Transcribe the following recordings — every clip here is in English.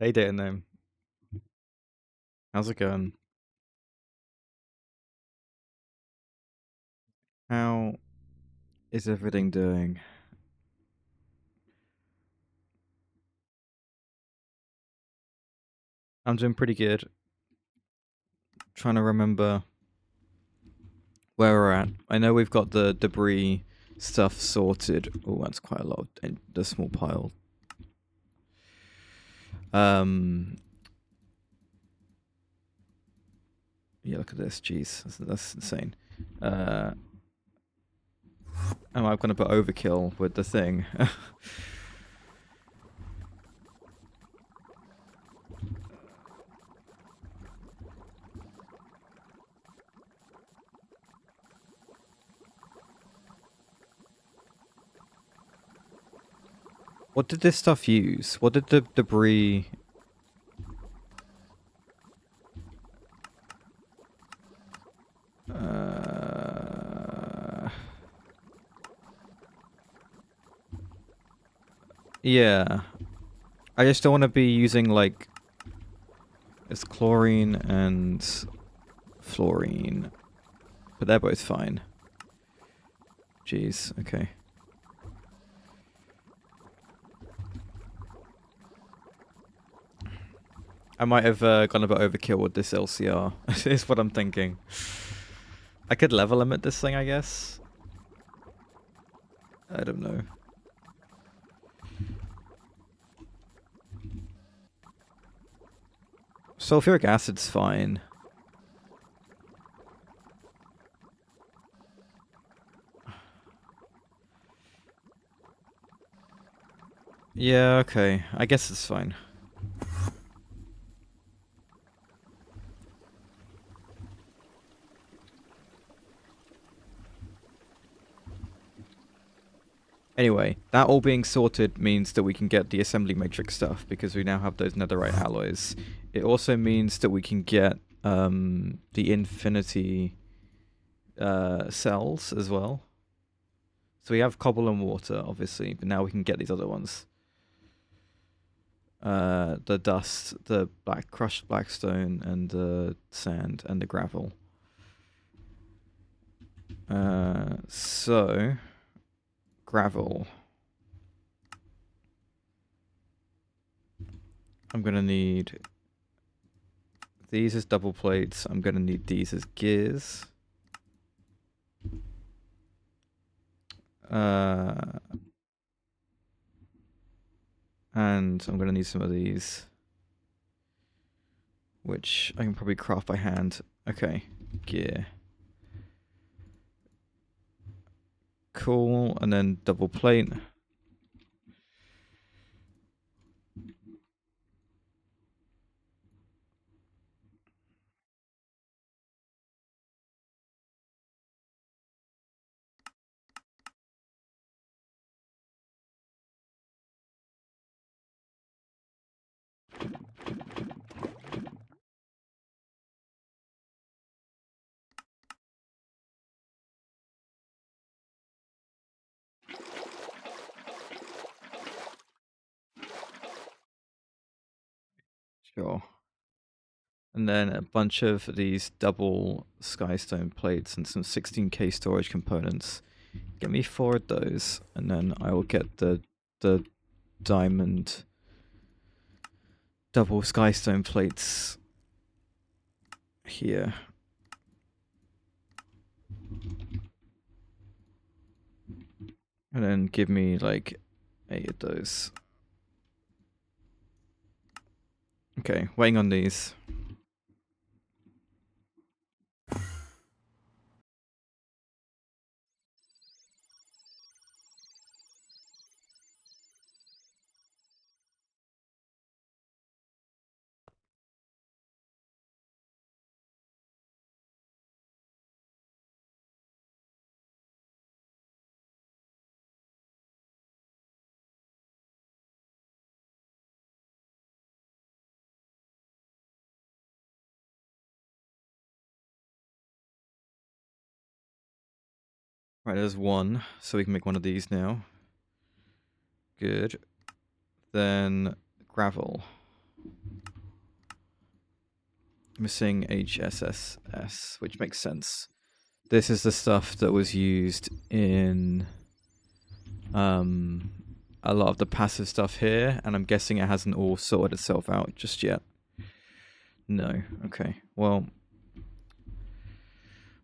Hey, data name. How's it going? How is everything doing? I'm doing pretty good. Trying to remember where we're at. I know we've got the debris stuff sorted. Oh, that's quite a lot in the small pile. Yeah, look at this. Jeez, that's insane. Oh, I'm gonna put overkill with the thing. What did this stuff use? What did the debris? Yeah. I just don't want to be using like it's chlorine and fluorine, but they're both fine. Jeez, okay. I might have gone a bit overkill with this LCR, is what I'm thinking. I could level limit this thing, I guess. I don't know. Sulfuric acid's fine. Yeah, okay. I guess it's fine. Anyway, that all being sorted means that we can get the assembly matrix stuff because we now have those netherite alloys. It also means that we can get the infinity cells as well. So we have cobble and water, obviously, but now we can get these other ones. The dust, the crushed blackstone, and the sand, and the gravel. So gravel. I'm gonna need these as double plates. I'm gonna need these as gears. And I'm gonna need some of these, which I can probably craft by hand. Okay, gear. Cool, and then double plate. Sure. And then a bunch of these double skystone plates and some 16k storage components. Get me 4 of those, and then I will get the diamond double skystone plates here. And then give me like 8 of those. Okay, waiting on these. Right, there's one, so we can make one of these now. Good. Then gravel. missing HSSS, which makes sense. This is the stuff that was used in a lot of the passive stuff here, and I'm guessing it hasn't all sorted itself out just yet. No. Okay. Well,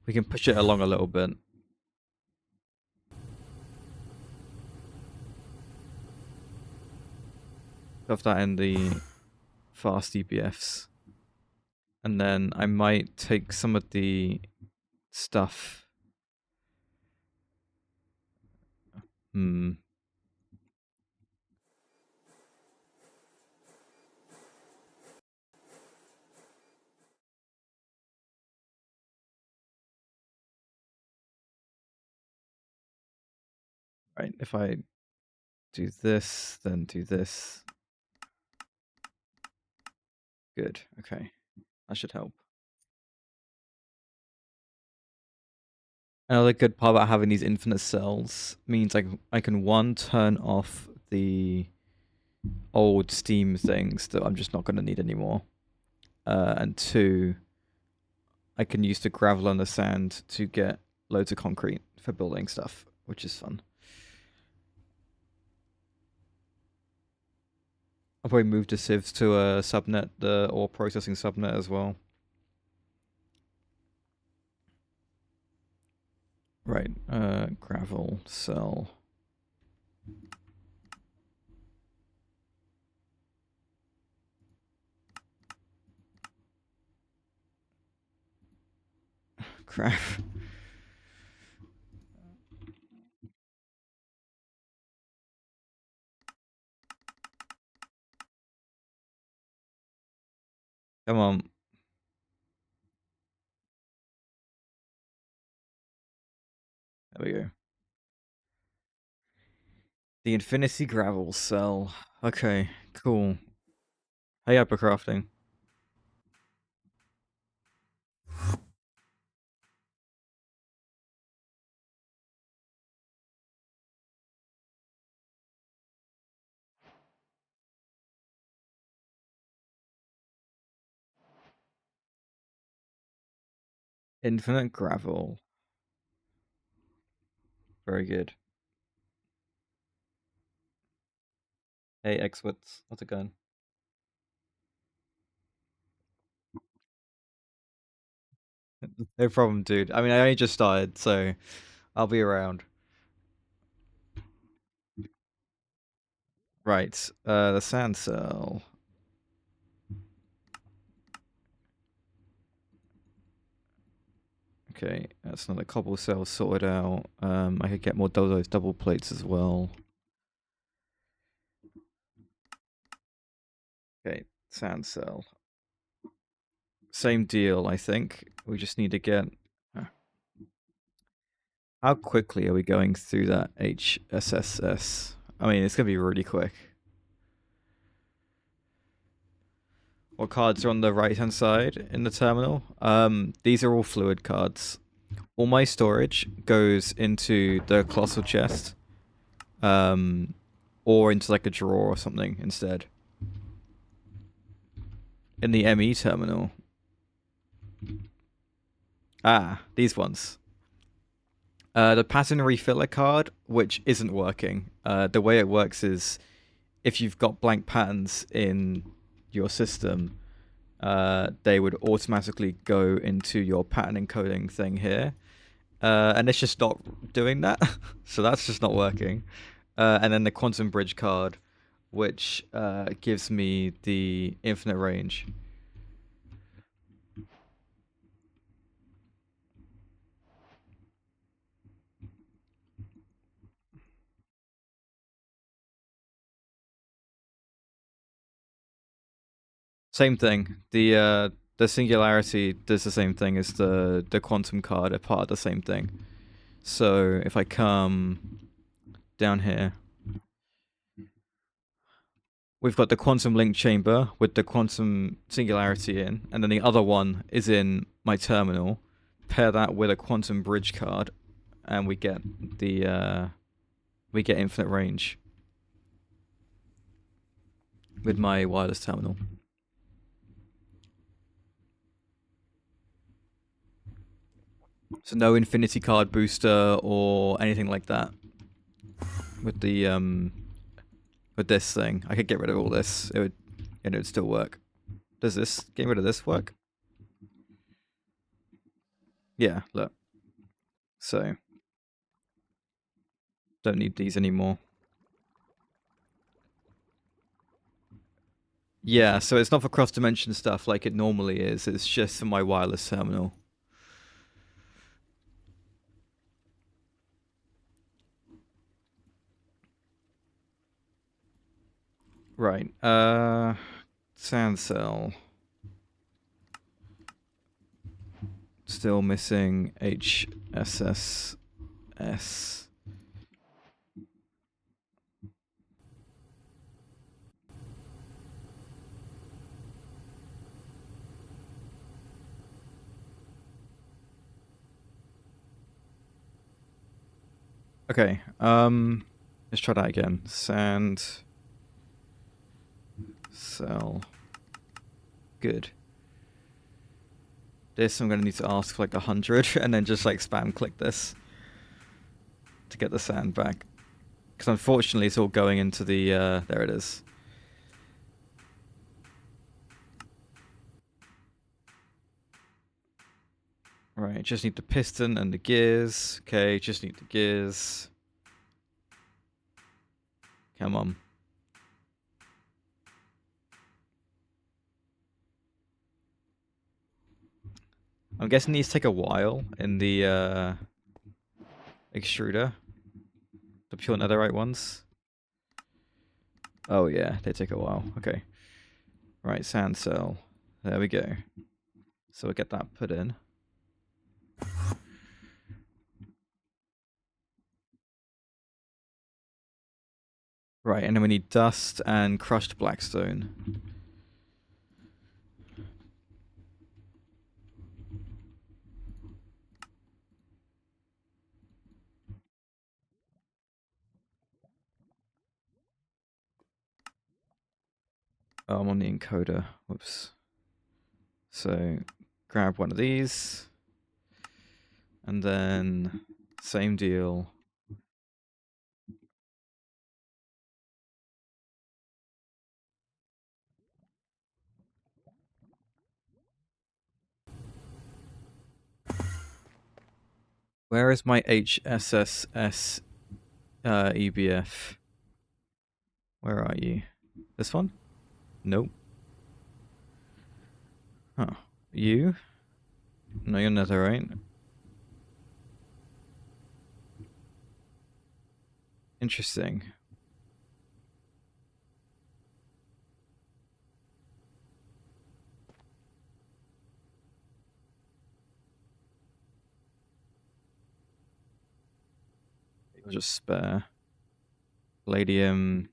we can push it along a little bit. Stuff that in the fast EBFs. And then I might take some of the stuff. Right, if I do this, then do this. Good, okay. That should help. Another good part about having these infinite cells means I can one, turn off the old Steam things that I'm just not going to need anymore. And two, I can use the gravel and the sand to get loads of concrete for building stuff, which is fun. I'll probably move the sieves to a subnet, the ore processing subnet as well. Right, gravel, cell. Crap. Come on. There we go. The Infinity Gravel Cell. Okay, cool. Hey, hypercrafting. Infinite gravel. Very good. Hey, Xwits. How's it going? No problem, dude. I mean, I only just started, so I'll be around. Right, the sand cell. Okay, that's another cobble cell sorted out. I could get more of those double plates as well. Okay, sand cell. Same deal, I think. We just need to get... How quickly are we going through that HSSS? I mean, it's going to be really quick. What cards are on the right-hand side in the terminal? These are all fluid cards. All my storage goes into the colossal chest. Or into like a drawer or something instead. In the ME terminal. Ah, these ones. The pattern refiller card, which isn't working. The way it works is if you've got blank patterns in your system, they would automatically go into your pattern encoding thing here. And it's just not doing that. So that's just not working. And then the quantum bridge card, which gives me the infinite range. Same thing. The singularity does the same thing as the quantum card are part of the same thing. So if I come down here, we've got the quantum link chamber with the quantum singularity in, and then the other one is in my terminal. Pair that with a quantum bridge card, and we get the infinite range with my wireless terminal. So no infinity card booster or anything like that with the with this thing. I could get rid of all this. It would still work. Does this getting rid of this work? Yeah, look. So don't need these anymore. Yeah, so it's not for cross-dimension stuff like it normally is. It's just for my wireless terminal. Right. Sand cell. Still missing HSSS. Okay. Let's try that again. Sand cell. Good. This I'm gonna need to ask for like 100 and then just like spam click this to get the sand back. Because unfortunately it's all going into the there it is. Right, just need the piston and the gears. Okay, just need the gears. Come on. I'm guessing these take a while in the extruder. The pure netherite ones. Oh yeah, they take a while. Okay. Right, sand cell. There we go. So we'll get that put in. Right, and then we need dust and crushed blackstone. Oh, I'm on the encoder. Whoops. So grab one of these. And then same deal. Where is my HSSS EBF? Where are you? This one? Nope. Huh. You? No, you're netherite. Interesting. I'll just spare. Palladium.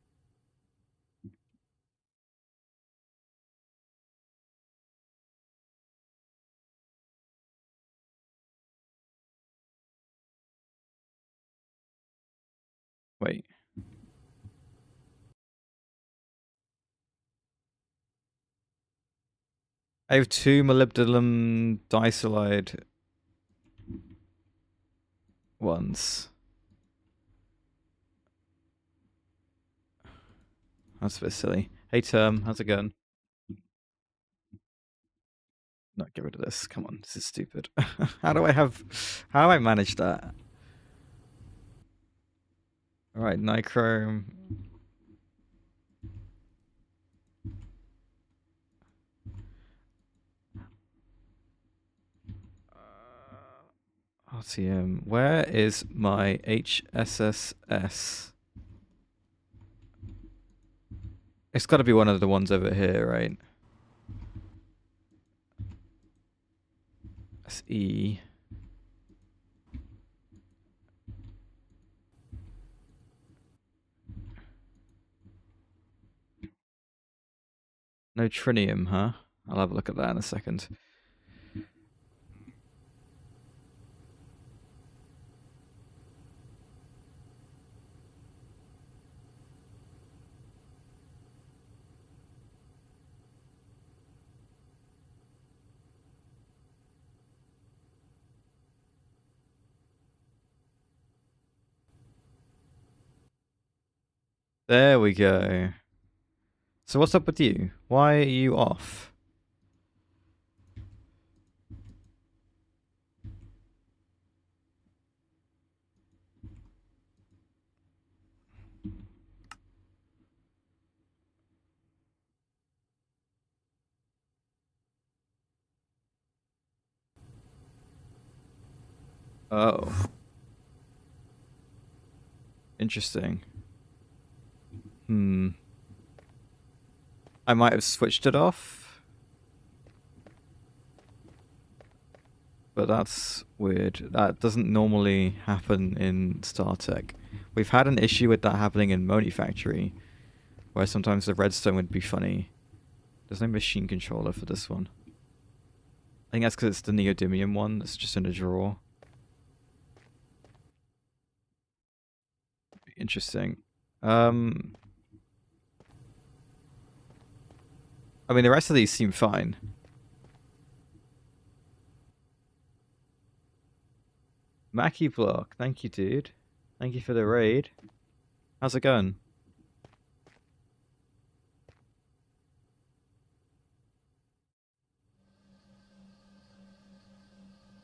Wait. I have 2 molybdenum disulfide ones. That's a bit silly. Hey, Term, how's it going? No, get rid of this. Come on, this is stupid. How do I manage that? Alright, nichrome. RTM. Where is my HSSS? It's got to be one of the ones over here, right? SE. No trinium, huh? I'll have a look at that in a second. There we go. So what's up with you? Why are you off? Oh. Interesting. I might have switched it off. But that's weird. That doesn't normally happen in StarTech. We've had an issue with that happening in Moni Factory, where sometimes the redstone would be funny. There's no machine controller for this one. I think that's because it's the neodymium one that's just in a drawer. Interesting. I mean, the rest of these seem fine. Mackie Block, thank you, dude. Thank you for the raid. How's it going?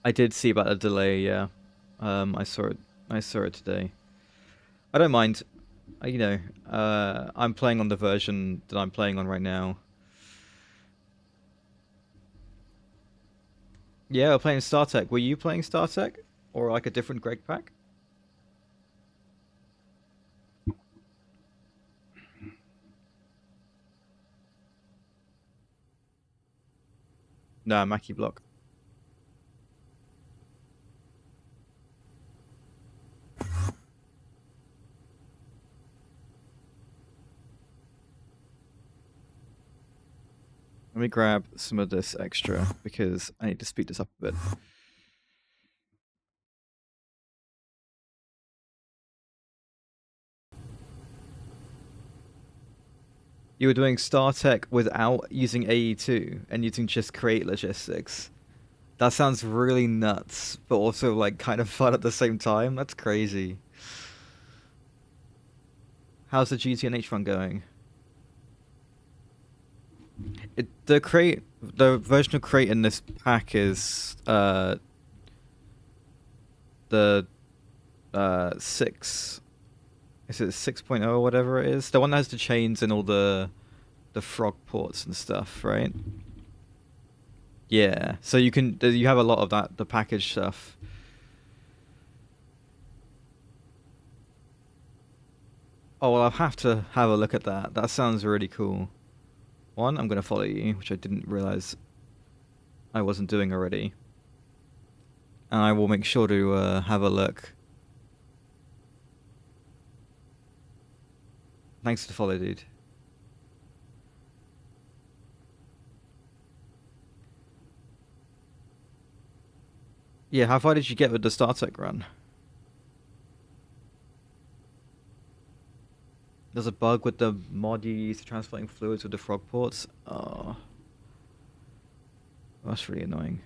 I did see about the delay, yeah. I saw it. I saw it today. I don't mind. You know, I'm playing on the version that I'm playing on right now. Yeah, we're playing StarTech. Were you playing StarTech? Or like a different Greg pack? No, Mackie Block. Let me grab some of this extra because I need to speed this up a bit. You were doing StarTech without using AE2 and using just Create Logistics. That sounds really nuts, but also like kind of fun at the same time. That's crazy. How's the GTNH run going? The version of Create in this pack is the 6. Is it 6.0 or whatever it is? The one that has the chains and all the frog ports and stuff, right? Yeah. So you have a lot of that, the package stuff. Oh, well, I'll have to have a look at that. That sounds really cool. One, I'm going to follow you, which I didn't realize I wasn't doing already. And I will make sure to have a look. Thanks for the follow, dude. Yeah, how far did you get with the StarTech run? There's a bug with the mod you use to transferring fluids with the frog ports. Oh. That's really annoying.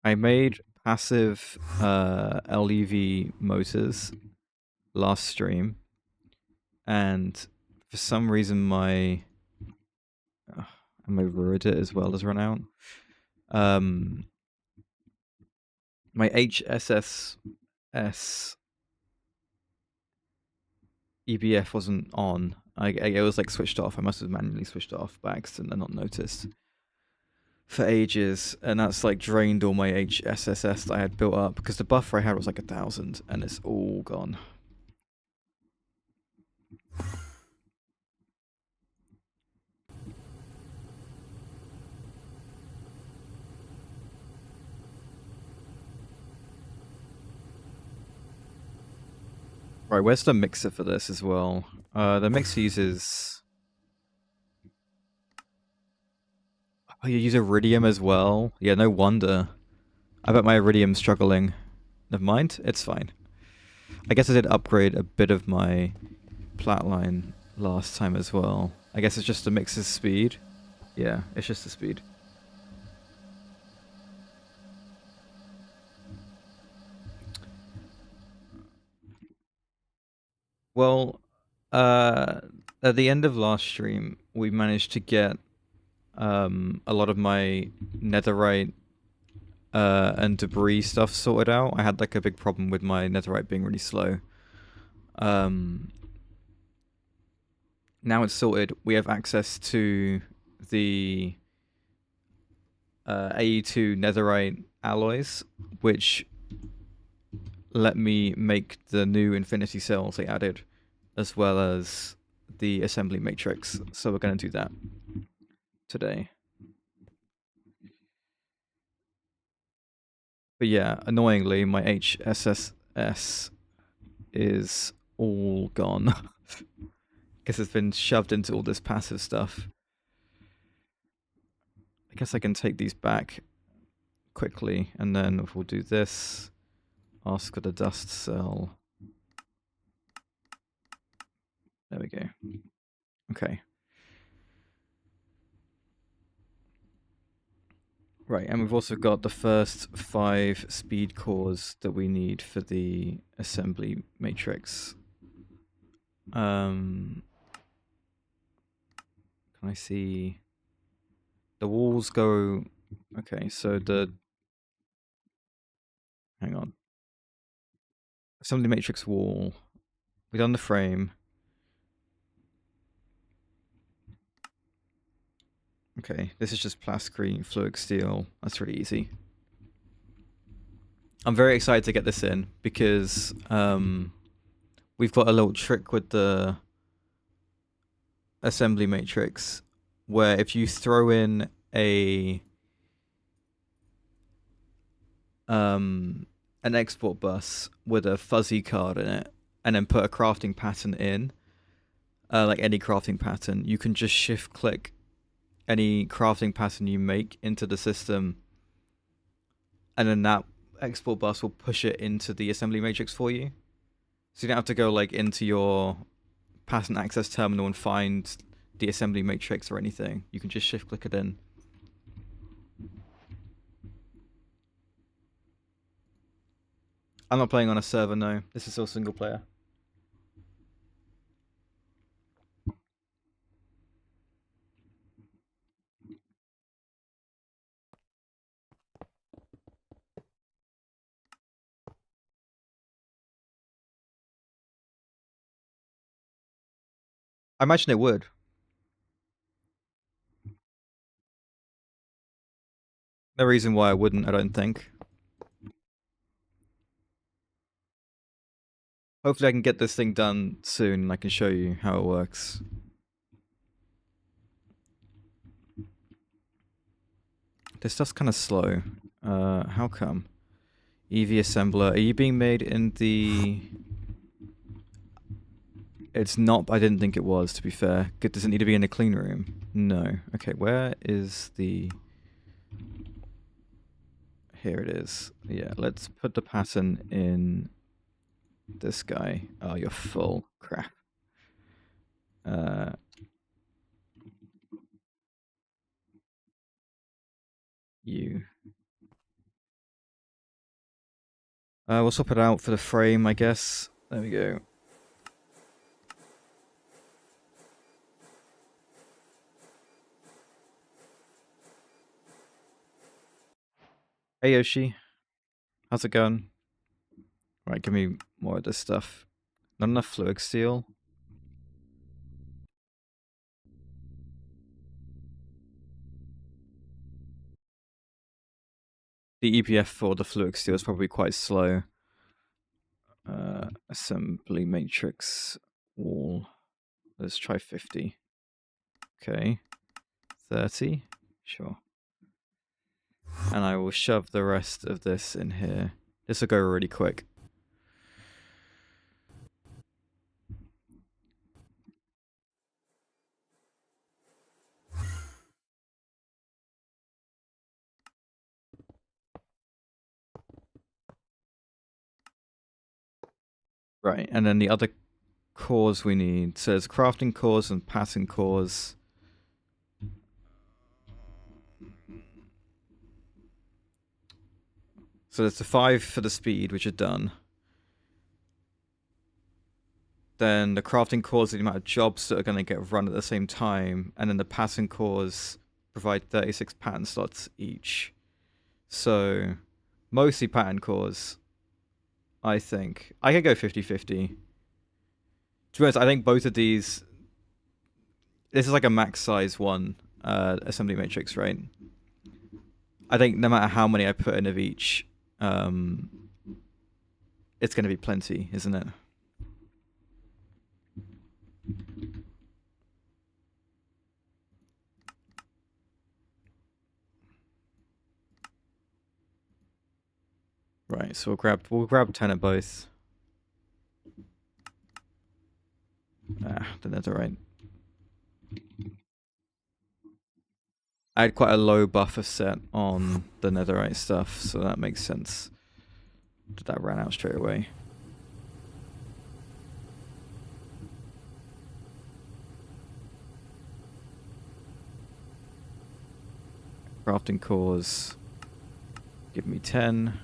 I made passive LEV motors last stream, and for some reason my Reddit as well has run out. My HSSS EBF wasn't on. It was like switched off. I must have manually switched it off by accident and not noticed for ages, and that's like drained all my HSSS that I had built up because the buffer I had was like 1,000 and it's all gone. Right, where's the mixer for this as well? The mixer uses... Oh, you use iridium as well? Yeah, no wonder. I bet my iridium's struggling. Never mind, it's fine. I guess I did upgrade a bit of my platline last time as well. I guess it's just the mixer's speed. Yeah, it's just the speed. Well, at the end of last stream, we managed to get a lot of my netherite and debris stuff sorted out. I had like a big problem with my netherite being really slow. Now it's sorted. We have access to the AE2 netherite alloys, which let me make the new infinity cells they added, as well as the assembly matrix. So we're going to do that today. But yeah, annoyingly, my HSSS is all gone. Guess it's been shoved into all this passive stuff. I guess I can take these back quickly, and then we'll do this. Ask for the dust cell. There we go. Okay. Right, and we've also got the first 5 speed cores that we need for the assembly matrix. Can I see the walls go? Okay, so hang on. Assembly matrix wall. We've done the frame. Okay, this is just plasticine, fluic steel. That's really easy. I'm very excited to get this in because we've got a little trick with the assembly matrix where if you throw in an export bus with a fuzzy card in it and then put a crafting pattern in, like any crafting pattern, you can just shift click any crafting pattern you make into the system, and then that export bus will push it into the assembly matrix for you. So you don't have to go like into your pattern access terminal and find the assembly matrix or anything. You can just shift click it in. I'm not playing on a server, no. This is still single player. I imagine it would. No reason why I wouldn't, I don't think. Hopefully I can get this thing done soon and I can show you how it works. This stuff's kind of slow. How come? EV assembler. Are you being made in the... It's not, I didn't think it was, to be fair. Does it need to be in a clean room? No. Okay, where is the... Here it is. Yeah, let's put the pattern in this guy. Oh, you're full. Crap. You. We'll swap it out for the frame, I guess. There we go. Hey Yoshi, how's it going? Right, give me more of this stuff. Not enough fluid steel. The EPF for the fluid steel is probably quite slow. Assembly matrix wall. Let's try 50. Okay. 30. Sure. And I will shove the rest of this in here. This will go really quick. Right, and then the other cores we need. So there's crafting cores and pattern cores. So there's the 5 for the speed, which are done. then the crafting cores are the amount of jobs that are going to get run at the same time, and then the pattern cores provide 36 pattern slots each. So, mostly pattern cores, I think. I can go 50-50. To be honest, I think both of these... This is like a max size one assembly matrix, right? I think no matter how many I put in of each, it's going to be plenty, isn't it? Right, so we'll grab 10 of both. The netherite. I had quite a low buffer set on the netherite stuff, so that makes sense. That ran out straight away. Crafting cores. Give me 10.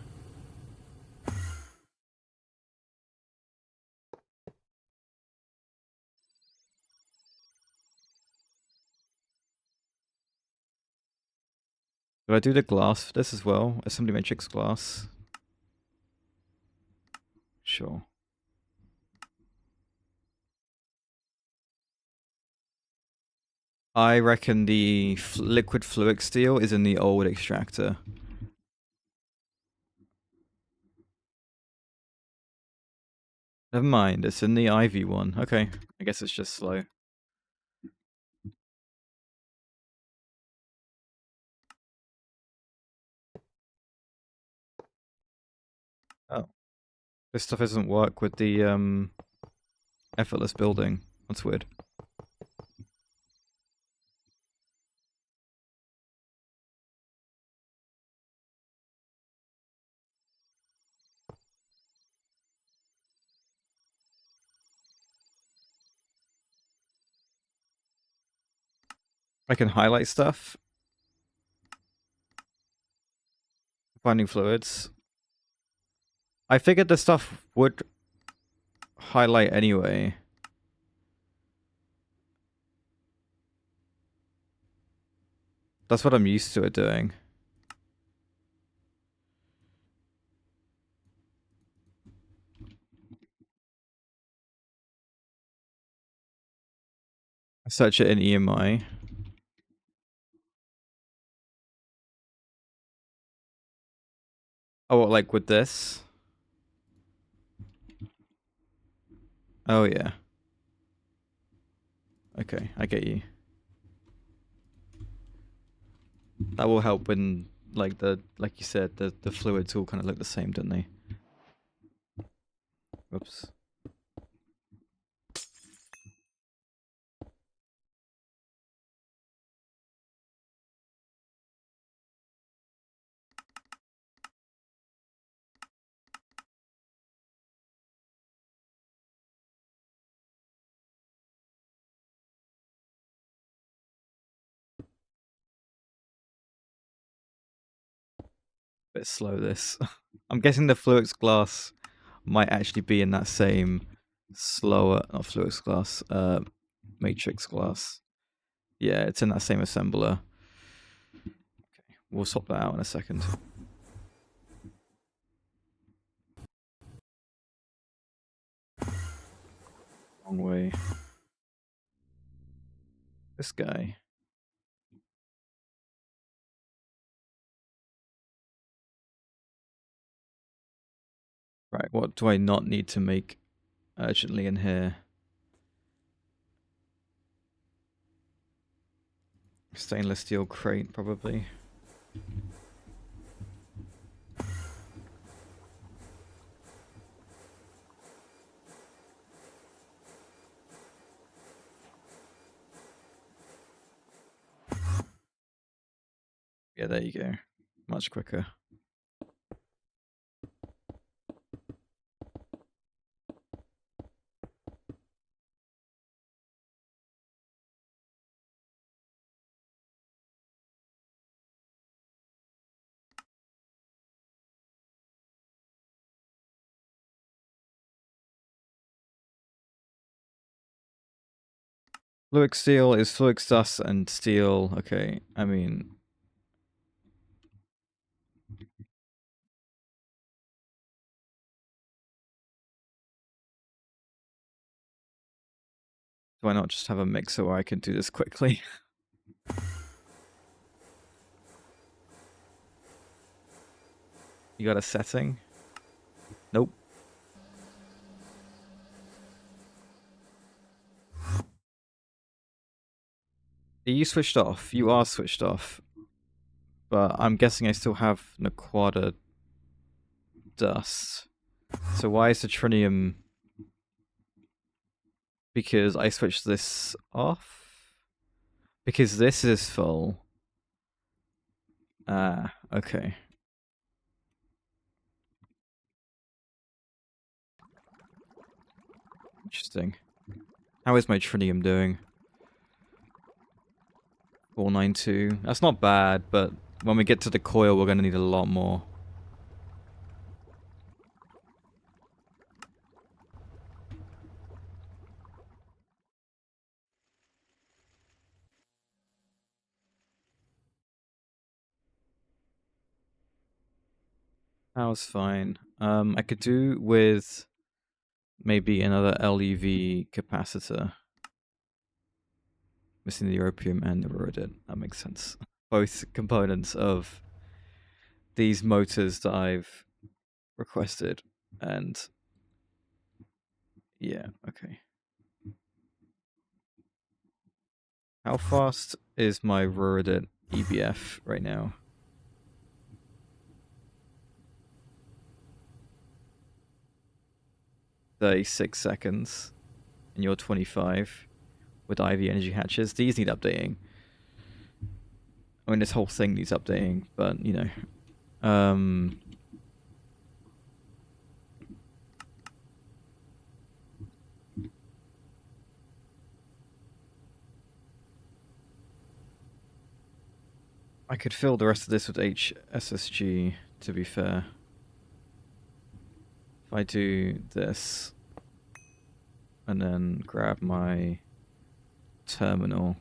Do I do the glass for this as well? Assembly matrix glass? Sure. I reckon the liquid fluic steel is in the old extractor. Never mind, it's in the Ivy one. Okay, I guess it's just slow. Oh. This stuff doesn't work with the effortless building. That's weird. I can highlight stuff. Finding fluids. I figured the stuff would highlight anyway. That's what I'm used to it doing. I search it in EMI. Oh, what, like with this? Oh, yeah. Okay, I get you. That will help when, like you said, the fluids all kind of look the same, don't they? Oops. Bit slow this. I'm guessing the fluix glass might actually be in that same slower, not fluix glass, matrix glass. Yeah, it's in that same assembler. Okay, we'll swap that out in a second. Wrong way. This guy. Right, what do I not need to make urgently in here? Stainless steel crate, probably. Yeah, there you go. Much quicker. Fluic steel is fluic dust and steel. Okay, I mean... Why not just have a mixer where I can do this quickly? You got a setting? Nope. Are you switched off? You are switched off. But I'm guessing I still have Naquada dust. So why is the trinium... Because I switched this off? Because this is full. Ah, okay. Interesting. How is my trinium doing? 492. That's not bad, but when we get to the coil, we're going to need a lot more. That was fine. I could do with maybe another LEV capacitor. Missing the europium and the rhodite. That makes sense. Both components of these motors that I've requested. And yeah, okay. How fast is my rhodite EBF right now? 36 seconds. And you're 25 with IV energy hatches. These need updating. I mean, this whole thing needs updating, but, you know. I could fill the rest of this with HSSG, to be fair. If I do this, and then grab my terminal.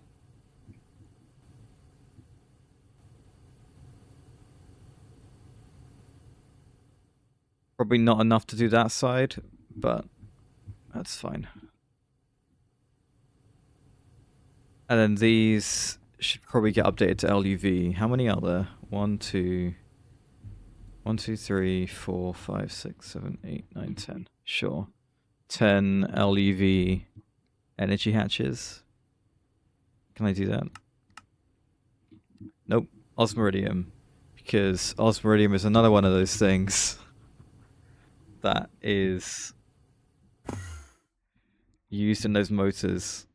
Probably not enough to do that side, but that's fine. And then these should probably get updated to LUV. How many are there? 1, 2, 3, 4, 5, 6, 7, 8, 9, 10. Sure. 10 LUV energy hatches. Can I do that? Nope. Osmiridium. Because Osmiridium is another one of those things that is used in those motors.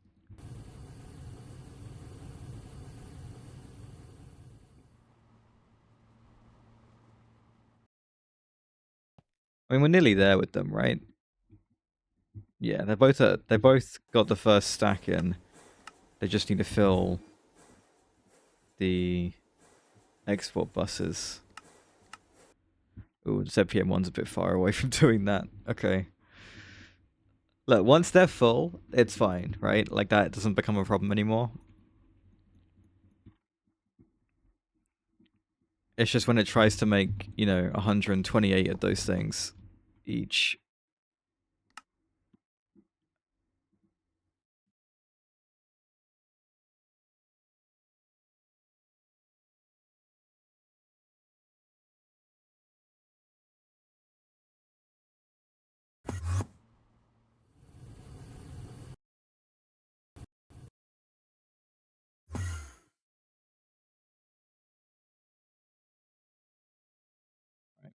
I mean, we're nearly there with them, right? Yeah, they both got the first stack in. They just need to fill the export buses. Ooh, the ZPM1's a bit far away from doing that. Okay. Look, once they're full, it's fine, right? Like, that doesn't become a problem anymore. It's just when it tries to make, you know, 128 of those things each.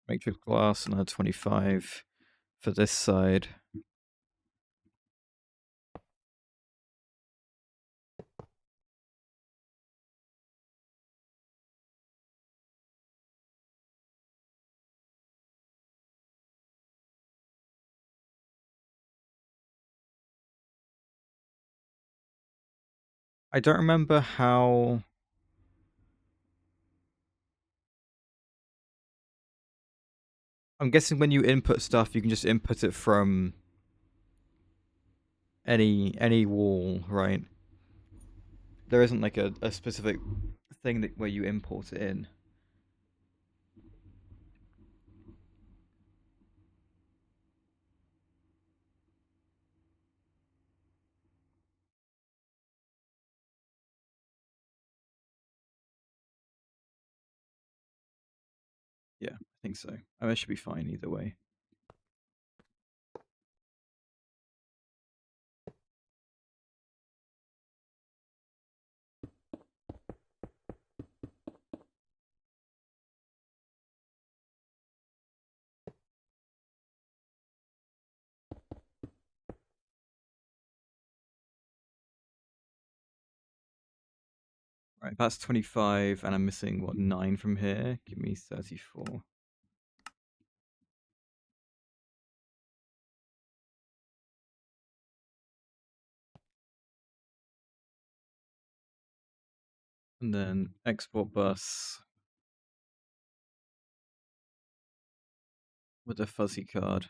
Matrix glass, another 25 for this side. I don't remember how... I'm guessing when you input stuff, you can just input it from any wall, right? there isn't like a specific thing that where you import it in. Yeah, I think so. I mean, it should be fine either way. Right, that's 25, and I'm missing, what, 9 from here? Give me 34. And then export bus with a fuzzy card.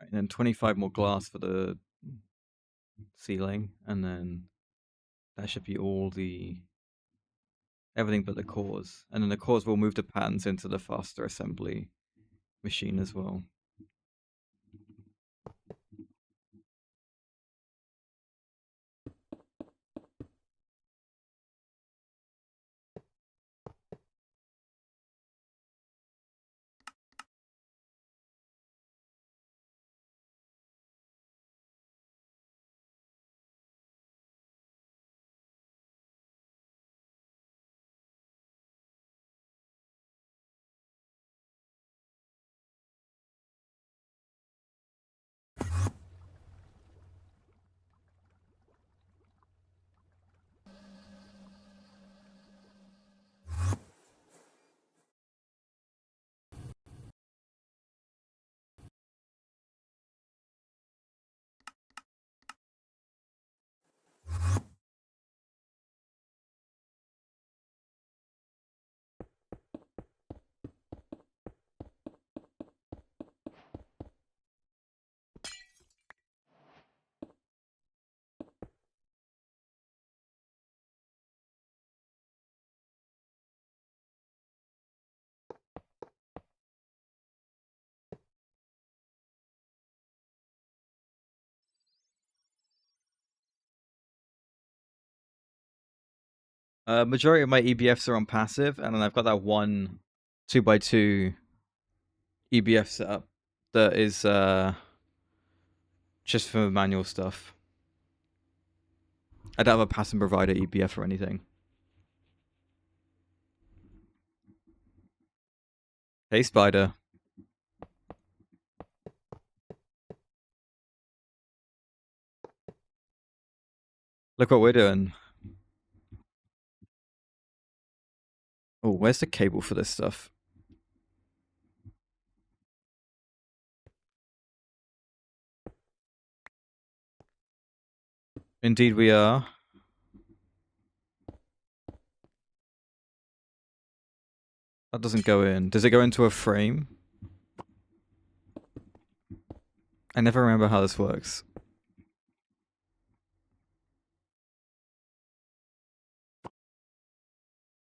Right, and then 25 more glass for the ceiling, and then that should be all the everything but the cores. And then the cores will move the patterns into the faster assembly machine as well. Majority of my EBFs are on passive, and then I've got that one 2x2 EBF setup that is just for manual stuff. I don't have a passive provider EBF or anything. Hey, Spider. Look what we're doing. Oh, where's the cable for this stuff? Indeed we are. That doesn't go in. Does it go into a frame? I never remember how this works.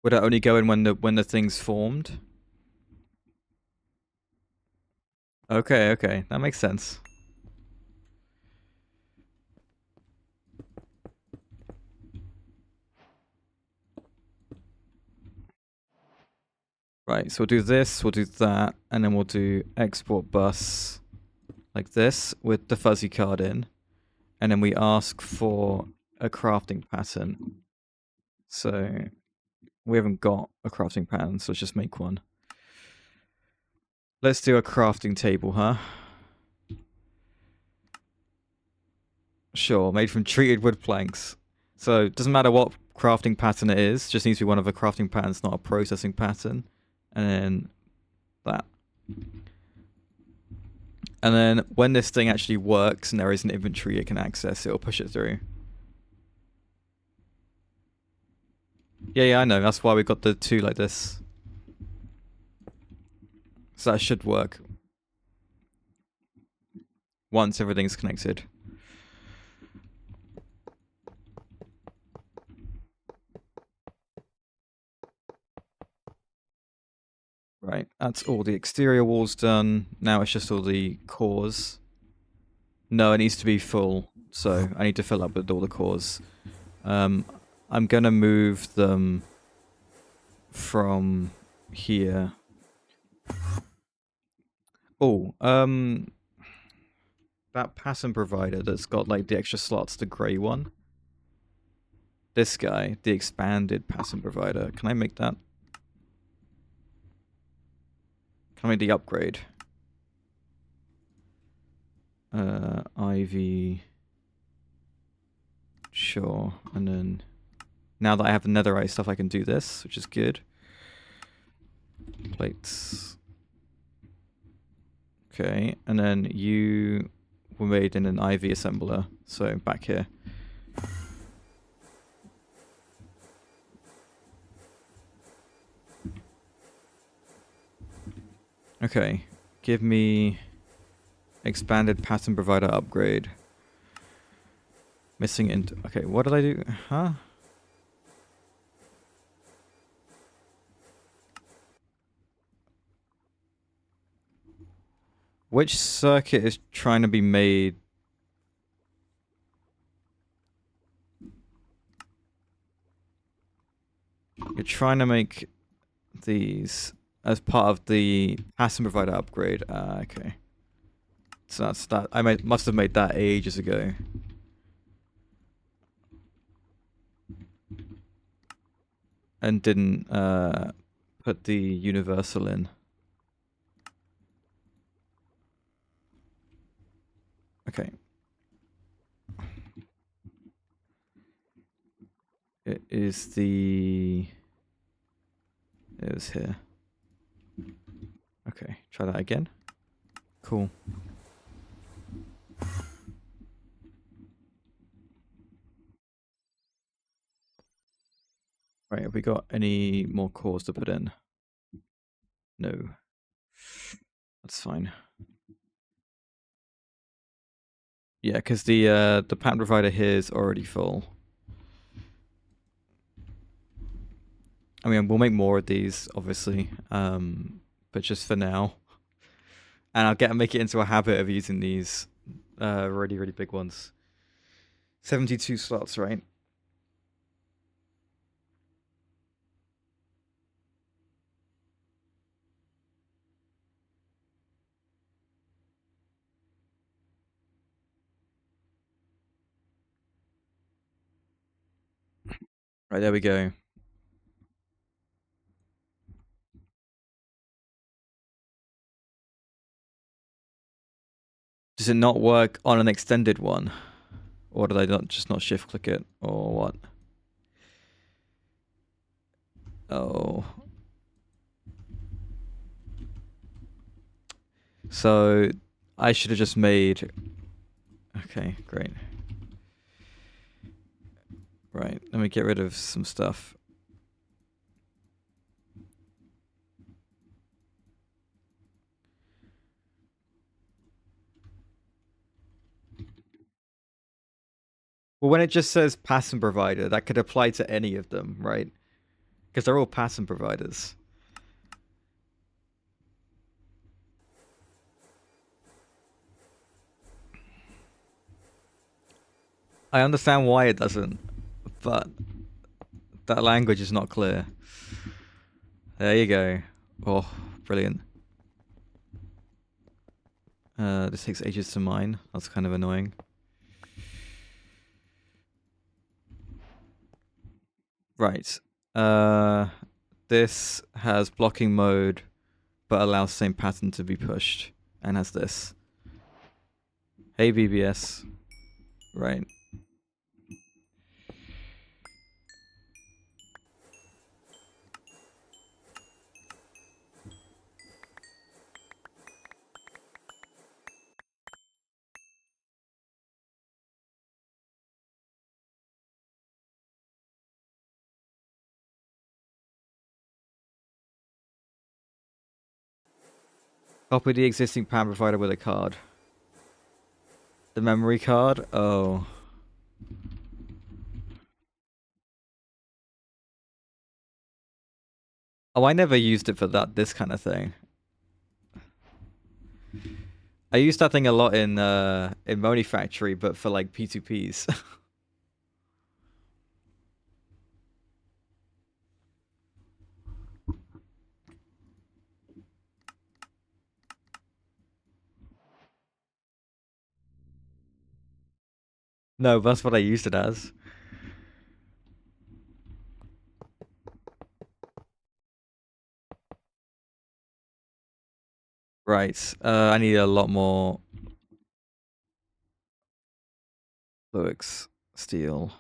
Would it only go in when the thing's formed? Okay, okay. That makes sense. Right, so we'll do this, we'll do that, and then we'll do export bus like this with the fuzzy card in. And then we ask for a crafting pattern. So we haven't got a crafting pattern, so let's just make one. Let's do a crafting table, huh? Sure, made from treated wood planks. So it doesn't matter what crafting pattern it is, just needs to be one of the crafting patterns, not a processing pattern. And then that. And then when this thing actually works and there is an inventory it can access, it'll push it through. Yeah, I know. That's why we got the two like this. So that should work once everything's connected. Right, that's all the exterior walls done. Now it's just all the cores. No, it needs to be full, so I need to fill up with all the cores. I'm gonna move them from here. Oh, that pattern provider that's got like the extra slots, the grey one. This guy, the expanded pattern provider. Can I make that? Can I make the upgrade? Ivy. Sure, and then now that I have the netherite stuff, I can do this, which is good. Plates. Okay, and then you were made in an Ivy assembler, so back here. Okay, give me expanded pattern provider upgrade. Missing into. Okay, what did I do? Huh? Which circuit is trying to be made? You're trying to make these as part of the pattern provider upgrade. Okay. So that's that. I must have made that ages ago. And didn't put the universal in. Okay. It is the... It was here. Okay, try that again. Cool. Right, have we got any more cores to put in? No. That's fine. Yeah, because the pattern provider here is already full. I mean, we'll make more of these, obviously, but just for now. And I'll make it into a habit of using these really, really big ones. 72 slots, right? Right, there we go. Does it not work on an extended one? Or did I just not shift click it? Or what? Oh. So I should have just made... Okay, great. Right, let me get rid of some stuff. Well, when it just says pattern provider, that could apply to any of them, right? Because they're all pattern providers. I understand why it doesn't, but that language is not clear. There you go. Oh, brilliant. This takes ages to mine. That's kind of annoying. Right. This has blocking mode, but allows same pattern to be pushed, and has this. Hey BBS. Right. Copy the existing pan provider with a card. The memory card? Oh. Oh, I never used it for this kind of thing. I used that thing a lot in Moni Factory, but for like P2Ps. No, that's what I used it as. Right. I need a lot more Lewix steel.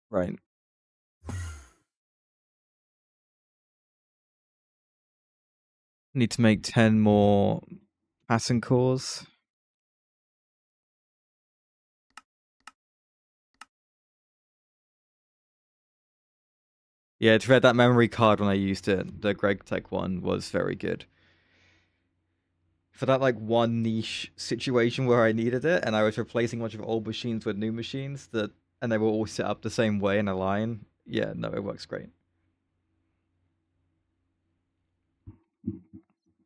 Right. Need to make 10 more passing cores. Yeah, to read that memory card when I used it, the GregTech one was very good. For that like one niche situation where I needed it and I was replacing a bunch of old machines with new machines and they were all set up the same way in a line. Yeah, no, it works great.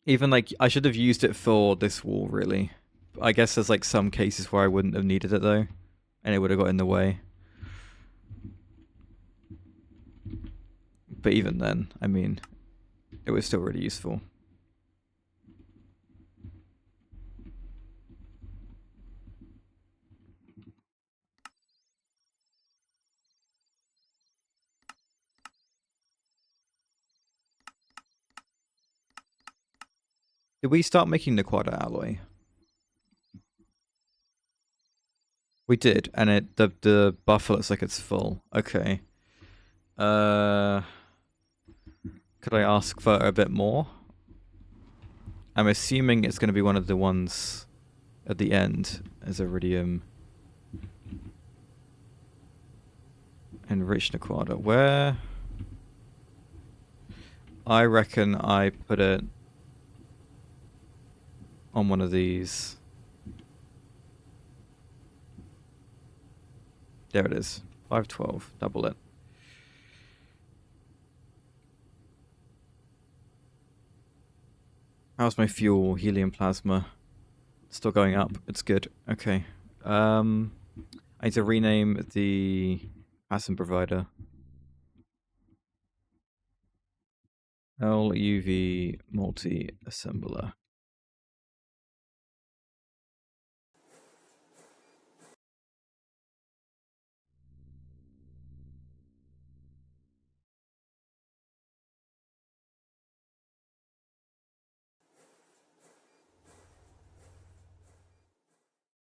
Even like I should have used it for this wall really. I guess there's like some cases where I wouldn't have needed it though, and it would have got in the way. But even then, I mean, it was still really useful. Did we start making the quad alloy? We did, and the buffer looks like it's full. Okay. Could I ask for a bit more? I'm assuming it's going to be one of the ones at the end as iridium enriched quad. Where? I reckon I put it on one of these. There it is. 512. Double it. How's my fuel? Helium plasma. Still going up. It's good. Okay. I need to rename the passive provider. LUV multi-assembler.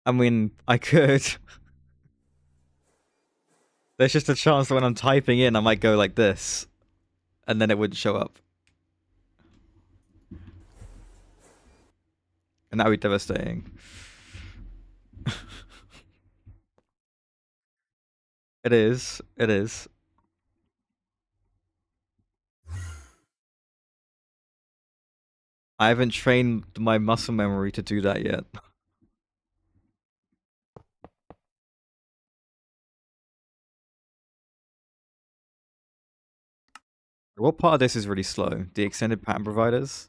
I mean, I could. There's just a chance that when I'm typing in, I might go like this, and then it wouldn't show up. And that would be devastating. It is. It is. I haven't trained my muscle memory to do that yet. What part of this is really slow? The extended pattern providers?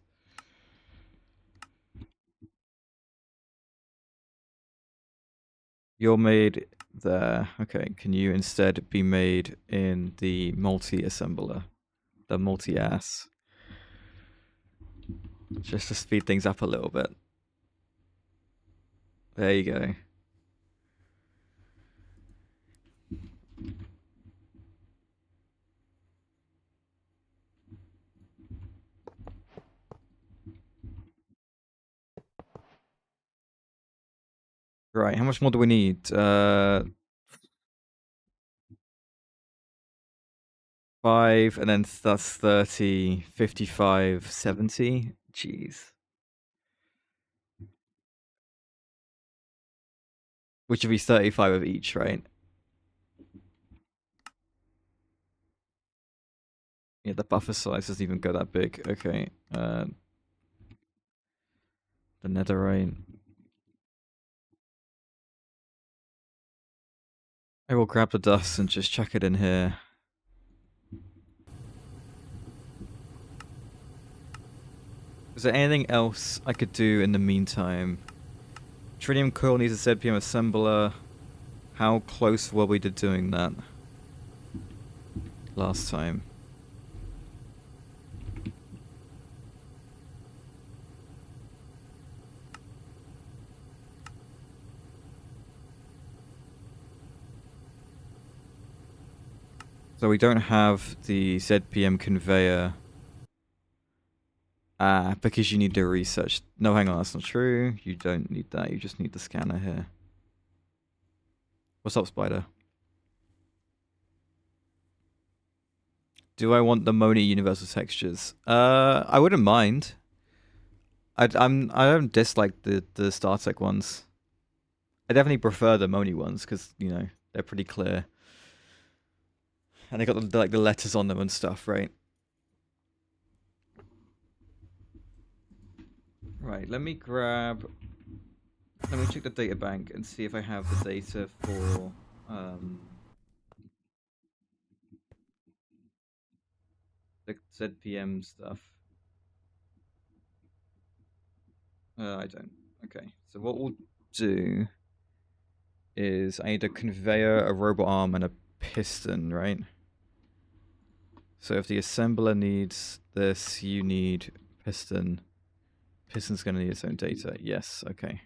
You're made there. Okay, can you instead be made in the multi-assembler? The multi-ass? Just to speed things up a little bit. There you go. Right, how much more do we need? 5, and then that's 30, 55, 70. Jeez. Which would be 35 of each, right? Yeah, the buffer size doesn't even go that big. Okay. The netherite. I will grab the dust and just chuck it in here. Is there anything else I could do in the meantime? Tritium coil needs a ZPM assembler. How close were we to doing that last time? So we don't have the ZPM conveyor. Because you need to research. No, hang on, that's not true. You don't need that. You just need the scanner here. What's up, Spider? Do I want the Moni universal textures? I wouldn't mind. I don't dislike the StarTech ones. I definitely prefer the Moni ones because you know they're pretty clear, and they got the, like the letters on them and stuff, right? Right. Let me check the data bank and see if I have the data for the ZPM stuff. I don't. Okay. So what we'll do is I need a conveyor, a robot arm, and a piston, right? So if the assembler needs this, you need piston. Piston's going to need its own data. Yes, okay.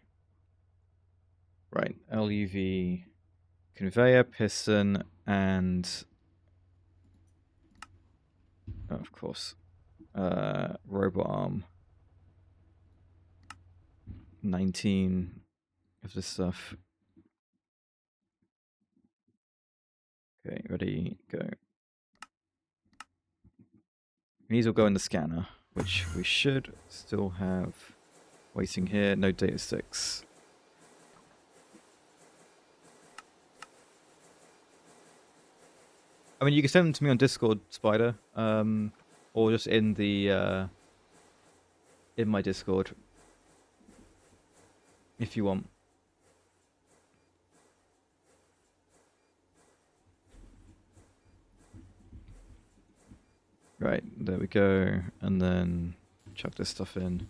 Right, LUV, conveyor, piston, and... oh, of course. Robot arm. 19 of this stuff. Okay, ready, go. These will go in the scanner, which we should still have waiting here. No data sticks. I mean, you can send them to me on Discord, Spider, or just in the in my Discord, if you want. Right, there we go, and then chuck this stuff in.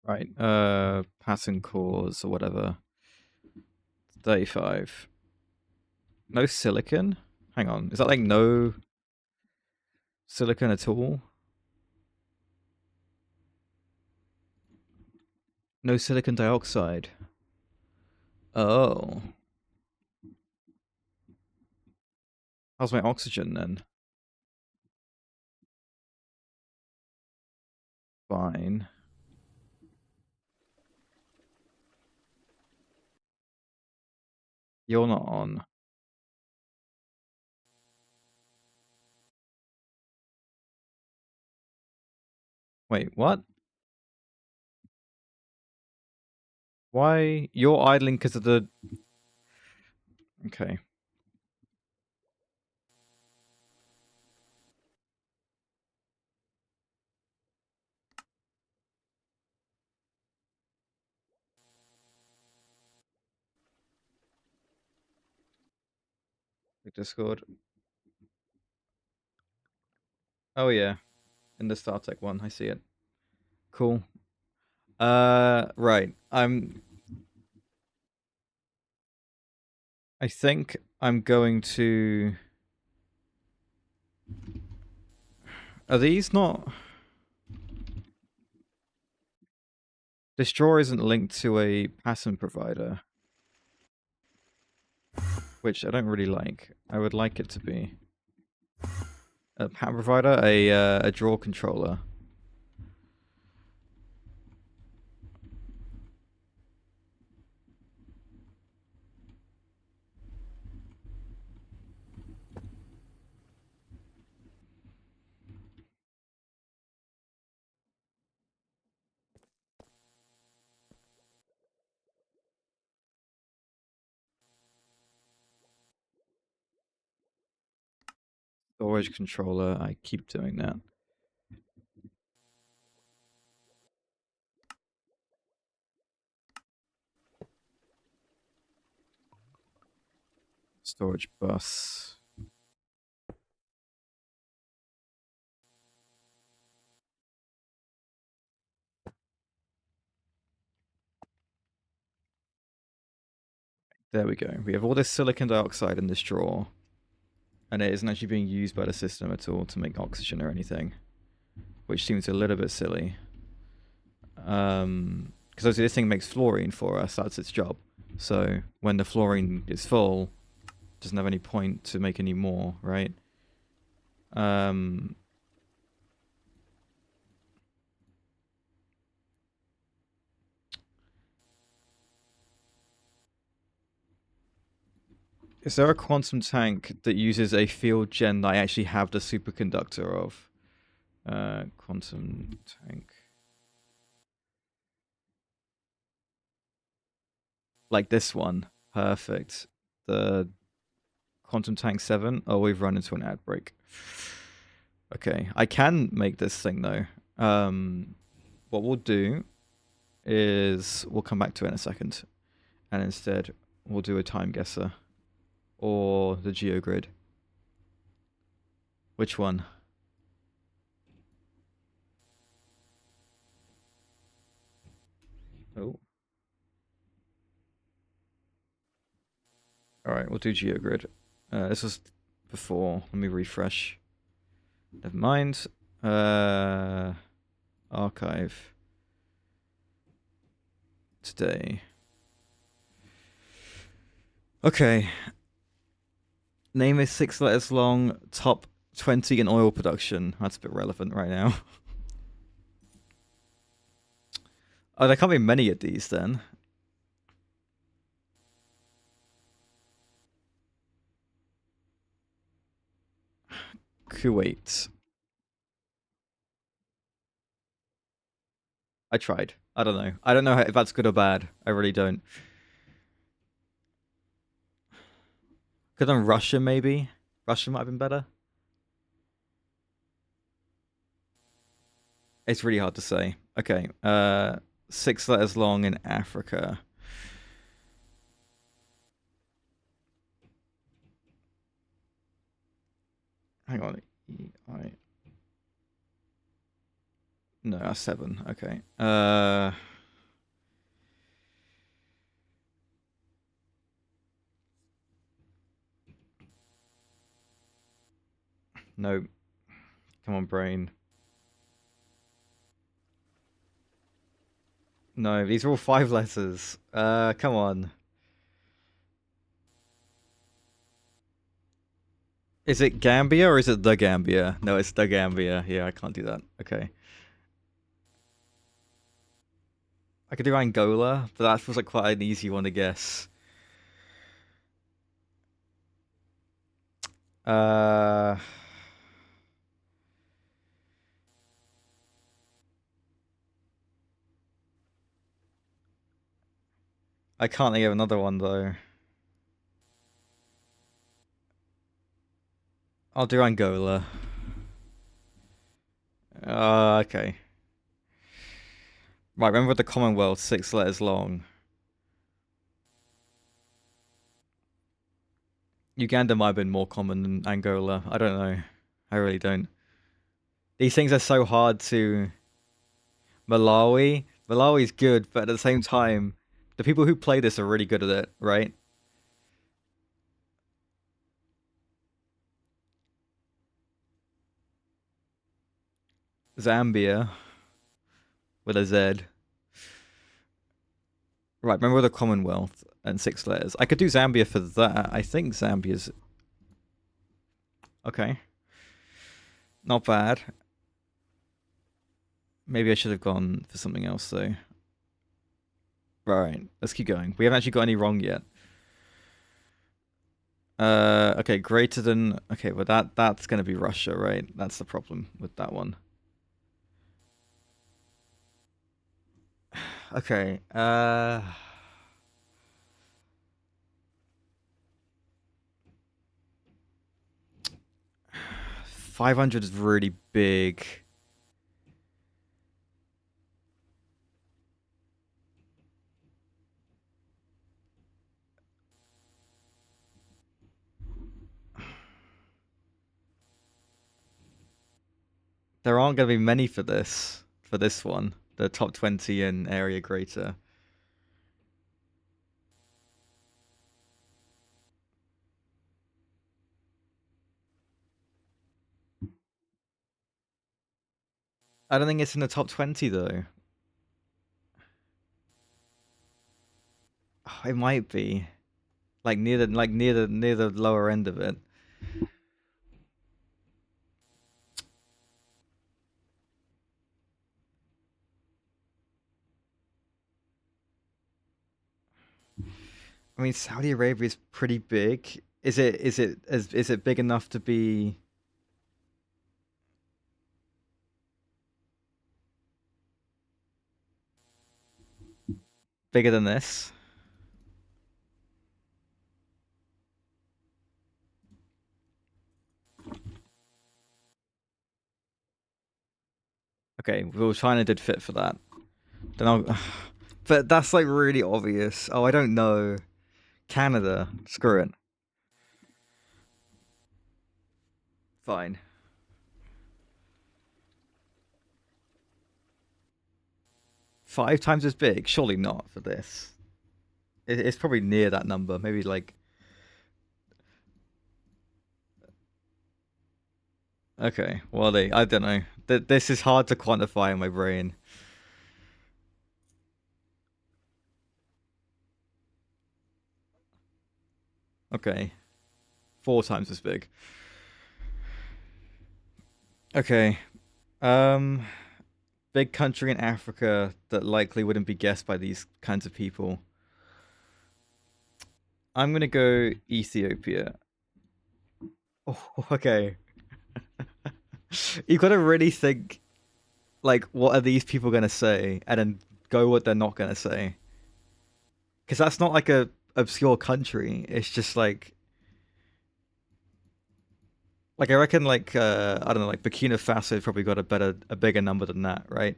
Right, pattern cores or whatever. 35. No silicon? Hang on, is that like no silicon at all? No silicon dioxide. Oh. How's my oxygen then? Fine. You're not on. Wait, what? Why? You're idling because of the... okay. Discord. Oh yeah, in the StarTech one, I see it. Cool. Right. I think I'm going to... are these not... Destroy isn't linked to a pattern provider, which I don't really like. I would like it to be a pattern provider, a draw controller. Storage controller, I keep doing that. Storage bus. There we go. We have all this silicon dioxide in this drawer, and it isn't actually being used by the system at all to make oxygen or anything, which seems a little bit silly. Because obviously this thing makes fluorine for us, that's its job. So when the fluorine is full, it doesn't have any point to make any more, right? Is there a quantum tank that uses a field gen that I actually have the superconductor of? Quantum tank. Like this one. Perfect. The Quantum Tank 7. Oh, we've run into an ad break. Okay, I can make this thing though. What we'll do is we'll come back to it in a second. And instead, we'll do a time guesser. Or the geogrid. Which one? Oh. Alright, we'll do geogrid. This was before. Let me refresh. Never mind. Archive. Today. Okay. Name is 6 letters long. Top 20 in oil production. That's a bit relevant right now. Oh, there can't be many of these then. Kuwait. I tried. I don't know. I don't know if that's good or bad. I really don't. Could have done Russia maybe? Russia might have been better. It's really hard to say. Okay. 6 letters long in Africa. Hang on. E-I. No, that's 7. Okay. No. Come on, brain. No, these are all 5 letters. Come on. Is it Gambia or is it the Gambia? No, it's the Gambia. Yeah, I can't do that. Okay. I could do Angola, but that feels like quite an easy one to guess. Uh, I can't think of another one though. I'll do Angola. Okay. Right, remember the Commonwealth, 6 letters long. Uganda might have been more common than Angola. I don't know. I really don't. These things are so hard to... Malawi? Malawi's good, but at the same time, the people who play this are really good at it, right? Zambia with a Z. Right, remember the Commonwealth and 6 letters. I could do Zambia for that. I think Zambia's... Okay. Not bad. Maybe I should have gone for something else, though. Right, let's keep going. We haven't actually got any wrong yet. Okay, greater than... Okay, but that's going to be Russia, right? That's the problem with that one. Okay, 500 is really big. There aren't going to be many for this one. The top 20 in area greater. I don't think it's in the top 20 though. Oh, it might be. Like near the lower end of it. I mean, Saudi Arabia is pretty big. Is it big enough to be bigger than this? Okay, well, China did fit for that. Then I'll, but that's like really obvious. Oh, I don't know. Canada, screw it. Fine. 5 times as big? Surely not for this. It's probably near that number. Maybe like. Okay, well, I don't know. This is hard to quantify in my brain. Okay, 4 times as big. Okay, um, big country in Africa that likely wouldn't be guessed by these kinds of people. I'm gonna go Ethiopia. Oh, okay. You gotta really think, like, what are these people gonna say, and then go what they're not gonna say. Because that's not like a obscure country. It's just like I reckon I don't know, like Burkina Faso probably got a bigger number than that, right?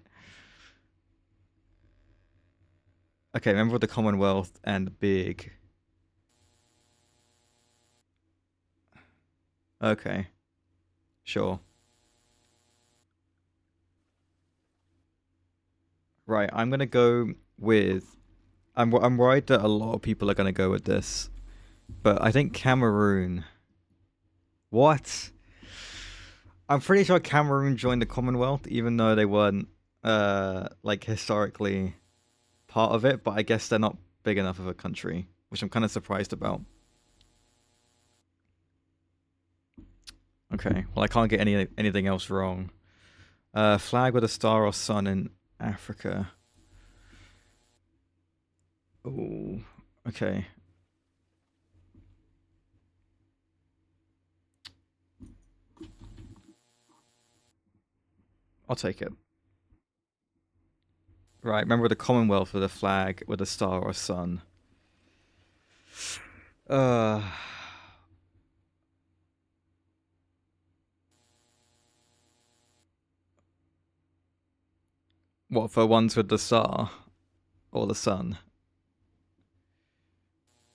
Okay, remember the Commonwealth and big. Okay, sure. Right, I'm gonna go with. I'm worried that a lot of people are gonna go with this, but I think Cameroon. What? I'm pretty sure Cameroon joined the Commonwealth, even though they weren't like historically part of it. But I guess they're not big enough of a country, which I'm kind of surprised about. Okay, well I can't get anything else wrong. Flag with a star or sun in Africa. Oh, okay. I'll take it. Right, remember the Commonwealth with a flag with a star or sun. Uh, what for ones with the star or the sun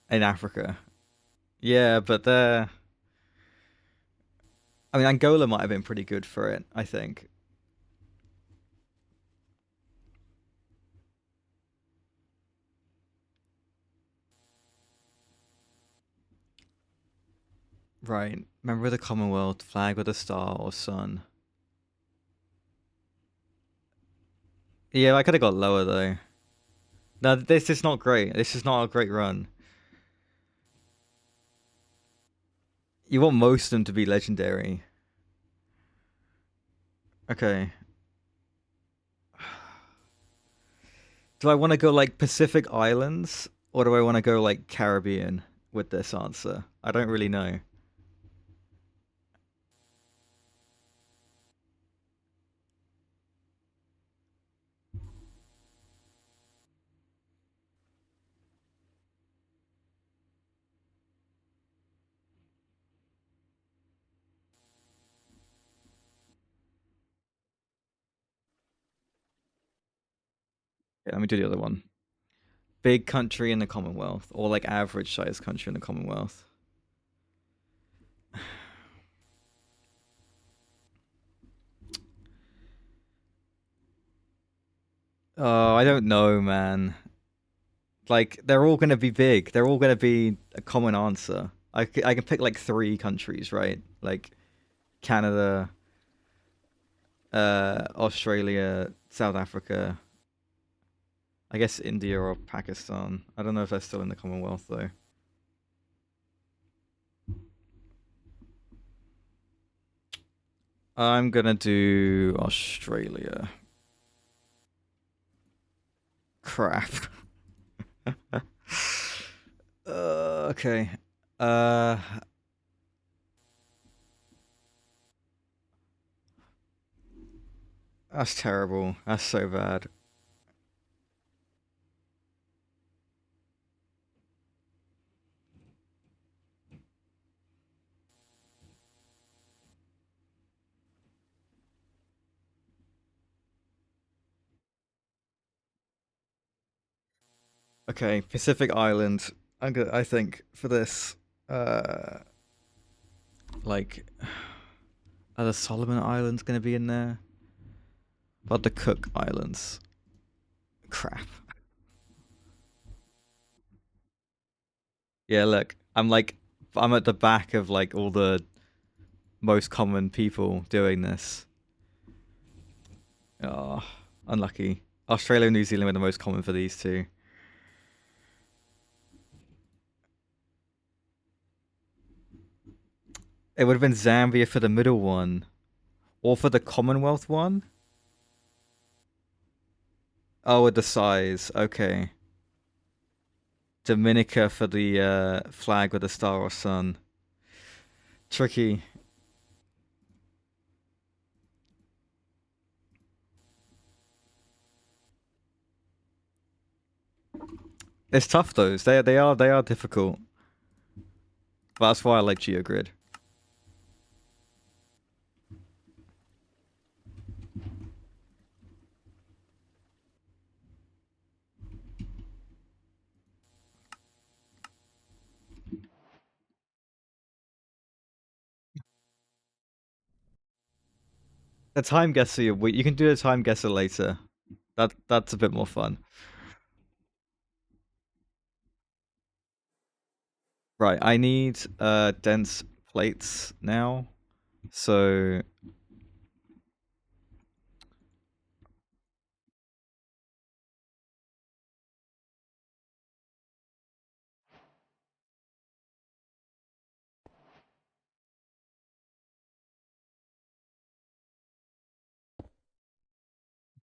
in Africa? Yeah, but they're. I mean, Angola might have been pretty good for it, I think. Right, remember the Commonwealth flag with a star or sun. Yeah, I could have got lower though. No, this is not great. This is not a great run. You want most of them to be legendary. Okay. Do I want to go like Pacific Islands or do I want to go like Caribbean with this answer? I don't really know. Yeah, let me do the other one. Big country in the Commonwealth, or like average sized country in the Commonwealth. Oh, I don't know, man. Like, they're all gonna be big. They're all gonna be a common answer. I can pick like three countries, right? Like Canada, Australia, South Africa. I guess India or Pakistan. I don't know if they're still in the Commonwealth though. I'm gonna do Australia. Crap. Okay. Uh, that's terrible. That's so bad. Okay, Pacific Island. I think for this, uh, like, are the Solomon Islands gonna be in there? What the Cook Islands? Crap. Yeah, look, I'm at the back of like all the most common people doing this. Oh, unlucky. Australia and New Zealand were the most common for these two. It would have been Zambia for the middle one, or for the Commonwealth one. Oh, with the size. Okay. Dominica for the flag with the star or sun. Tricky. It's tough those. They are difficult. But that's why I like GeoGrid. The time guesser, you can do a time guesser later. That's a bit more fun. Right, I need dense plates now. So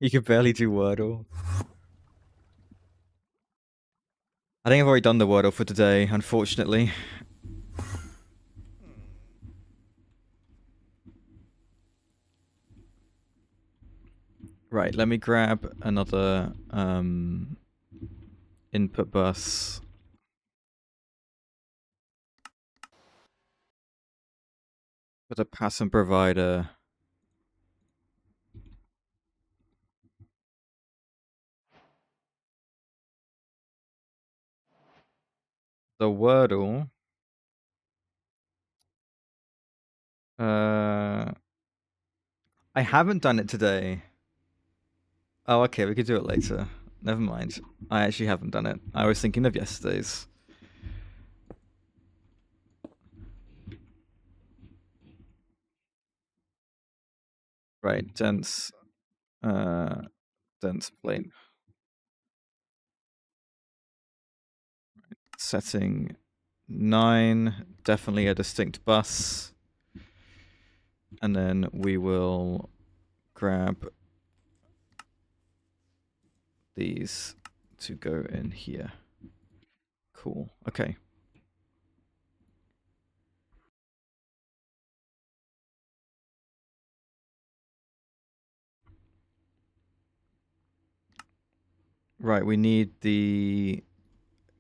you can barely do Wordle. I think I've already done the Wordle for today, unfortunately. Right, let me grab another input bus. With a pass and provider. The Wordle. I haven't done it today. Oh, okay, we could do it later. Never mind. I actually haven't done it. I was thinking of yesterday's. Right, dense plate. Setting 9, definitely a distinct bus. And then we will grab these to go in here. Cool. Okay. Right, we need the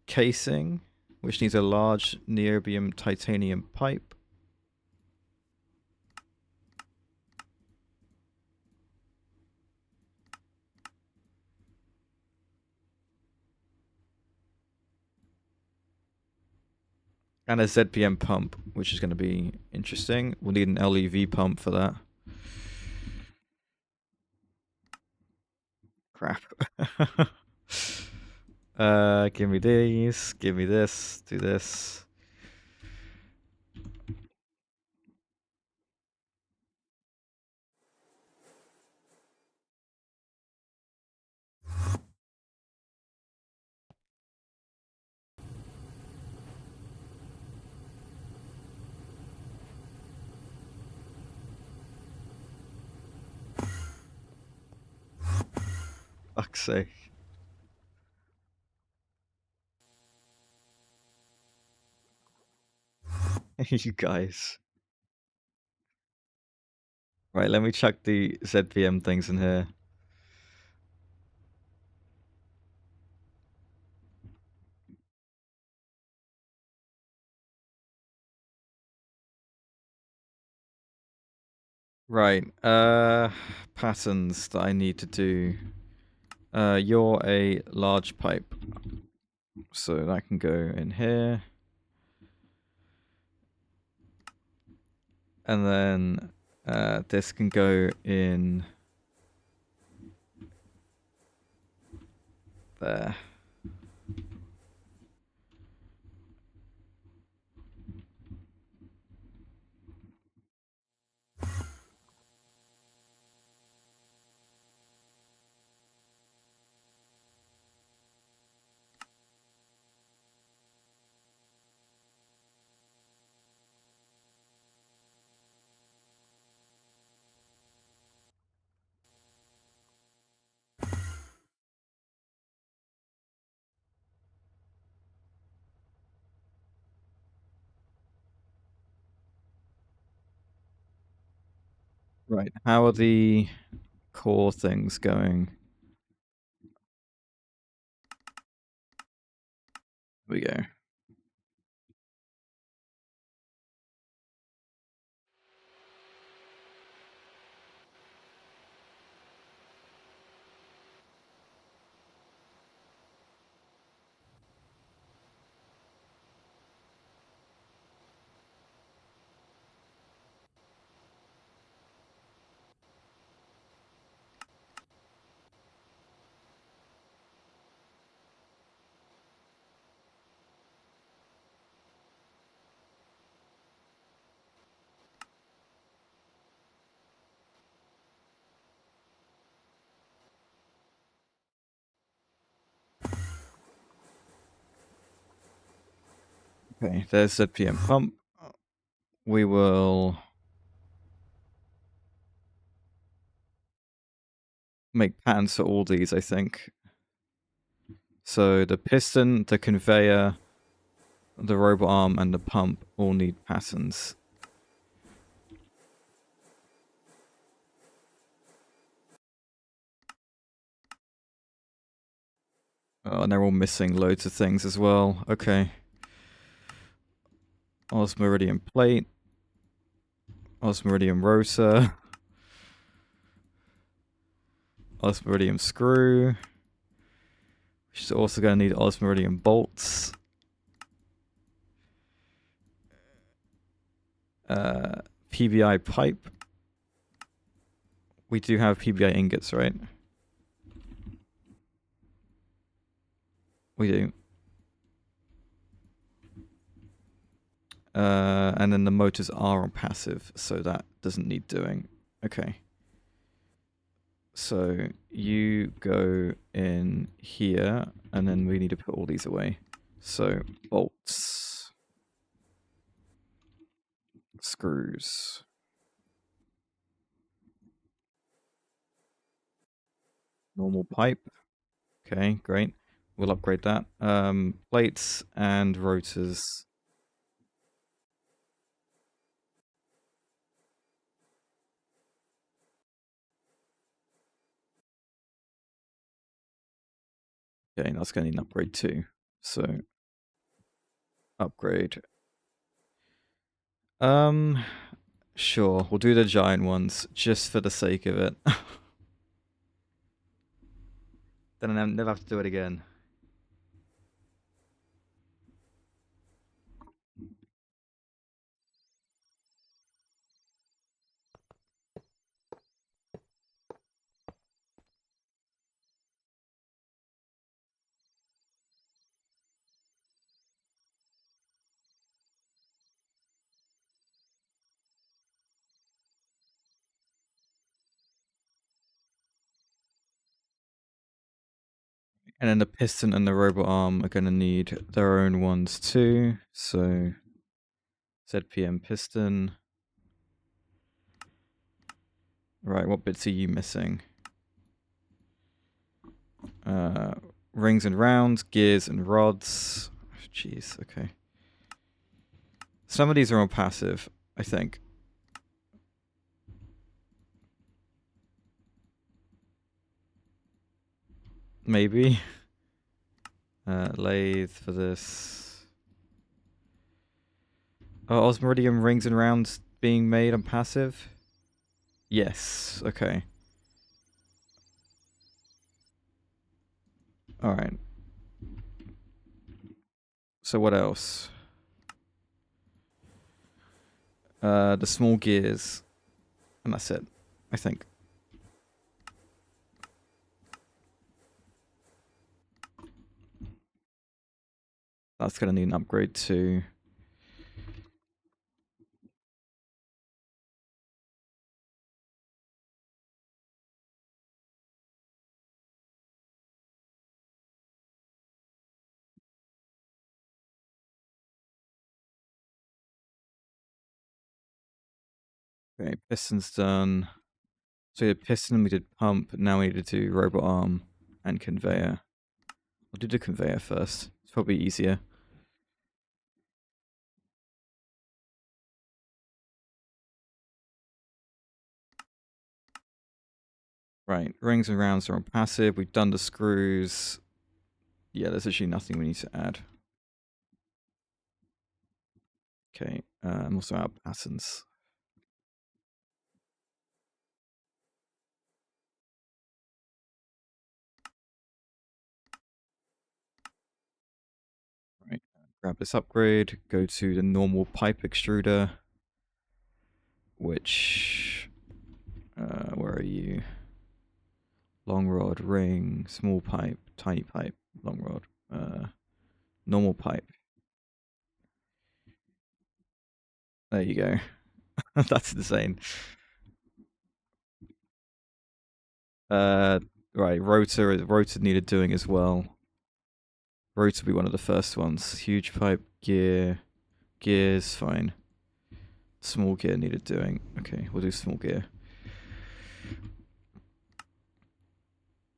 casing, which needs a large niobium titanium pipe. And a ZPM pump, which is going to be interesting. We'll need an LEV pump for that. Crap. Give me these. Give me this. Do this. Fuck's sake. You guys. Right, let me chuck the ZPM things in here. Right, patterns that I need to do. You're a large pipe. So that can go in here. And then this can go in there. Right, how are the core things going? Here we go. Okay, there's ZPM pump. We will make patterns for all these, I think. So the piston, the conveyor, the robot arm, and the pump all need patterns. Oh, and they're all missing loads of things as well. Okay. Osmiridium plate. Osmiridium rotor. Osmiridium screw. Which is also going to need osmiridium bolts. PBI pipe. We do have PBI ingots, right? We do. And then the motors are on passive, so that doesn't need doing. Okay. So you go in here, and then we need to put all these away. So bolts, screws, normal pipe. Okay, great. We'll upgrade that. Plates and rotors. Okay, that's going to need an upgrade too. So upgrade. Sure, we'll do the giant ones just for the sake of it. Then I never have to do it again. And then the piston and the robot arm are going to need their own ones too. So ZPM piston. Right, what bits are you missing? Rings and rounds, gears and rods. Jeez, okay. Some of these are on passive, I think. Maybe. Lathe for this. Oh, Osmeridium rings and rounds being made on passive? Yes, okay. Alright. So what else? The small gears. And that's it, I think. That's going to need an upgrade too. Okay, piston's done. So we did piston, we did pump, now we need to do robot arm and conveyor. We'll do the conveyor first. It's probably easier. Right, rings and rounds are on passive. We've done the screws. Yeah, there's actually nothing we need to add. Okay, I'm also out of patterns. Right, grab this upgrade, go to the normal pipe extruder, which, where are you? Long rod, ring, small pipe, tiny pipe, long rod, normal pipe. There you go. That's insane. Right, rotor needed doing as well. Rotor will be one of the first ones. Huge pipe, gears, fine. Small gear needed doing. Okay, we'll do small gear.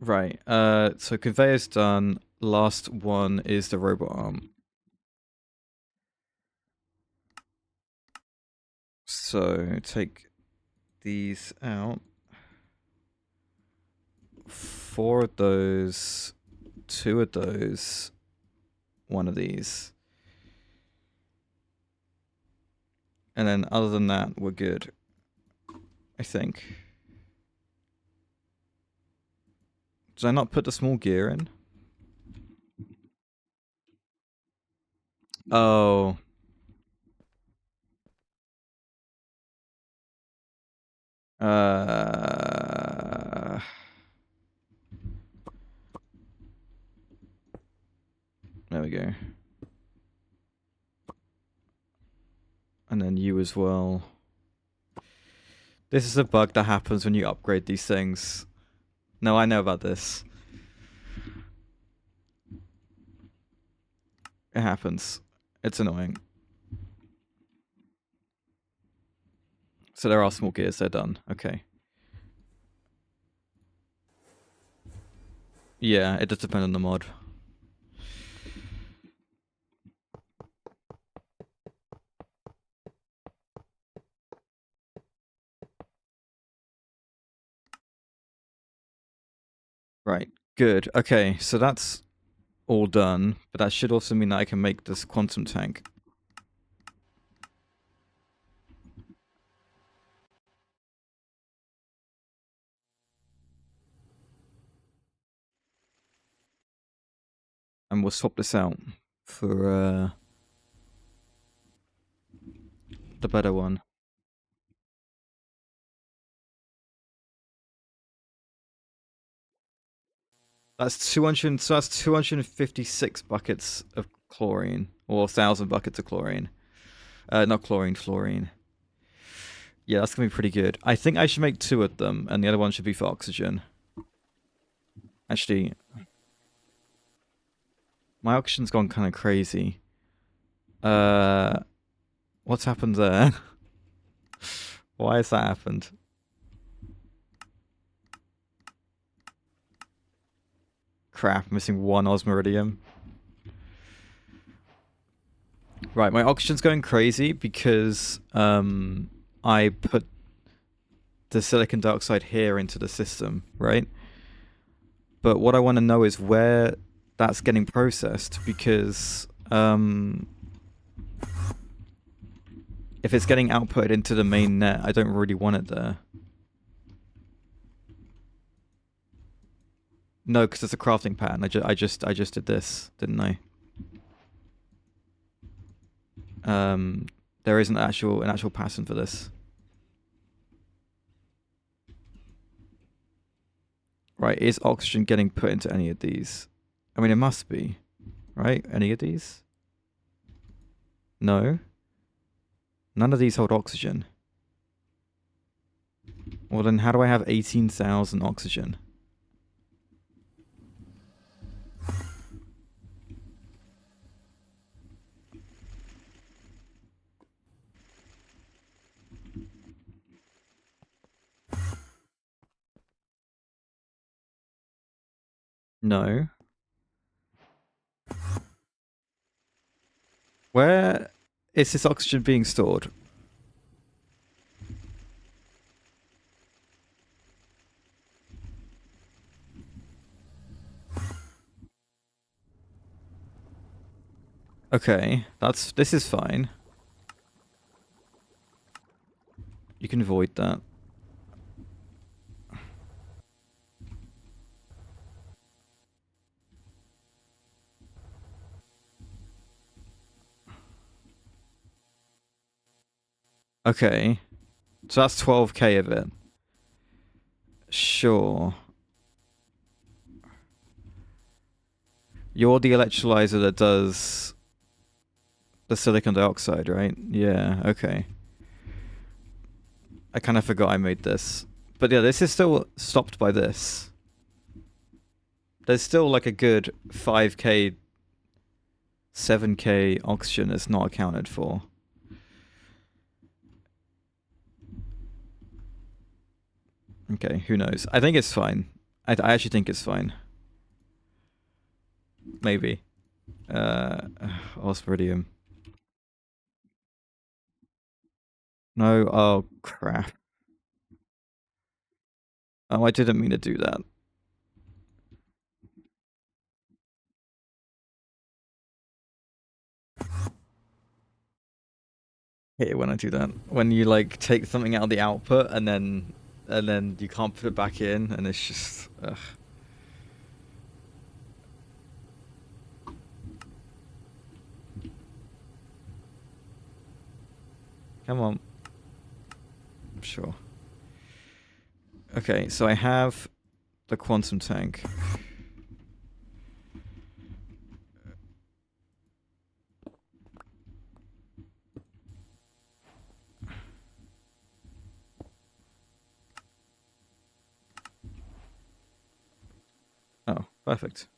Right, so conveyor's done. Last one is the robot arm. So take these out. 4 of those, 2 of those, 1 of these. And then other than that, we're good. I think. Did I not put the small gear in? Oh. There we go. And then you as well. This is a bug that happens when you upgrade these things. No, I know about this. It happens. It's annoying. So there are small gears, they're done. Okay. Yeah, it does depend on the mod. Right, good. Okay, so that's all done, but that should also mean that I can make this quantum tank. And we'll swap this out for the better one. That's 200. So that's 256 buckets of chlorine, or 1,000 buckets of chlorine. Not chlorine, fluorine. Yeah, that's gonna be pretty good. I think I should make 2 of them, and the other one should be for oxygen. Actually, My oxygen's gone kind of crazy. What's happened there? Why has that happened? Crap, missing one osmiridium. Right, my oxygen's going crazy because I put the silicon dioxide here into the system, right? But what I want to know is where that's getting processed, because if it's getting outputted into the main net, I don't really want it there. No, because it's a crafting pattern. I just did this, didn't I? There is an actual pattern for this. Right, is oxygen getting put into any of these? I mean, it must be, right? Any of these? No. None of these hold oxygen. Well, then how do I have 18,000 oxygen? No. Where is this oxygen being stored? Okay, this is fine. You can void that. Okay. So that's 12k of it. Sure. You're the electrolyzer that does the silicon dioxide, right? Yeah, okay. I kind of forgot I made this. But yeah, this is still stopped by this. There's still like a good 5k, 7k oxygen that's not accounted for. Okay, who knows? I think it's fine. I actually think it's fine. Maybe. Osmiridium. No, oh crap. Oh, I didn't mean to do that. Hate it when I do that. When you like take something out of the output and then you can't put it back in, and it's just ugh. Come on. Sure. Okay, so I have the quantum tank. Oh, perfect.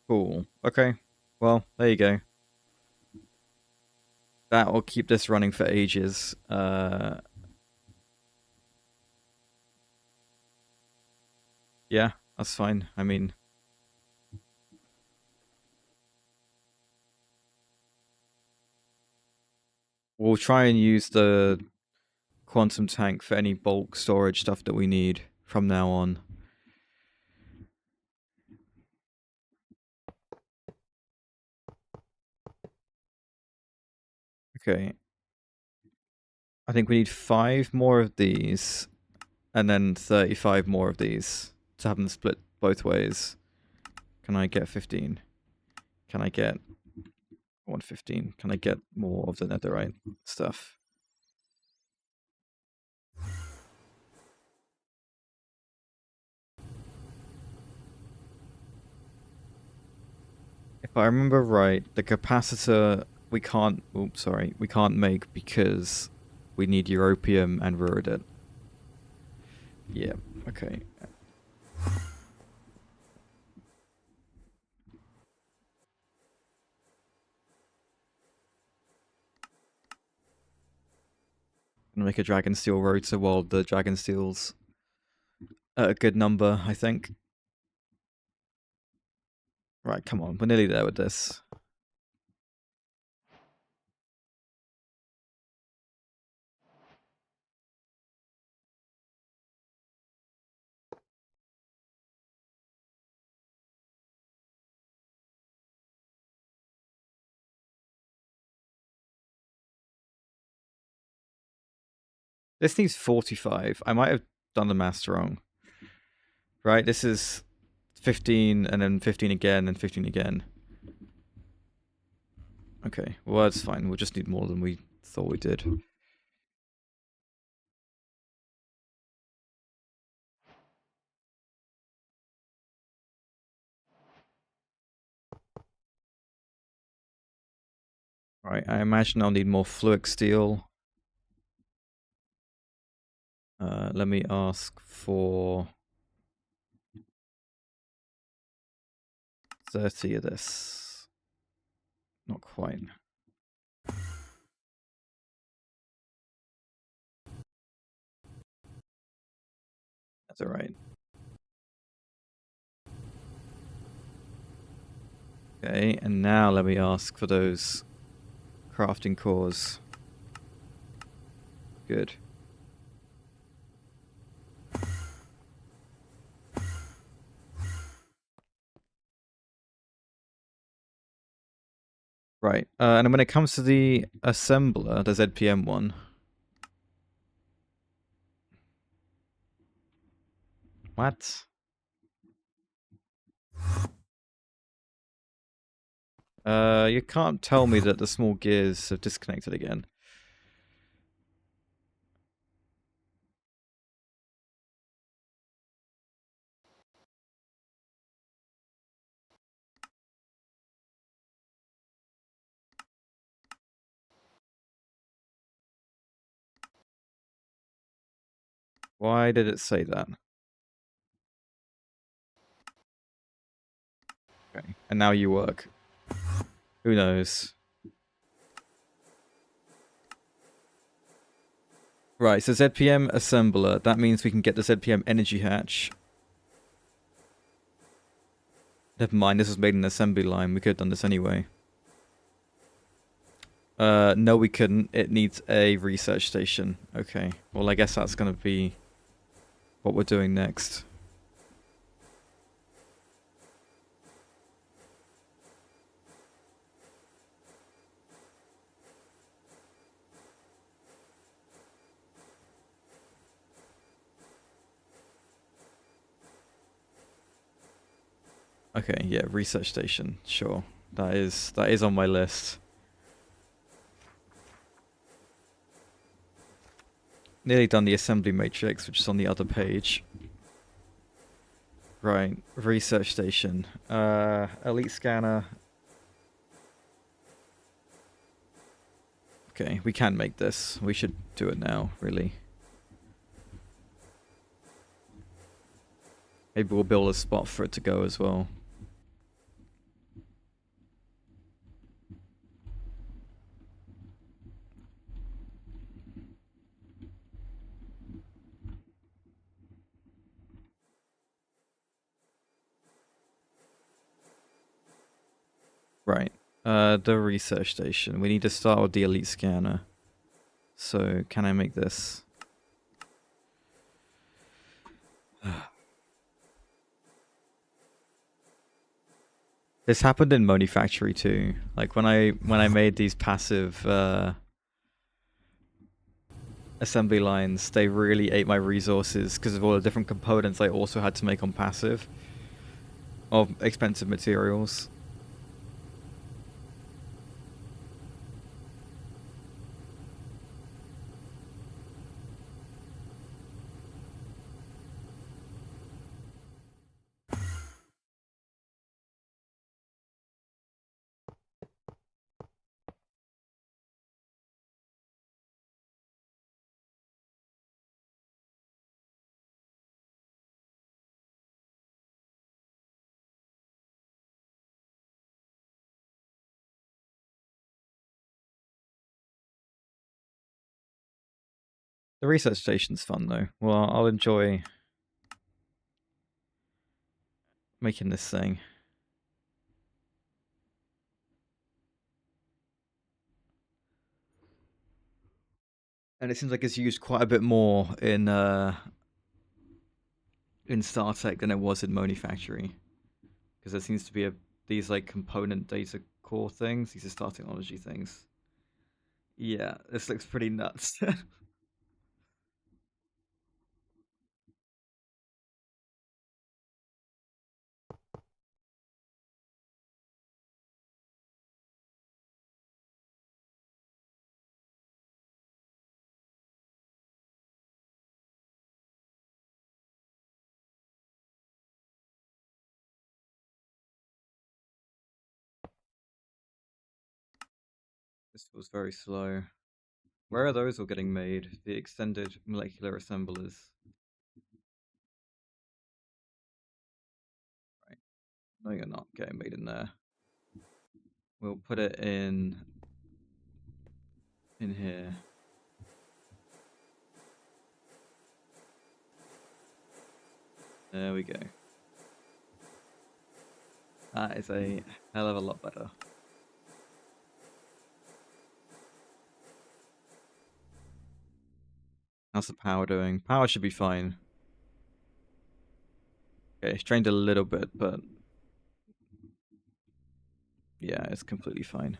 Cool. Okay. Well, there you go. That will keep this running for ages. Yeah, that's fine. I mean, we'll try and use the quantum tank for any bulk storage stuff that we need from now on. Okay. I think we need 5 more of these, and then 35 more of these to have them split both ways. Can I get 15? Can I get 115? Can I get more of the netherite stuff? If I remember right, the capacitor we can't. Oops, sorry, we can't make because we need europium and ruridite. Yeah. Okay. Gonna make a dragon steel rotor while the dragon steel's at a good number, I think. Right, come on, we're nearly there with this. This needs 45. I might have done the maths wrong. Right, this is 15 and then 15 again and 15 again. Okay, well that's fine. We'll just need more than we thought we did. Right, I imagine I'll need more fluic steel. Let me ask for 30 of this. Not quite. That's alright. Okay, and now let me ask for those crafting cores. Good. Right, and when it comes to the assembler, the ZPM one. What? You can't tell me that the small gears have disconnected again. Why did it say that? Okay, and now you work. Who knows? Right, so ZPM assembler. That means we can get the ZPM energy hatch. Never mind, this was made in an assembly line. We could have done this anyway. No, we couldn't. It needs a research station. Okay, well, I guess that's going to be what we're doing next. Okay, yeah, research station. Sure, that is on my list. Nearly done the assembly matrix, which is on the other page. Right, research station. Elite scanner. Okay, we can make this. We should do it now, really. Maybe we'll build a spot for it to go as well. Right. The research station. We need to start with the elite scanner. So, can I make this? This happened in Moni Factory too. Like when I made these passive assembly lines, they really ate my resources because of all the different components I also had to make on passive of expensive materials. The research station's fun though. Well, I'll enjoy making this thing. And it seems like it's used quite a bit more in StarTech than it was in Moni Factory. Because there seems to be these like component data core things, these are Star Technology things. Yeah, this looks pretty nuts. This feels very slow. Where are those all getting made? The extended molecular assemblers. Right. No, you're not getting made in there. We'll put it in here. There we go. That is a hell of a lot better. How's the power doing? Power should be fine. Okay, it's drained a little bit, but yeah, it's completely fine.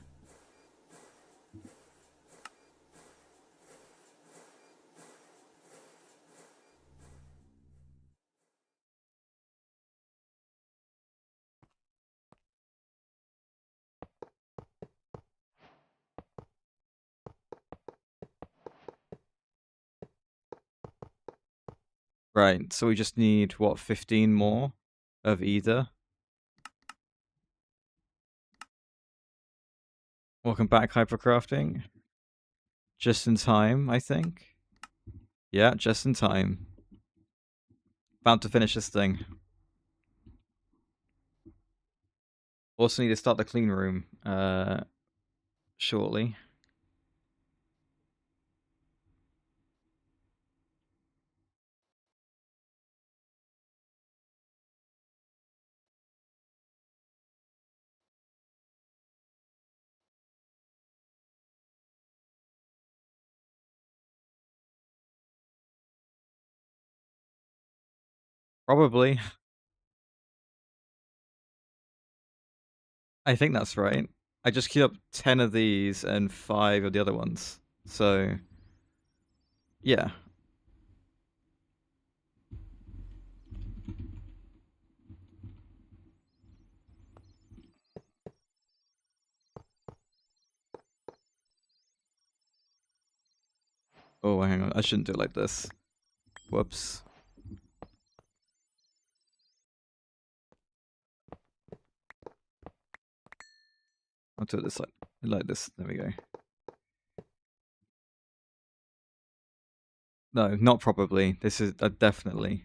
Right, so we just need, what, 15 more of either? Welcome back, Hypercrafting. Just in time, I think. Yeah, just in time. About to finish this thing. Also need to start the clean room shortly. Probably. I think that's right. I just queued up 10 of these and 5 of the other ones. So, yeah. Oh, hang on. I shouldn't do it like this. Whoops. I'll do it this like this. There we go. No, not probably. This is definitely.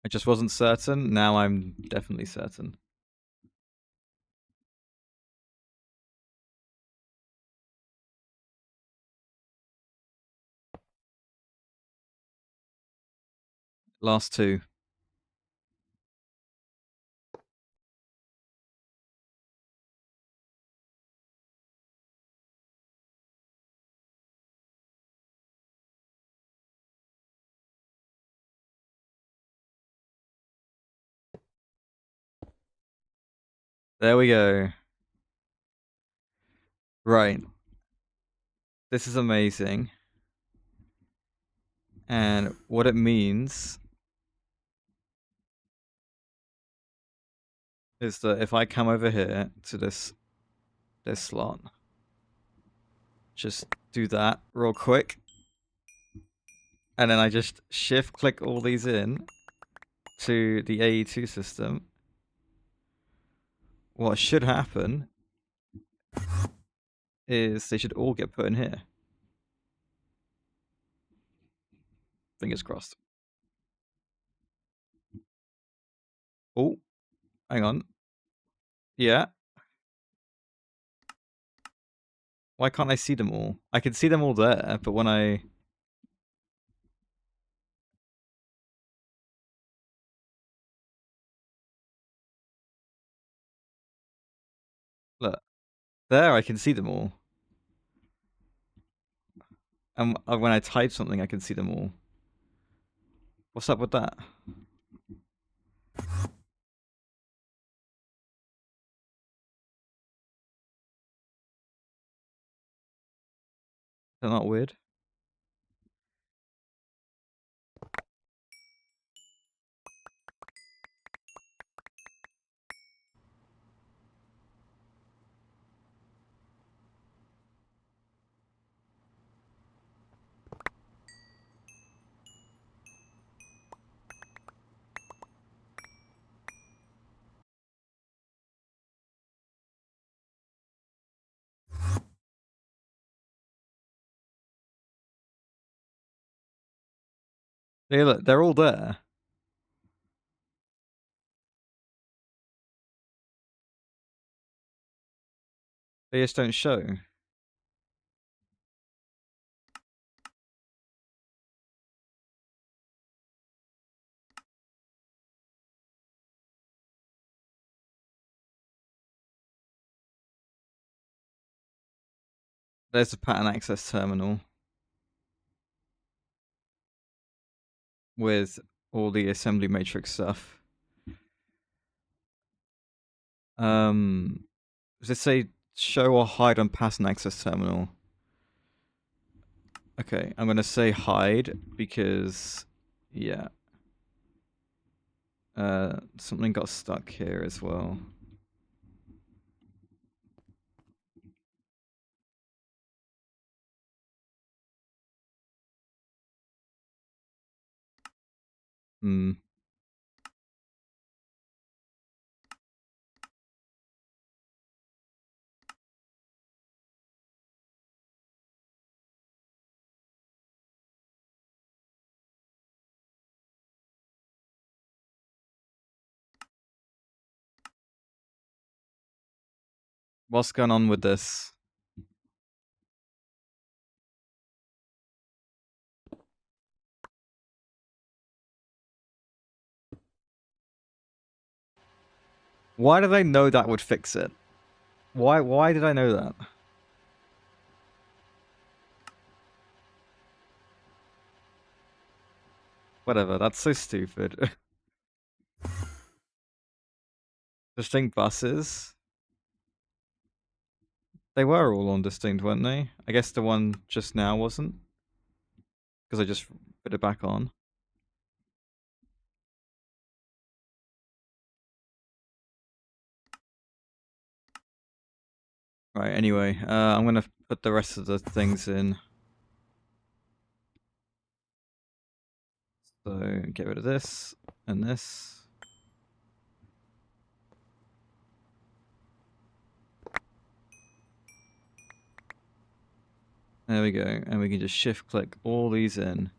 I just wasn't certain. Now I'm definitely certain. Last 2. There we go. Right. This is amazing. And what it means is that if I come over here to this slot, just do that real quick, and then I just shift click all these in to the AE2 system, what should happen is they should all get put in here. Fingers crossed. Oh, hang on. Yeah. Why can't I see them all? I can see them all there, but when I... Look. There, I can see them all. And when I type something, I can see them all. What's up with that? They're not weird. Hey, look, they're all there. They just don't show. There's the pattern access terminal with all the assembly matrix stuff. Does it say show or hide on pattern access terminal? Okay, I'm gonna say hide because, yeah. Something got stuck here as well. What's going on with this? Why did I know that would fix it? Why did I know that? Whatever, that's so stupid. Distinct buses. They were all on distinct, weren't they? I guess the one just now wasn't. Because I just put it back on. Right, anyway, I'm gonna put the rest of the things in. So, get rid of this, and this. There we go, and we can just shift click all these in.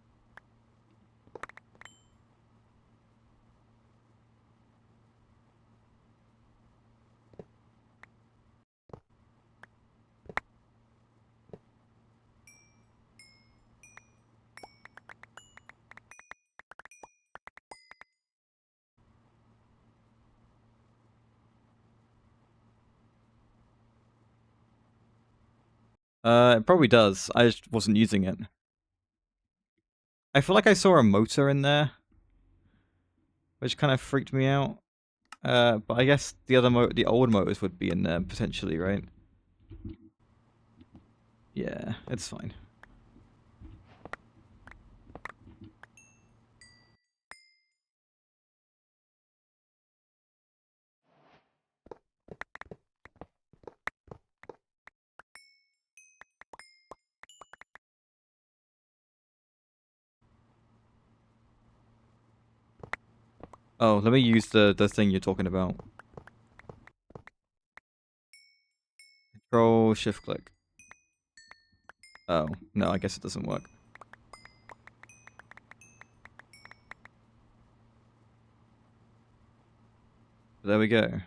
It probably does. I just wasn't using it. I feel like I saw a motor in there, which kind of freaked me out. But I guess the old motors would be in there potentially, right? Yeah, it's fine. Oh, let me use the thing you're talking about. Control shift click. Oh, no, I guess it doesn't work. There we go.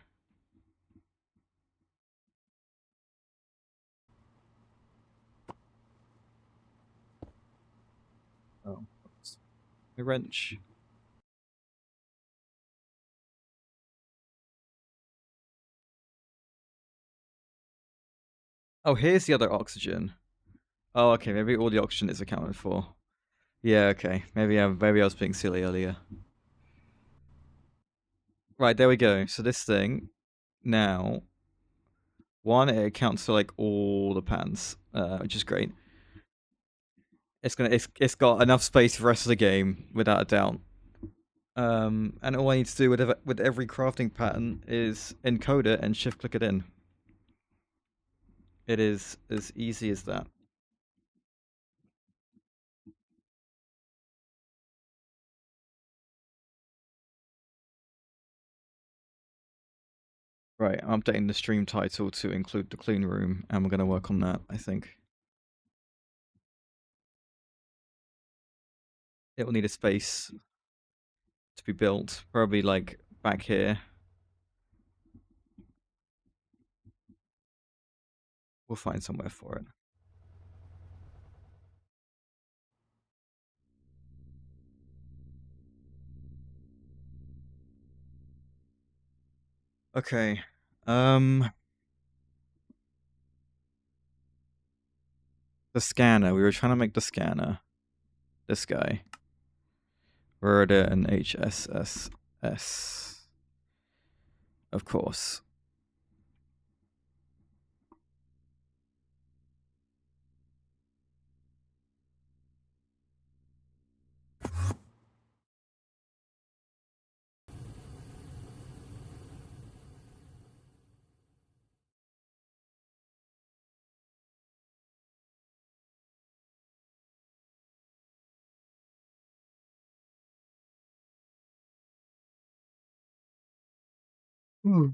Oh, oops. A wrench. Oh, here's the other oxygen. Oh, okay, maybe all the oxygen is accounted for. Yeah, okay. Maybe I was being silly earlier. Right, there we go. So this thing now, one, it accounts for like all the pans, which is great. It's got enough space for the rest of the game without a doubt. And all I need to do with every crafting pattern is encode it and shift click it in. It is as easy as that. Right, I'm updating the stream title to include the clean room, and we're going to work on that, I think. It will need a space to be built, probably like back here. We'll find somewhere for it. Okay. The scanner. We were trying to make the scanner. This guy. Rhoda and HSSS. Of course. Hmm.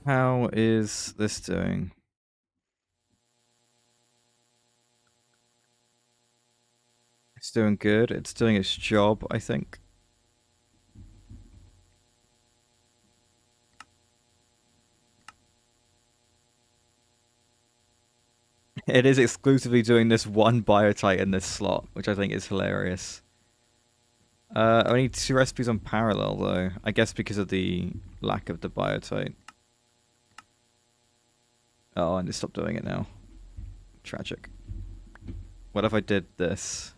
How is this doing? It's doing good. It's doing its job, I think. It is exclusively doing this one biotite in this slot, which I think is hilarious. Only 2 recipes on parallel, though. I guess because of the lack of the biotite. Oh, and it stopped doing it now. Tragic. What if I did this?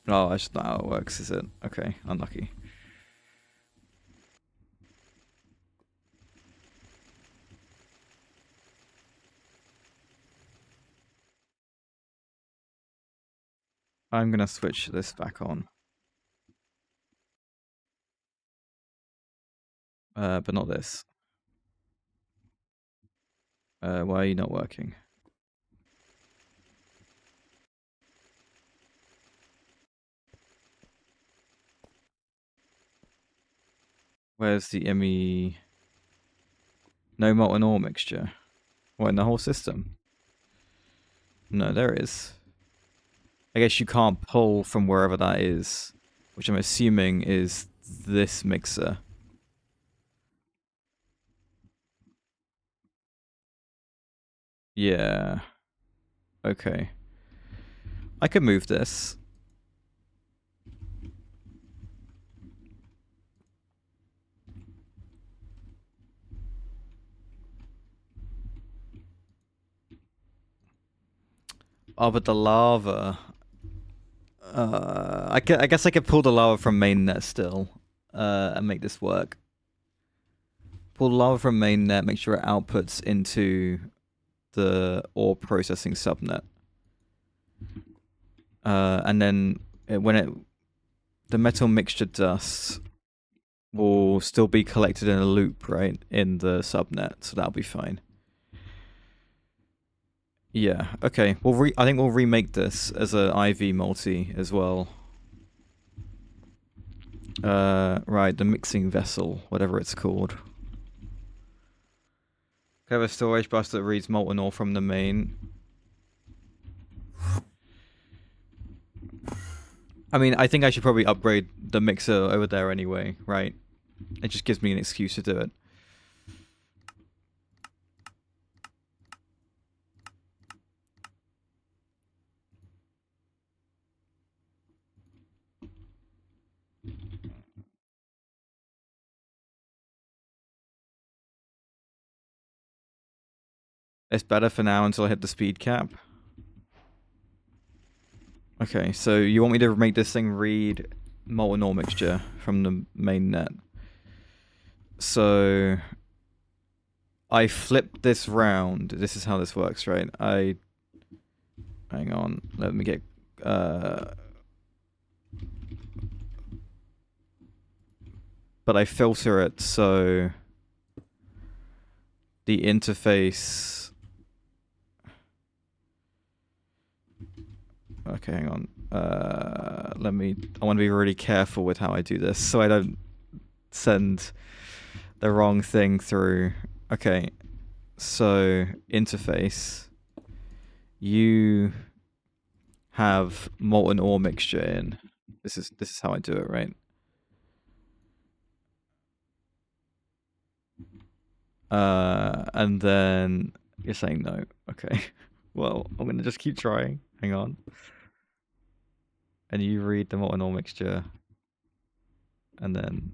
Oh, that's not how it works, is it? Okay, unlucky. I'm gonna switch this back on. But not this. Why are you not working? Where's the ME? No molten ore mixture. What, in the whole system? No, there is. I guess you can't pull from wherever that is, which I'm assuming is this mixer. Yeah. Okay. I could move this. Oh, but the lava. I guess I could pull the lava from mainnet still, and make this work. Pull the lava from mainnet, make sure it outputs into the ore processing subnet. And then the metal mixture dust will still be collected in a loop, right, in the subnet, so that'll be fine. Yeah, okay. I think we'll remake this as a IV multi as well. Right, the mixing vessel, whatever it's called. Have a storage bus that reads molten ore from the main. I mean, I think I should probably upgrade the mixer over there anyway, right? It just gives me an excuse to do it. It's better for now until I hit the speed cap. Okay, so you want me to make this thing read molten ore mixture from the main net. So I flip this round. This is how this works, right? Hang on, let me get but I filter it so the interface. Okay, hang on. I want to be really careful with how I do this so I don't send the wrong thing through. Okay, so interface. You have molten ore mixture in. This is how I do it, right? And then you're saying no. Okay. Well, I'm gonna just keep trying. Hang on. And you read the molten ore mixture, and then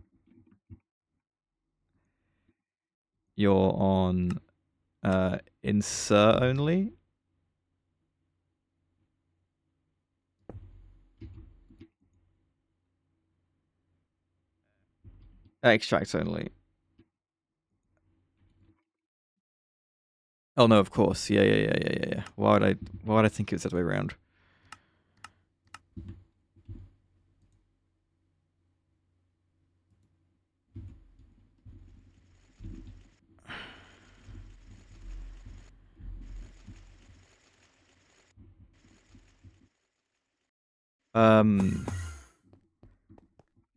you're on insert only. Extract only. Oh no, of course. Yeah. Why would I think it was the other way around?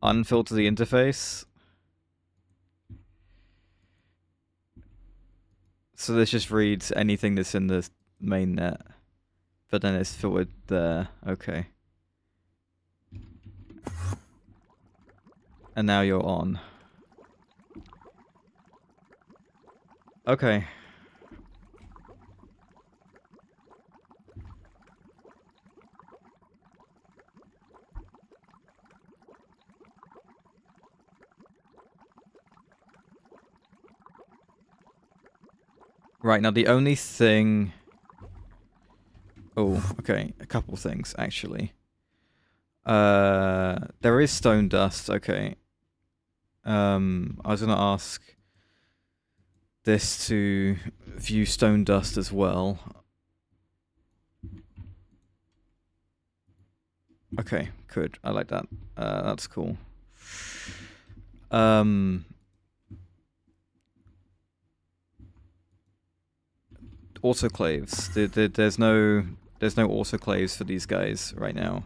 Unfilter the interface. So this just reads anything that's in the main net, but then it's filtered there. Okay. And now you're on. Okay. Right, now the only thing... Oh, okay. A couple things, actually. There is stone dust, okay. I was gonna ask this to view stone dust as well. Okay, good. I like that. That's cool. Autoclaves. There's no autoclaves for these guys right now.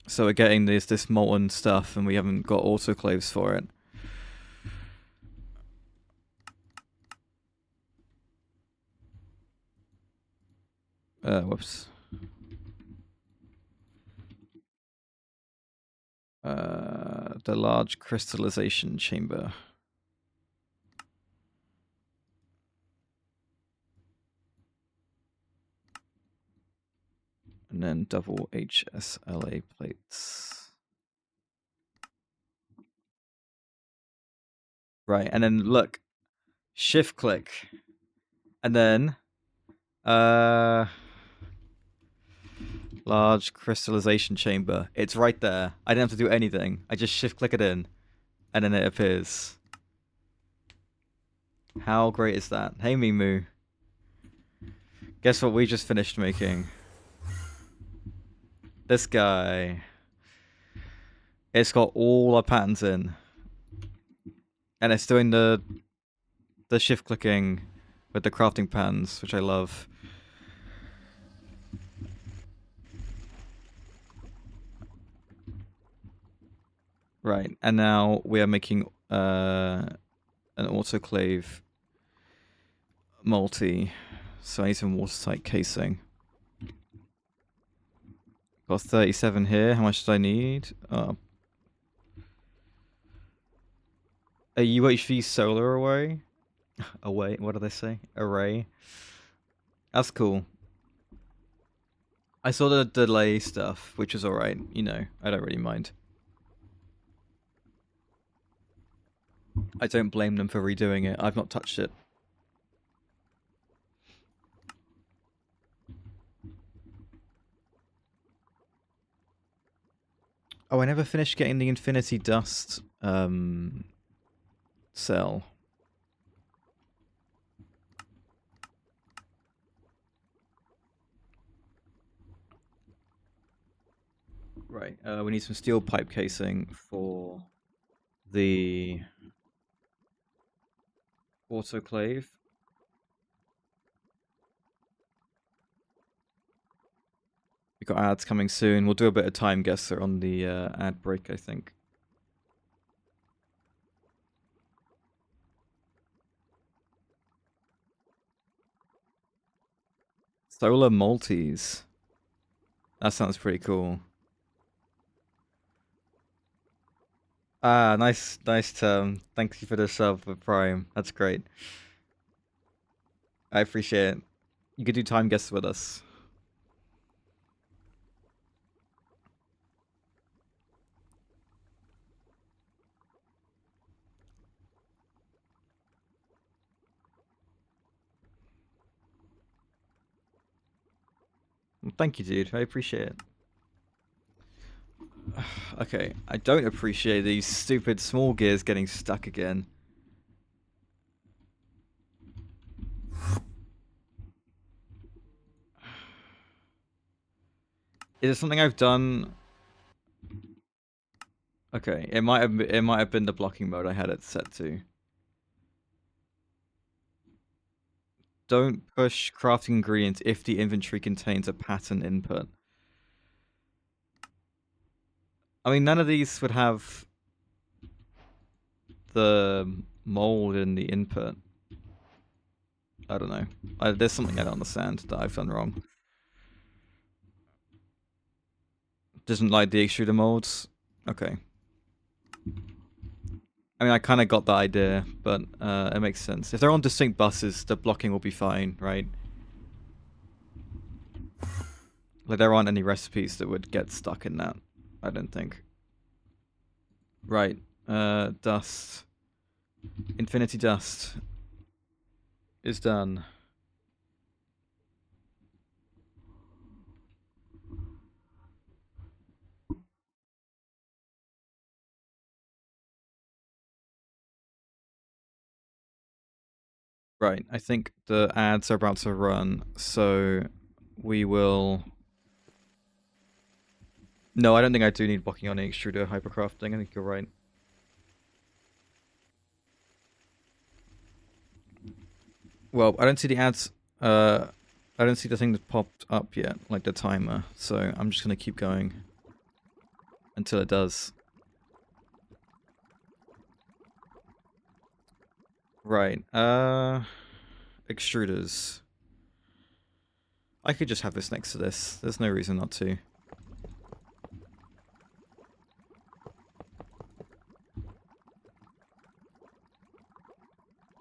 So we're getting this molten stuff, and we haven't got autoclaves for it. Whoops. The large crystallization chamber. And then double HSLA plates. Right, and then look, shift click. And then, large crystallization chamber. It's right there. I didn't have to do anything. I just shift click it in, and then it appears. How great is that? Hey, Mimu. Guess what we just finished making? This guy. It's got all our patterns in. And it's doing the shift clicking with the crafting patterns, which I love. Right, and now we are making an autoclave multi, so I need some watertight casing. Got 37 here. How much do I need? A UHV solar array. What did I say? Array. That's cool. I saw the delay stuff, which is alright. You know, I don't really mind. I don't blame them for redoing it. I've not touched it. Oh, I never finished getting the Infinity Dust cell. Right, we need some steel pipe casing for the autoclave. We got ads coming soon. We'll do a bit of time guesser on the ad break, I think. Solar multis. That sounds pretty cool. Ah, nice term. Thank you for the sub for Prime. That's great. I appreciate it. You could do time guesses with us. Well, thank you, dude. I appreciate it. Okay, I don't appreciate these stupid small gears getting stuck again. Is it something I've done? Okay, it might have been the blocking mode I had it set to. Don't push crafting ingredients if the inventory contains a pattern input. I mean, none of these would have the mold in the input. I don't know. There's something I don't understand that I've done wrong. Doesn't like the extruder molds? Okay. I mean, I kind of got the idea, but it makes sense. If they're on distinct buses, the blocking will be fine, right? Like, there aren't any recipes that would get stuck in that, I don't think. Right. Dust. Infinity Dust is done. Right, I think the ads are about to run, so we will... No, I don't think I do need blocking on the extruder hypercrafting. I think you're right. Well, I don't see the ads... I don't see the thing that popped up yet, like the timer, so I'm just going to keep going until it does. Right, extruders. I could just have this next to this. There's no reason not to.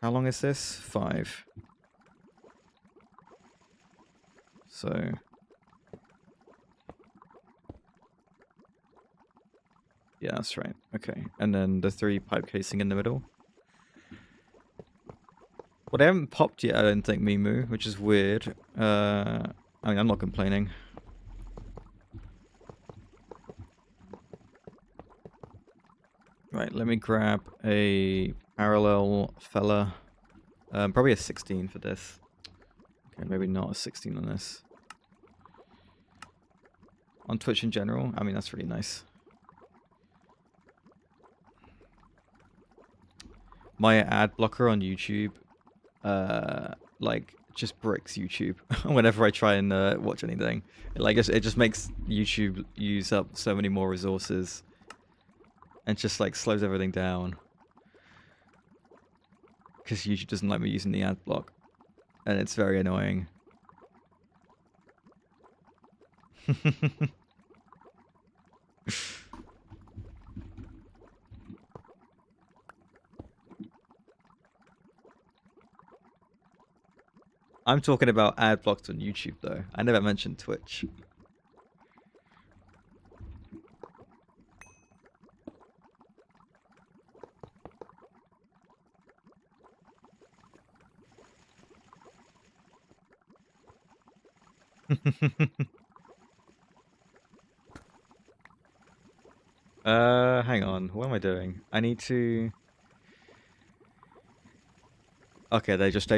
How long is this? 5. So... Yeah, that's right. Okay, and then the 3 pipe casing in the middle. Well, they haven't popped yet, I don't think, Mimu, which is weird. I mean, I'm not complaining. Right, let me grab a parallel fella. Probably a 16 for this. Okay, maybe not a 16 on this. On Twitch in general, I mean, that's really nice. My ad blocker on YouTube, like, just bricks YouTube whenever I try and watch anything. Like, it just makes YouTube use up so many more resources. And just, like, slows everything down. Because YouTube doesn't like me using the ad block. And it's very annoying. I'm talking about ad blocks on YouTube, though. I never mentioned Twitch. Hang on. What am I doing? I need to. Okay, they've just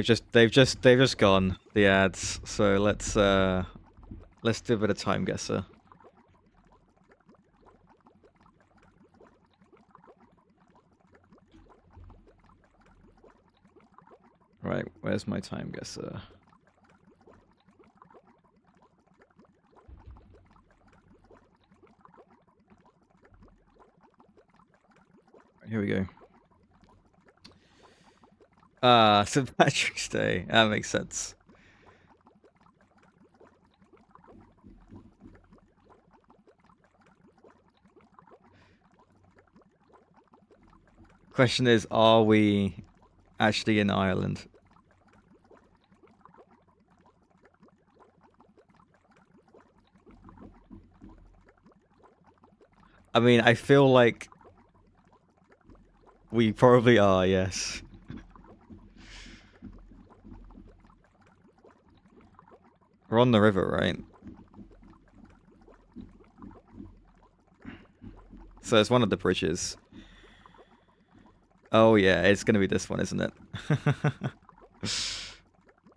gone, the ads. So let's do a bit of time guesser. Right, where's my time guesser? Here we go. St. Patrick's Day. That makes sense. Question is, are we actually in Ireland? I mean, I feel like we probably are, yes. We're on the river, right? So it's one of the bridges. Oh yeah, it's gonna be this one, isn't it?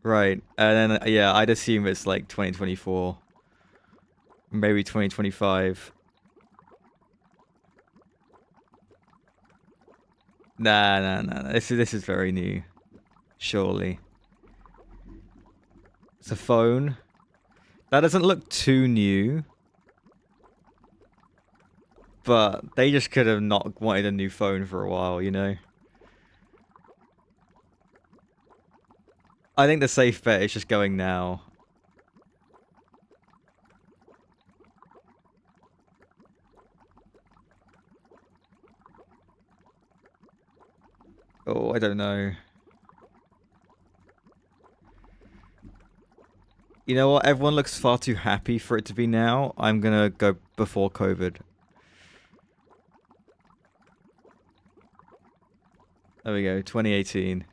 Right, and then, yeah, I'd assume it's like 2024. Maybe 2025. Nah. This is very new. Surely. It's a phone. That doesn't look too new. But they just could have not wanted a new phone for a while, you know? I think the safe bet is just going now. Oh, I don't know. You know what? Everyone looks far too happy for it to be now. I'm gonna go before COVID. There we go, 2018.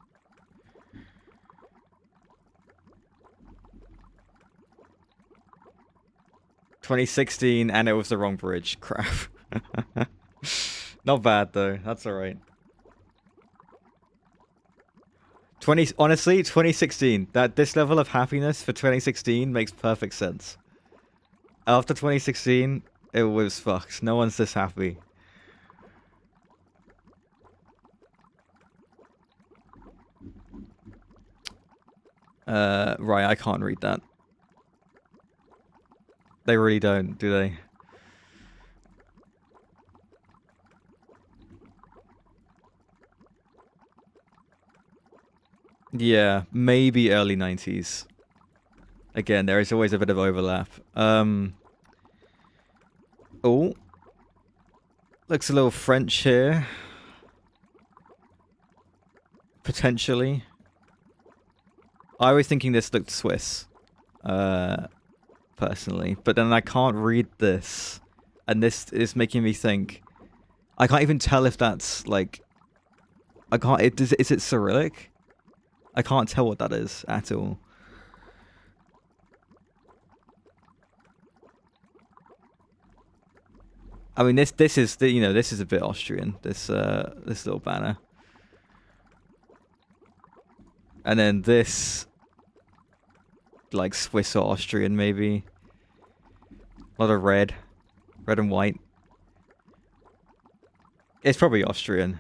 "2016, and it was the wrong bridge." Crap. Not bad though. That's alright. Honestly, 2016. This level of happiness for 2016 makes perfect sense. After 2016, it was fucked. No one's this happy. Right, I can't read that. They really don't, do they? Yeah, maybe early 90s. Again, there is always a bit of overlap. Oh. Looks a little French here. Potentially. I was thinking this looked Swiss. Personally. But then I can't read this. And this is making me think. I can't even tell if that's, like... I can't... Is it Cyrillic? I can't tell what that is at all. I mean, this is the, you know, this is a bit Austrian. This little banner, and then this, like Swiss or Austrian maybe. A lot of red and white. It's probably Austrian.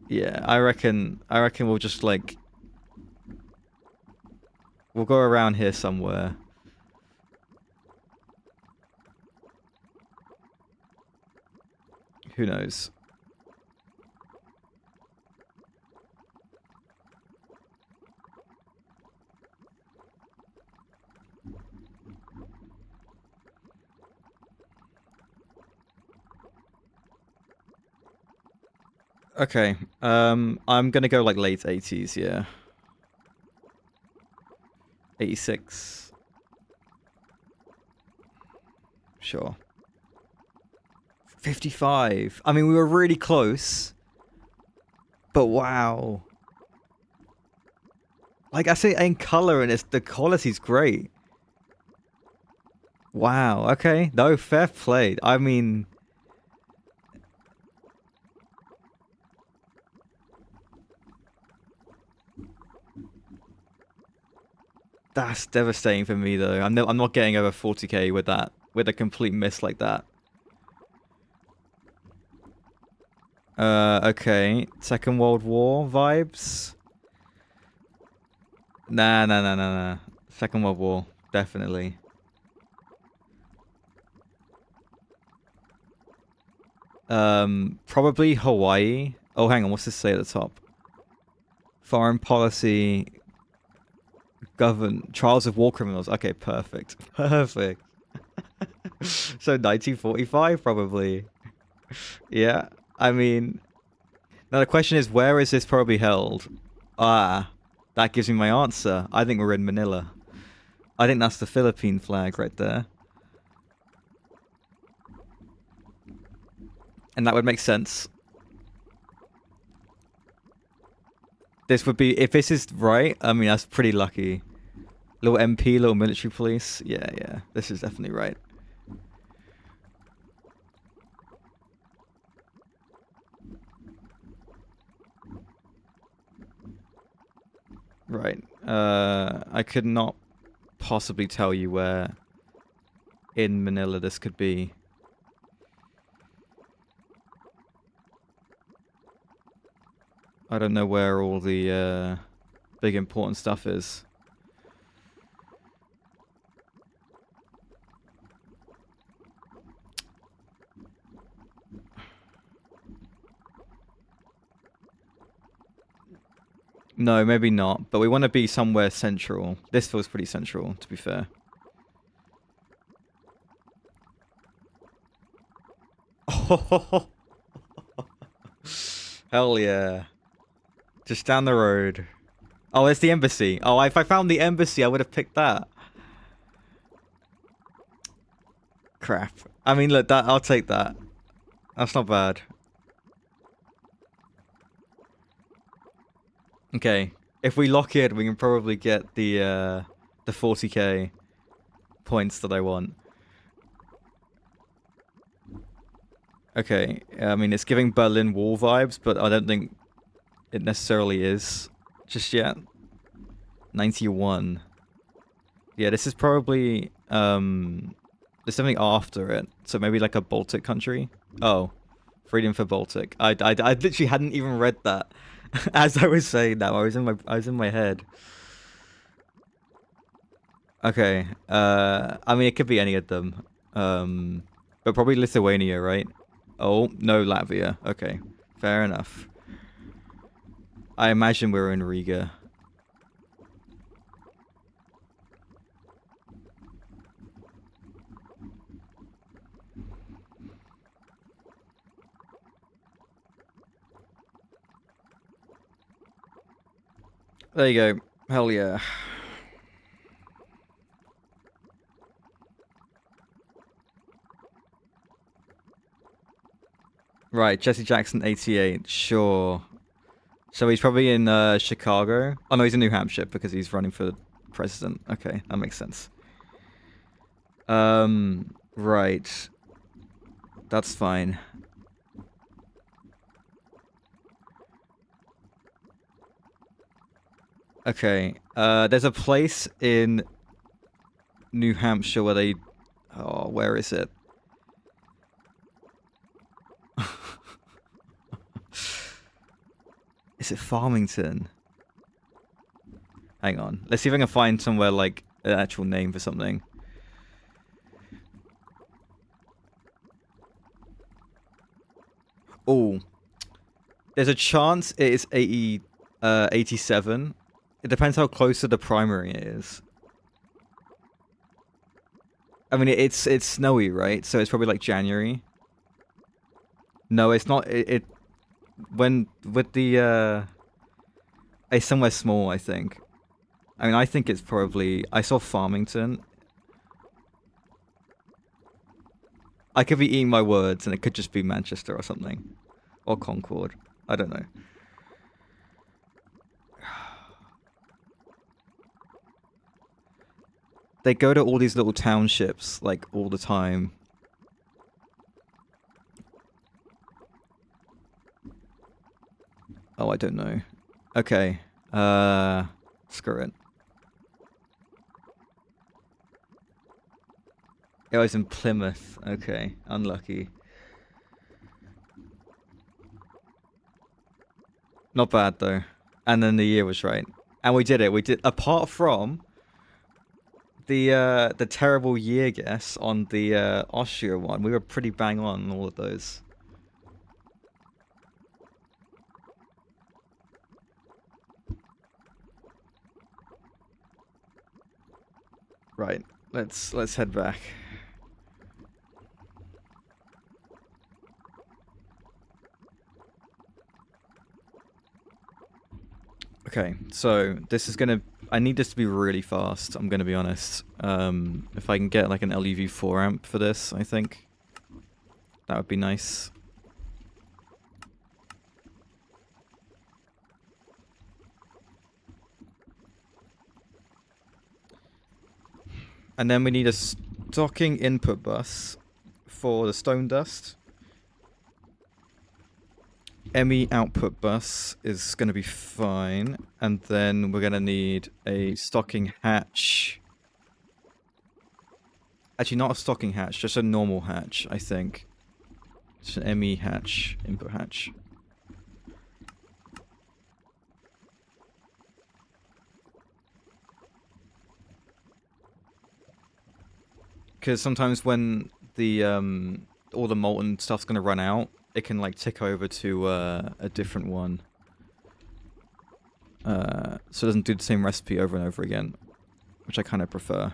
Yeah, I reckon we'll just like we'll go around here somewhere. Who knows? Okay. I'm gonna go like late 80s, yeah. 86. Sure. 55. I mean, we were really close. But wow. Like I say, in color, and the quality's great. Wow. Okay. No, fair play. I mean, that's devastating for me though. I'm not getting over 40k with that, with a complete miss like that. Okay. Second World War vibes. Nah. Second World War, definitely. Probably Hawaii. Oh, hang on. What's this say at the top? Foreign policy, trials of war criminals. Okay, perfect. Perfect. So 1945, probably. Yeah. I mean, now the question is, where is this probably held? Ah, that gives me my answer. I think we're in Manila. I think that's the Philippine flag right there. And that would make sense. This would be, if this is right, I mean, that's pretty lucky. Little MP, little military police. Yeah. This is definitely right. Right. I could not possibly tell you where in Manila this could be. I don't know where all the big important stuff is. No, maybe not. But we want to be somewhere central. This feels pretty central, to be fair. Oh, hell yeah. Just down the road. Oh, it's the embassy. Oh, if I found the embassy, I would have picked that. Crap. I mean, look, I'll take that. That's not bad. Okay. If we lock in, we can probably get the 40k points that I want. Okay. I mean, it's giving Berlin Wall vibes, but I don't think it necessarily is just yet. 91. Yeah, this is probably there's something after it, so maybe like a Baltic country. Oh, freedom for Baltic. I literally hadn't even read that as I was saying that. I was in my head. Okay. I mean, it could be any of them. But probably Lithuania, right? Oh no, Latvia. Okay, fair enough. I imagine we're in Riga. There you go. Hell yeah. Right, Jesse Jackson, 88. Sure. So he's probably in Chicago. Oh no, he's in New Hampshire because he's running for president. Okay, that makes sense. Right. That's fine. Okay. There's a place in New Hampshire where they... Oh, where is it? Is it Farmington? Hang on. Let's see if I can find somewhere like an actual name for something. Oh. There's a chance it is 87. It depends how close to the primary it is. I mean, it's snowy, right? So it's probably like January. No, it's not. When with the it's somewhere small, I think. I mean, I think it's probably. I saw Farmington. I could be eating my words, and it could just be Manchester or something, or Concord. I don't know. They go to all these little townships like all the time. Oh, I don't know. Okay. Screw it. It was in Plymouth. Okay, unlucky. Not bad though. And then the year was right. And we did it. We did, apart from the terrible year guess on the Austria one. We were pretty bang on all of those. Right. Let's head back. Okay, so this is gonna... I need this to be really fast, I'm gonna be honest. If I can get like an LUV 4 amp for this, I think that would be nice. And then we need a stocking input bus for the stone dust. ME output bus is going to be fine. And then we're going to need a stocking hatch. Actually, not a stocking hatch, just a normal hatch, I think. It's an ME hatch, input hatch. Because sometimes when the all the molten stuff's going to run out, it can like tick over to a different one. So it doesn't do the same recipe over and over again, which I kind of prefer.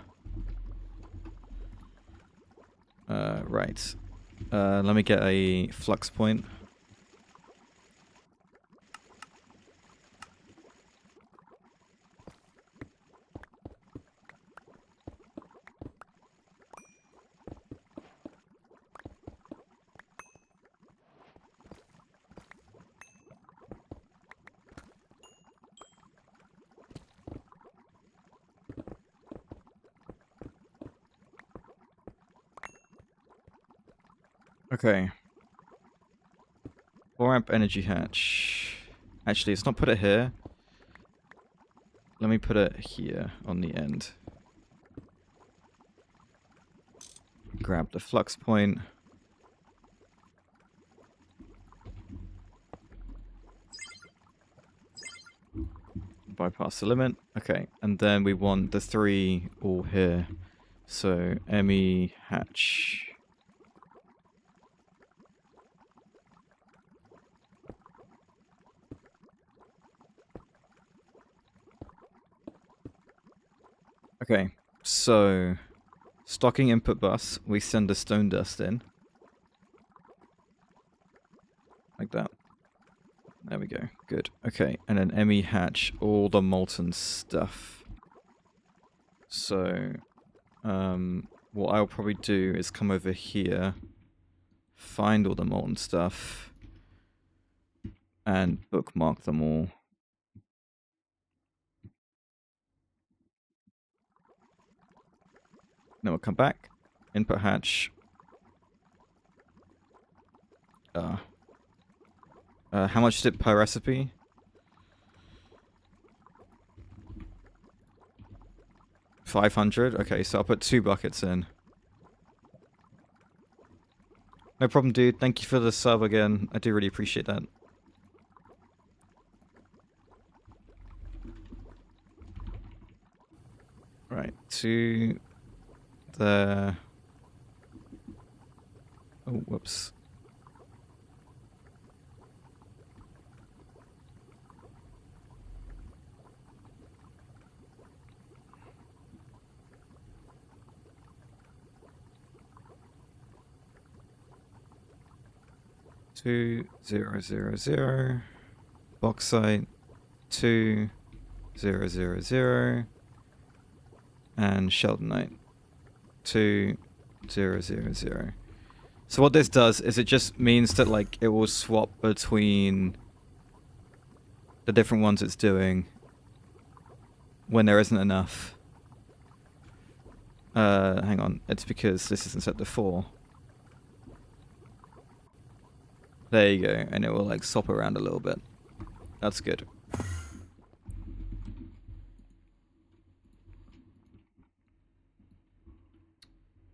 Right. Let me get a flux point. Okay. 4 amp energy hatch. Actually, let's not put it here. Let me put it here on the end. Grab the flux point. Bypass the limit. Okay, and then we want the 3 all here. So, ME hatch. Okay, so stocking input bus, we send the stone dust in. Like that. There we go. Good. Okay, and then ME hatch, all the molten stuff. So, what I'll probably do is come over here find all the molten stuff, and bookmark them all. Then we'll come back, input hatch. How much is it per recipe? 500? Okay, so I'll put 2 buckets in. No problem, dude. Thank you for the sub again. I do really appreciate that. Right, 2 there. Oh, whoops. Two, 0, 0, 0. Bauxite. 2, 0, 0, 0. And Sheldonite. 2, 0, 0, 0. So what this does is it just means that like it will swap between the different ones it's doing when there isn't enough. Hang on, it's because this isn't set to 4. There you go, and it will like swap around a little bit. That's good.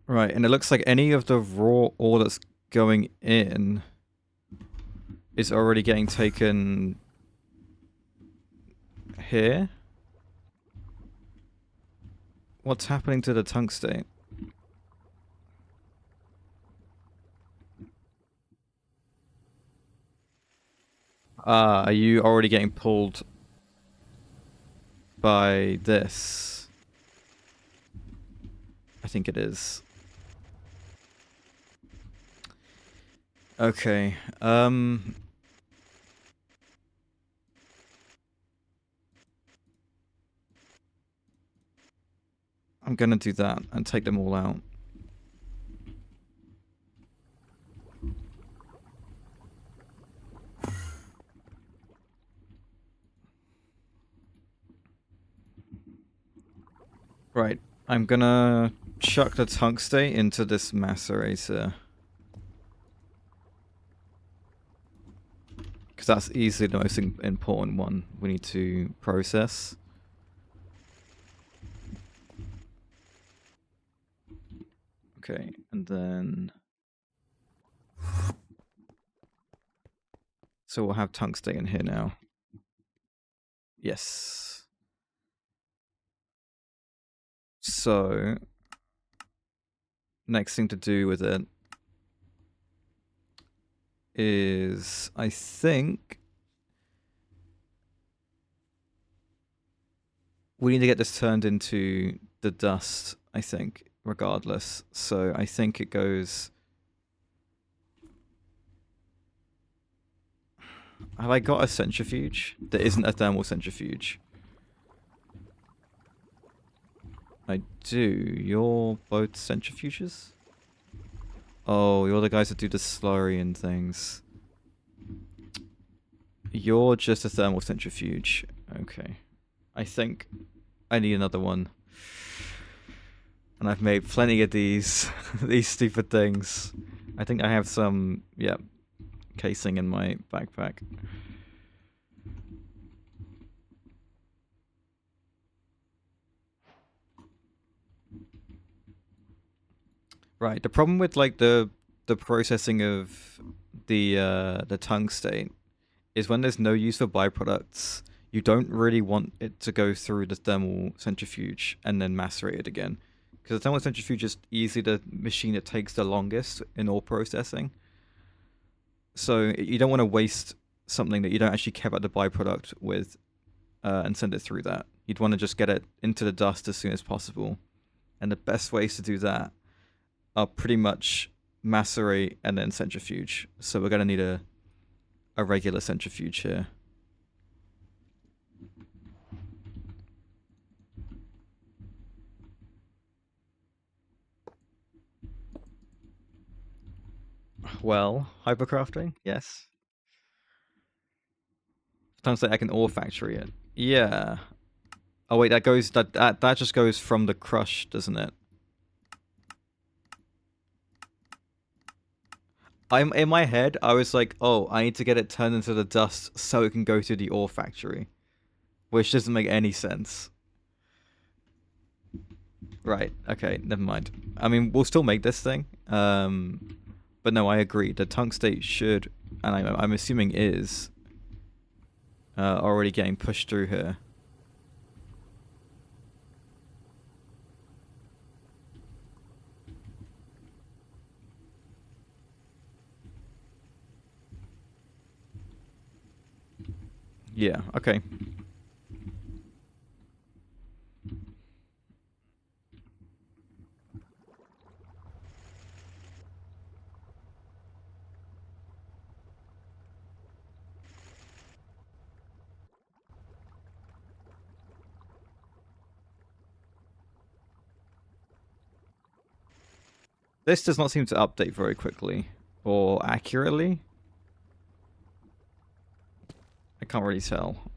Right, and it looks like any of the raw ore that's going in is already getting taken here. What's happening to the tungstate? Are you already getting pulled by this? I think it is. Okay, I'm gonna do that and take them all out. Right, I'm gonna chuck the tungstate into this macerator. Because that's easily the most important one we need to process. Okay, and then... So we'll have tungstate in here now. Yes. So... Next thing to do with it is, I think... We need to get this turned into the dust, I think, regardless. So I think it goes... Have I got a centrifuge? There isn't a thermal centrifuge. I do. You're both centrifuges? Oh, you're the guys that do the slurry and things. You're just a thermal centrifuge. Okay. I think I need another one. And I've made plenty of these these stupid things. I think I have some, yeah, casing in my backpack. Right. The problem with like the processing of the tungstate is when there's no use for byproducts, you don't really want it to go through the thermal centrifuge and then macerate it again. Because the thermal centrifuge is easily the machine that takes the longest in ore processing. So you don't want to waste something that you don't actually care about the byproduct with and send it through that. You'd want to just get it into the dust as soon as possible. And the best ways to do that are pretty much macerate and then centrifuge. So we're going to need a regular centrifuge here. well, hypercrafting, yes. Sometimes I can ore factory it. Yeah. Oh wait, that just goes from the crush, doesn't it? I'm in my head. I was like, oh, I need to get it turned into the dust so it can go to the ore factory, which doesn't make any sense. Right. Okay. Never mind. I mean, we'll still make this thing. But no, I agree. The tungstate should, and I'm assuming is, already getting pushed through here. Yeah. Okay. This does not seem to update very quickly or accurately. I can't really tell.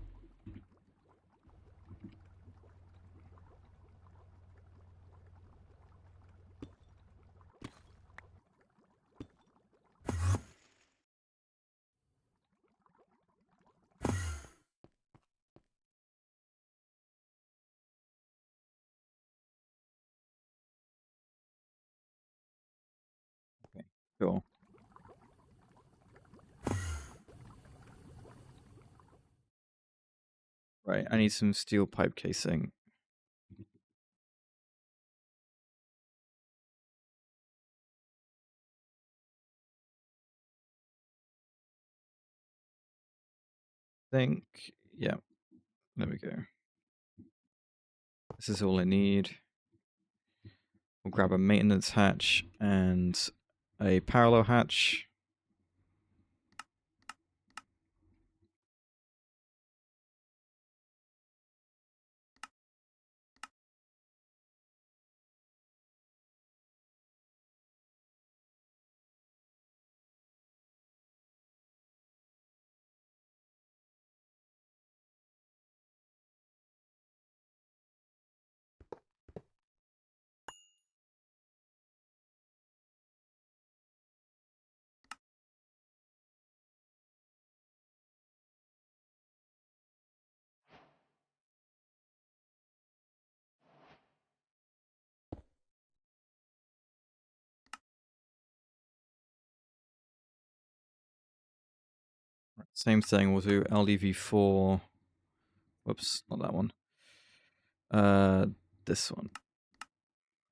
Okay, cool. Right, I need some steel pipe casing. Think, yeah, there we go. This is all I need. We'll grab a maintenance hatch and a parallel hatch. Same thing, we'll do LDV4. Whoops, not that one. This one.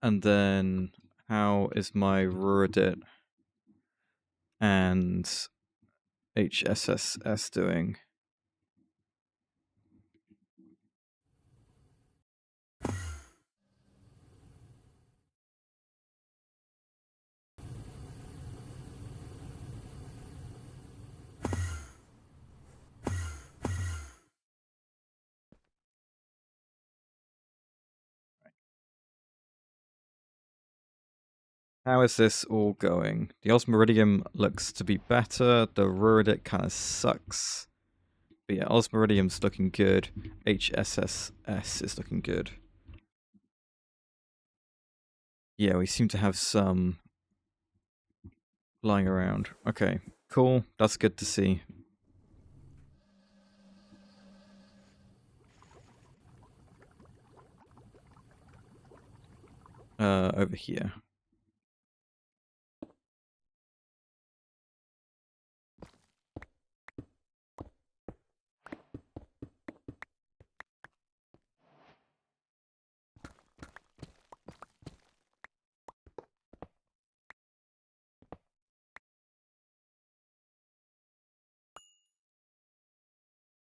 And then, how is my Ruridit and HSSS doing? How is this all going? The Osmiridium looks to be better. The Ruridit kind of sucks. But yeah, Osmiridium's looking good. HSSS is looking good. Yeah, we seem to have some lying around. Okay, cool. That's good to see. Over here.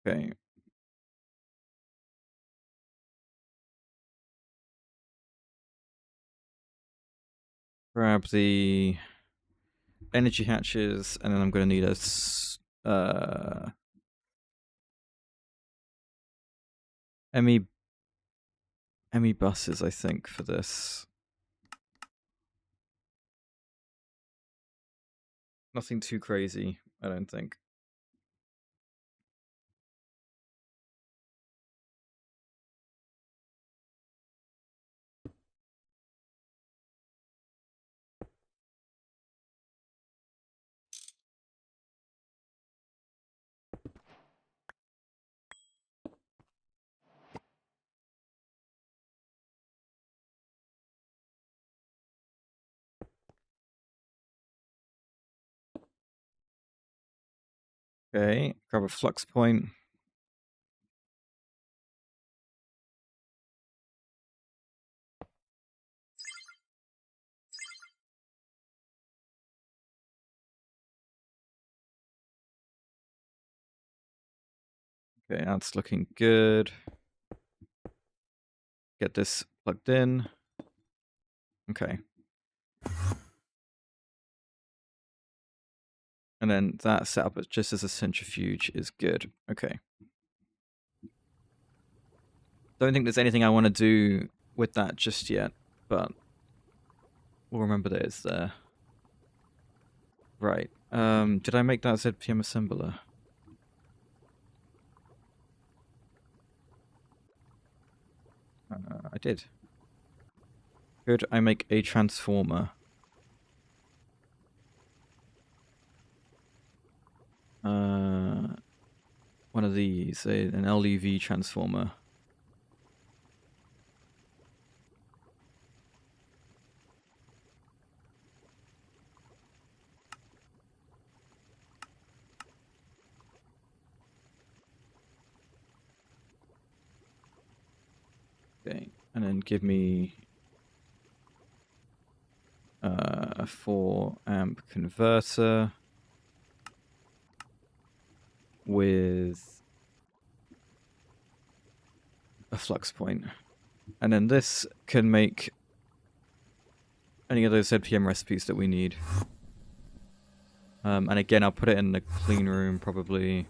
Okay. Grab the energy hatches, and then I'm going to need a ME buses, I think, for this. Nothing too crazy, I don't think. Okay, grab a flux point. Okay, that's looking good. Get this plugged in. Okay. And then that setup just as a centrifuge is good. Okay. Don't think there's anything I want to do with that just yet, but we'll remember that it's there. Right. Did I make that ZPM assembler? I did. Could I make a transformer? One of these, an LEV transformer. Okay, and then give me a 4 amp converter with a flux point. And then this can make any of those ZPM recipes that we need. And again, I'll put it in the clean room probably.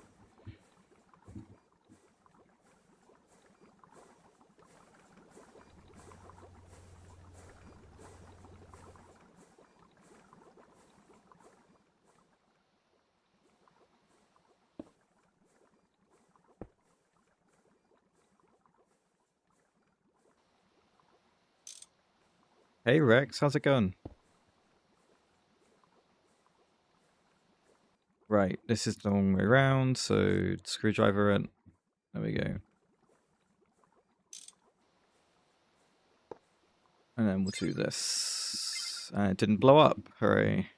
Hey Rex, how's it going? Right, this is the wrong way around, so screwdriver it. There we go. And then we'll do this. And it didn't blow up. Hooray.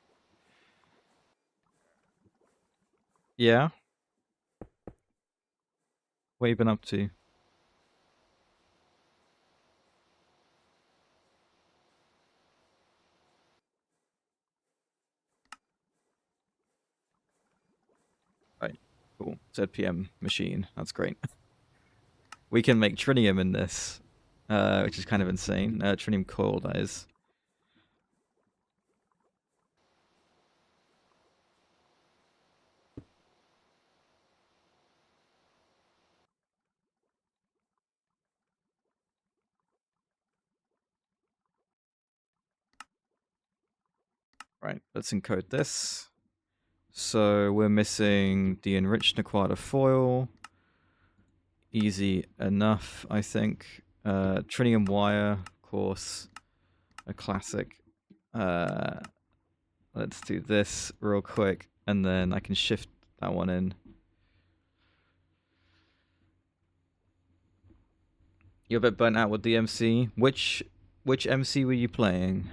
Yeah? What have you been up to? Right. Cool. ZPM machine. That's great. We can make tritium in this, which is kind of insane. Tritium coil, that is. Right, let's encode this. So we're missing the enriched Naquata foil. Easy enough, I think. Tritium wire, of course. A classic. Let's do this real quick, and then I can shift that one in. You're a bit burnt out with the MC. Which MC were you playing?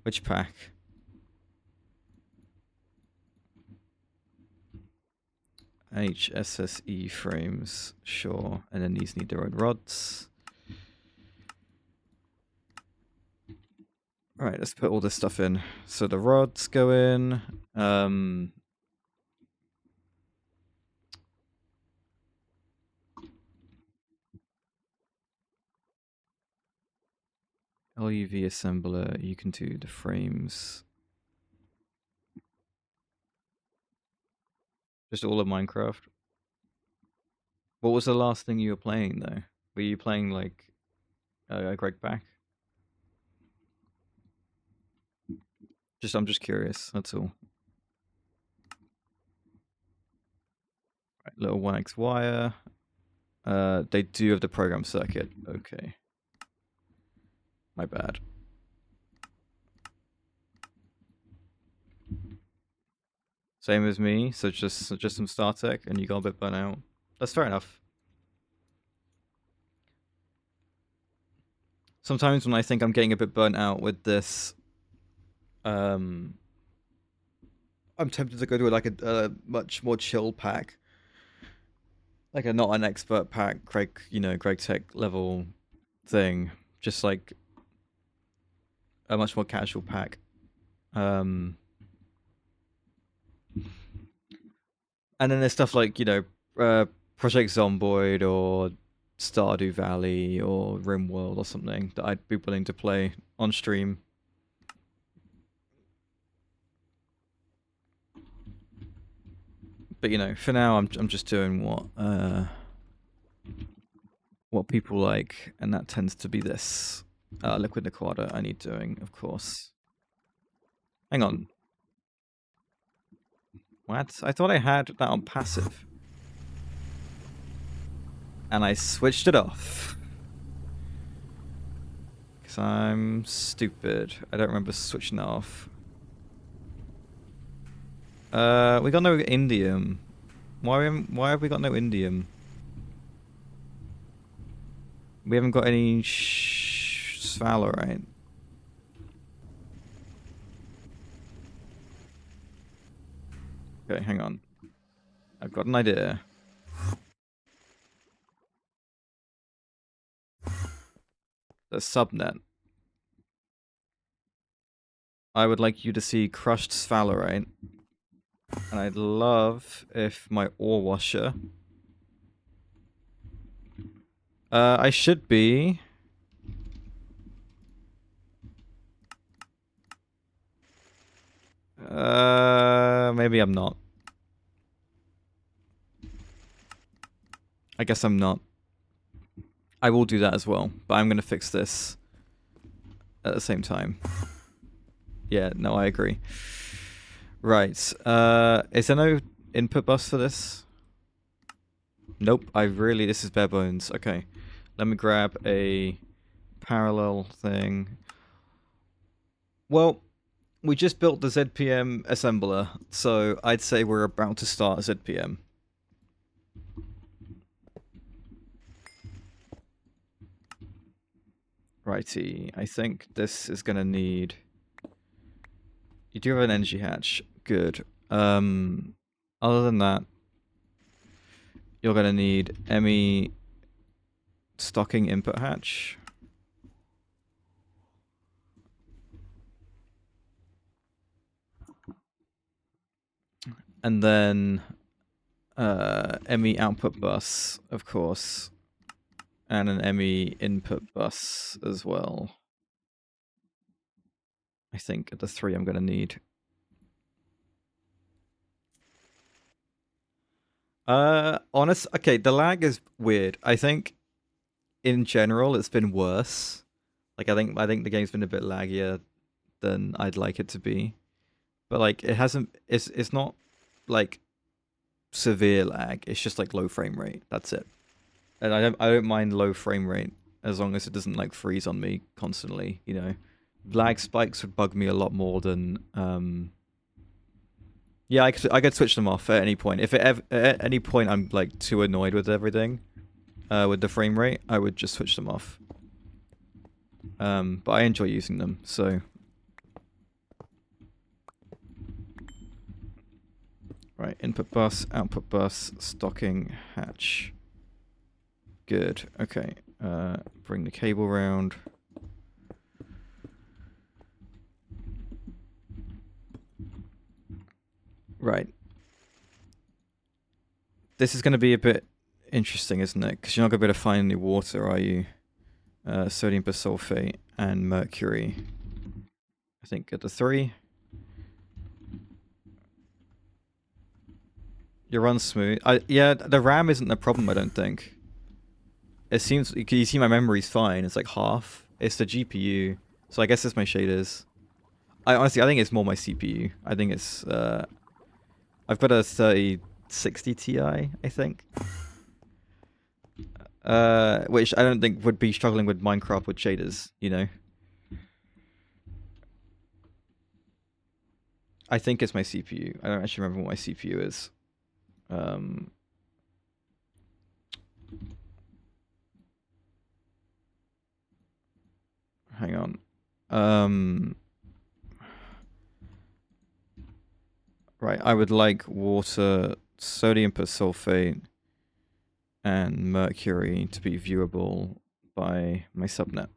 Which pack? HSSE frames, sure. And then these need their own rods. Alright, let's put all this stuff in. So the rods go in. LUV assembler, you can do the frames. Just all of Minecraft. What was the last thing you were playing though? Were you playing like GregTech? I'm just curious, that's all. Right, little 1x wire. They do have the program circuit. Okay. My bad. Same as me, so just some StarTech, and you got a bit burnt out. That's fair enough. Sometimes when I think I'm getting a bit burnt out with this, I'm tempted to go to like a much more chill pack, like a not an expert pack, GregTech level thing, just like a much more casual pack. And then there's stuff like Project Zomboid or Stardew Valley or RimWorld or something that I'd be willing to play on stream. But for now I'm just doing what people like, and that tends to be this Liquid Liquada I need doing, of course. Hang on. What? I thought I had that on passive. And I switched it off. Because I'm stupid. I don't remember switching it off. We got no indium. Why have we got no indium? We haven't got any sphalerite. Okay, hang on. I've got an idea. The subnet. I would like you to see crushed sphalerite. And I'd love if my ore washer... I should be... maybe I'm not. I guess I'm not. I will do that as well, but I'm going to fix this at the same time. Yeah, no, I agree. Right. Is there no input bus for this? Nope, this is bare bones. Okay. Let me grab a parallel thing. Well, we just built the ZPM assembler, so I'd say we're about to start ZPM. Righty, I think this is gonna need... You do have an energy hatch. Good. Other than that, you're gonna need ME stocking input hatch. And then ME output bus, of course. And an ME input bus as well. I think the 3 I'm gonna need. Okay, the lag is weird. I think in general it's been worse. Like I think the game's been a bit laggier than I'd like it to be. But like it's not like severe lag. It's just like low frame rate. That's it. And I don't mind low frame rate as long as it doesn't like freeze on me constantly, Lag spikes would bug me a lot more than yeah, I could switch them off at any point. If at any point I'm like too annoyed with everything, with the frame rate, I would just switch them off. But I enjoy using them, so. Right, input bus, output bus, stocking hatch. Good. Okay. Bring the cable round. Right. This is going to be a bit interesting, isn't it? Because you're not going to be able to find any water, are you? Sodium bisulfate and mercury. I think at the 3. You run smooth. Yeah, the RAM isn't the problem, I don't think. It seems... You see my memory's fine. It's like half. It's the GPU. So I guess it's my shaders. I think it's more my CPU. I think it's... I've got a 30 60 Ti, I think. Which I don't think would be struggling with Minecraft with shaders, you know. I think it's my CPU. I don't actually remember what my CPU is. Hang on. Right, I would like water, sodium persulfate, and mercury to be viewable by my subnet.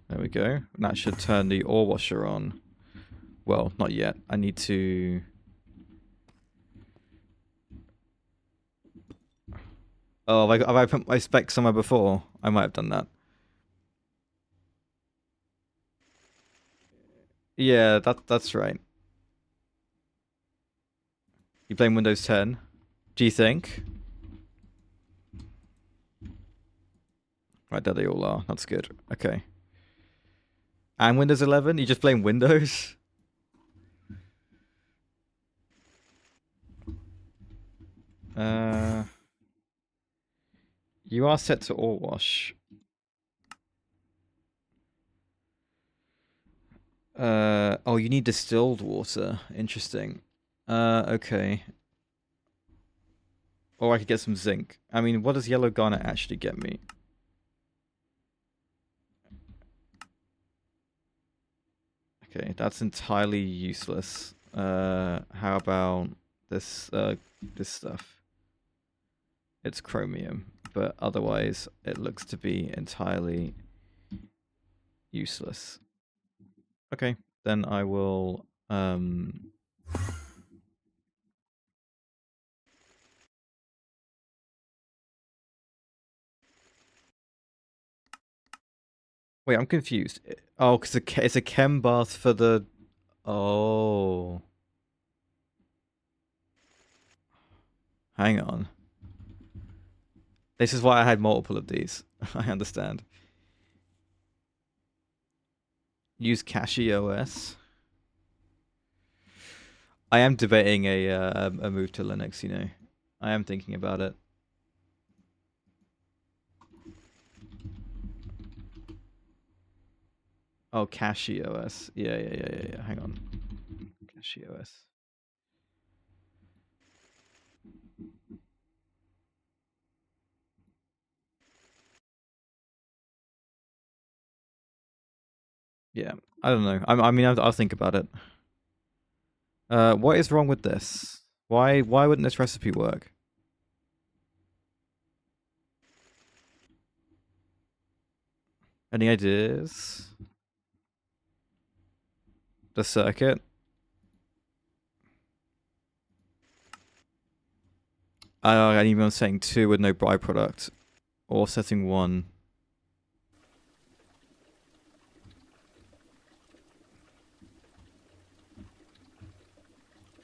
There we go. And that should turn the ore washer on. Well, not yet. I need to... Oh, have I put my spec somewhere before? I might have done that. Yeah, that's right. You playing Windows 10? Do you think? Right, there they all are. That's good. Okay. And Windows 11? You just playing Windows? You are set to ore wash. Oh, you need distilled water. Interesting. Okay. Or I could get some zinc. I mean, what does yellow garnet actually get me? Okay, that's entirely useless. How about this this stuff? It's chromium, but otherwise it looks to be entirely useless. Okay, then I will wait, I'm confused. Oh, because it's a chem bath for the... Oh. Hang on. This is why I had multiple of these. I understand. Use CachyOS. I am debating a move to Linux, you know. I am thinking about it. Oh, CachyOS. Yeah. Hang on. CachyOS. Yeah, I don't know. I mean, I'll think about it. What is wrong with this? Why wouldn't this recipe work? Any ideas? The circuit? And even I'm setting 2 with no byproduct. Or setting 1.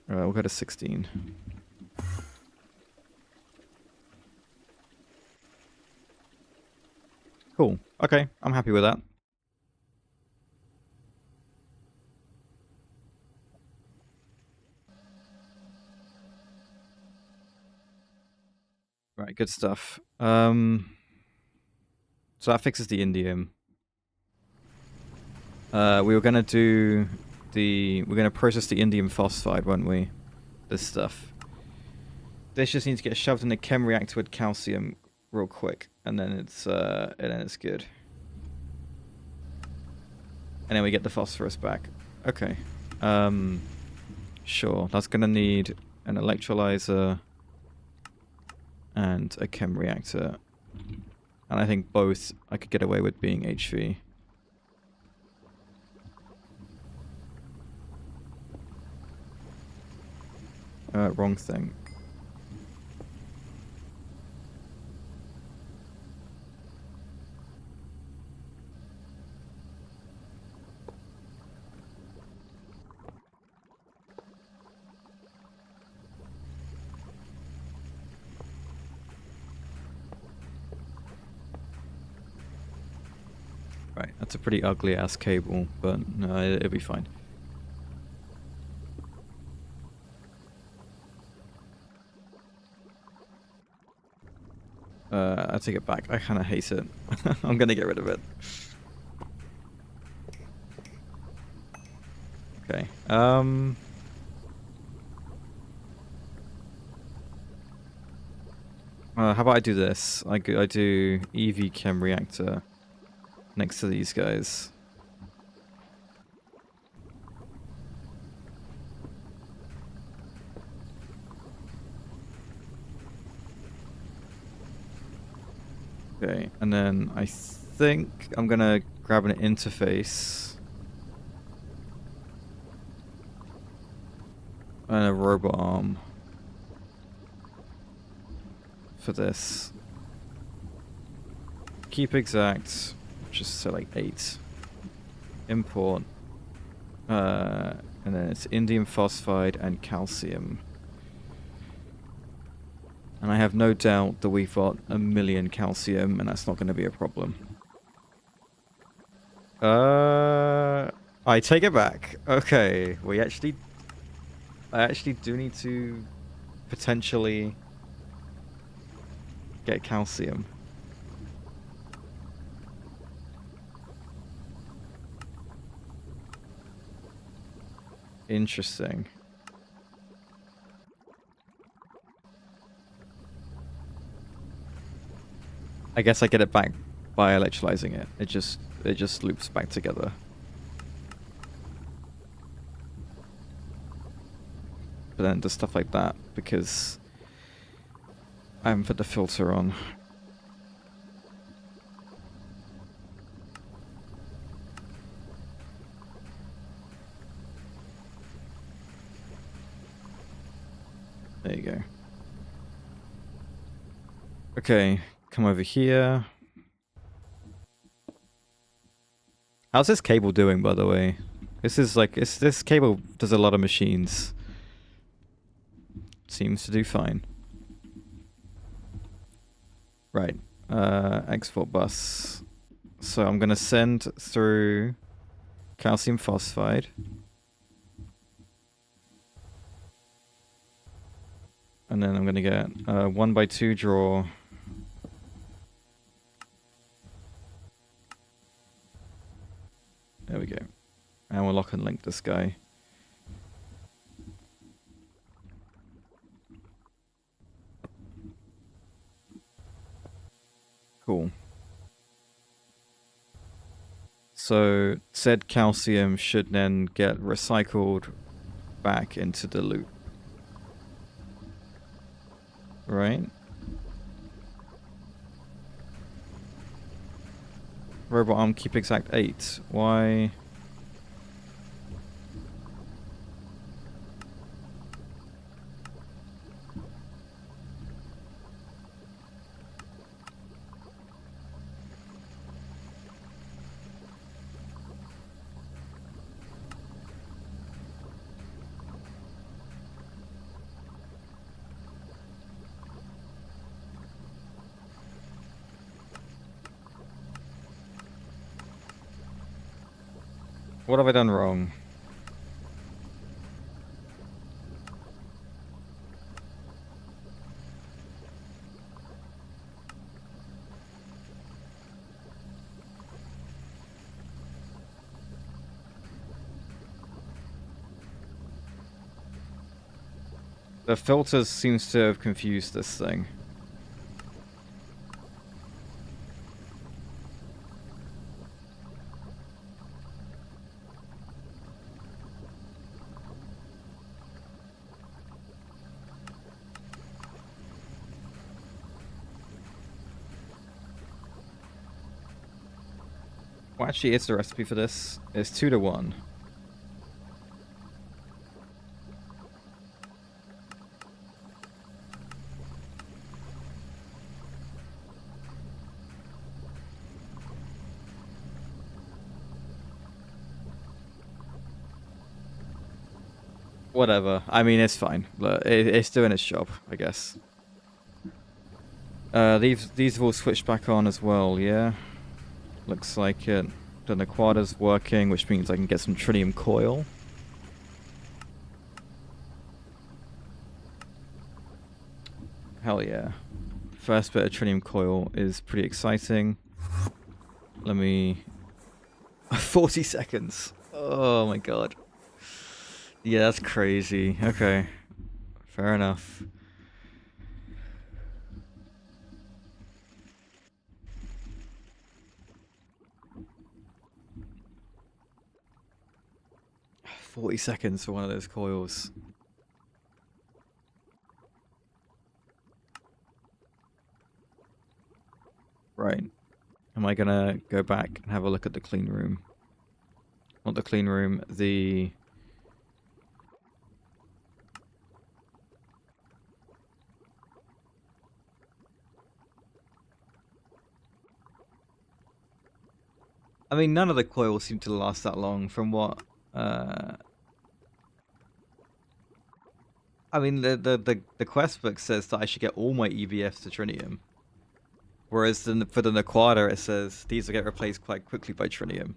We'll go to 16. Cool. Okay, I'm happy with that. Right, good stuff. So that fixes the indium. We were gonna do we're gonna process the indium phosphide, weren't we? This stuff. This just needs to get shoved in a chem reactor with calcium real quick, and then it's good. And then we get the phosphorus back. Okay. Sure. That's gonna need an electrolyzer and a chem reactor. And I think both I could get away with being HV. Wrong thing. Right, that's a pretty ugly ass cable, but no, it'll be fine. I take it back. I kind of hate it. I'm gonna get rid of it. Okay. How about I do this? I do EV chem reactor next to these guys. Okay, and then I think I'm gonna grab an interface and a robot arm for this. Keep exact, just say like 8. Import, and then it's indium phosphide and calcium. And I have no doubt that we've got 1,000,000 calcium, and that's not going to be a problem. I take it back. Okay, I actually do need to potentially get calcium. Interesting. I guess I get it back by electrolyzing it. It just loops back together. But then does stuff like that because I haven't put the filter on. There you go. Okay. Come over here. How's this cable doing, by the way? This is like, this cable does a lot of machines. Seems to do fine. Right. Export bus. So I'm gonna send through calcium phosphide. And then I'm gonna get 1x2 draw. There we go. And we'll lock and link this guy. Cool. So said calcium should then get recycled back into the loop. Right? Robot arm keep exact 8. Why? What have I done wrong? The filters seems to have confused this thing. Well, actually, it's the recipe for this. It's 2-to-1. Whatever. I mean, it's fine. It's doing its job, I guess. These have all switched back on as well, yeah? Looks like it. The Aquada's working, which means I can get some tritium coil. Hell yeah. First bit of tritium coil is pretty exciting. Let me... 40 seconds. Oh my god. Yeah, that's crazy. Okay. Fair enough. $40 seconds for one of those coils. Right. Am I gonna go back and have a look at the clean room? Not the clean room, the... I mean, none of the coils seem to last that long from what... I mean, the quest book says that I should get all my EVFs to tritium. Whereas for the Naquada, it says these will get replaced quite quickly by tritium.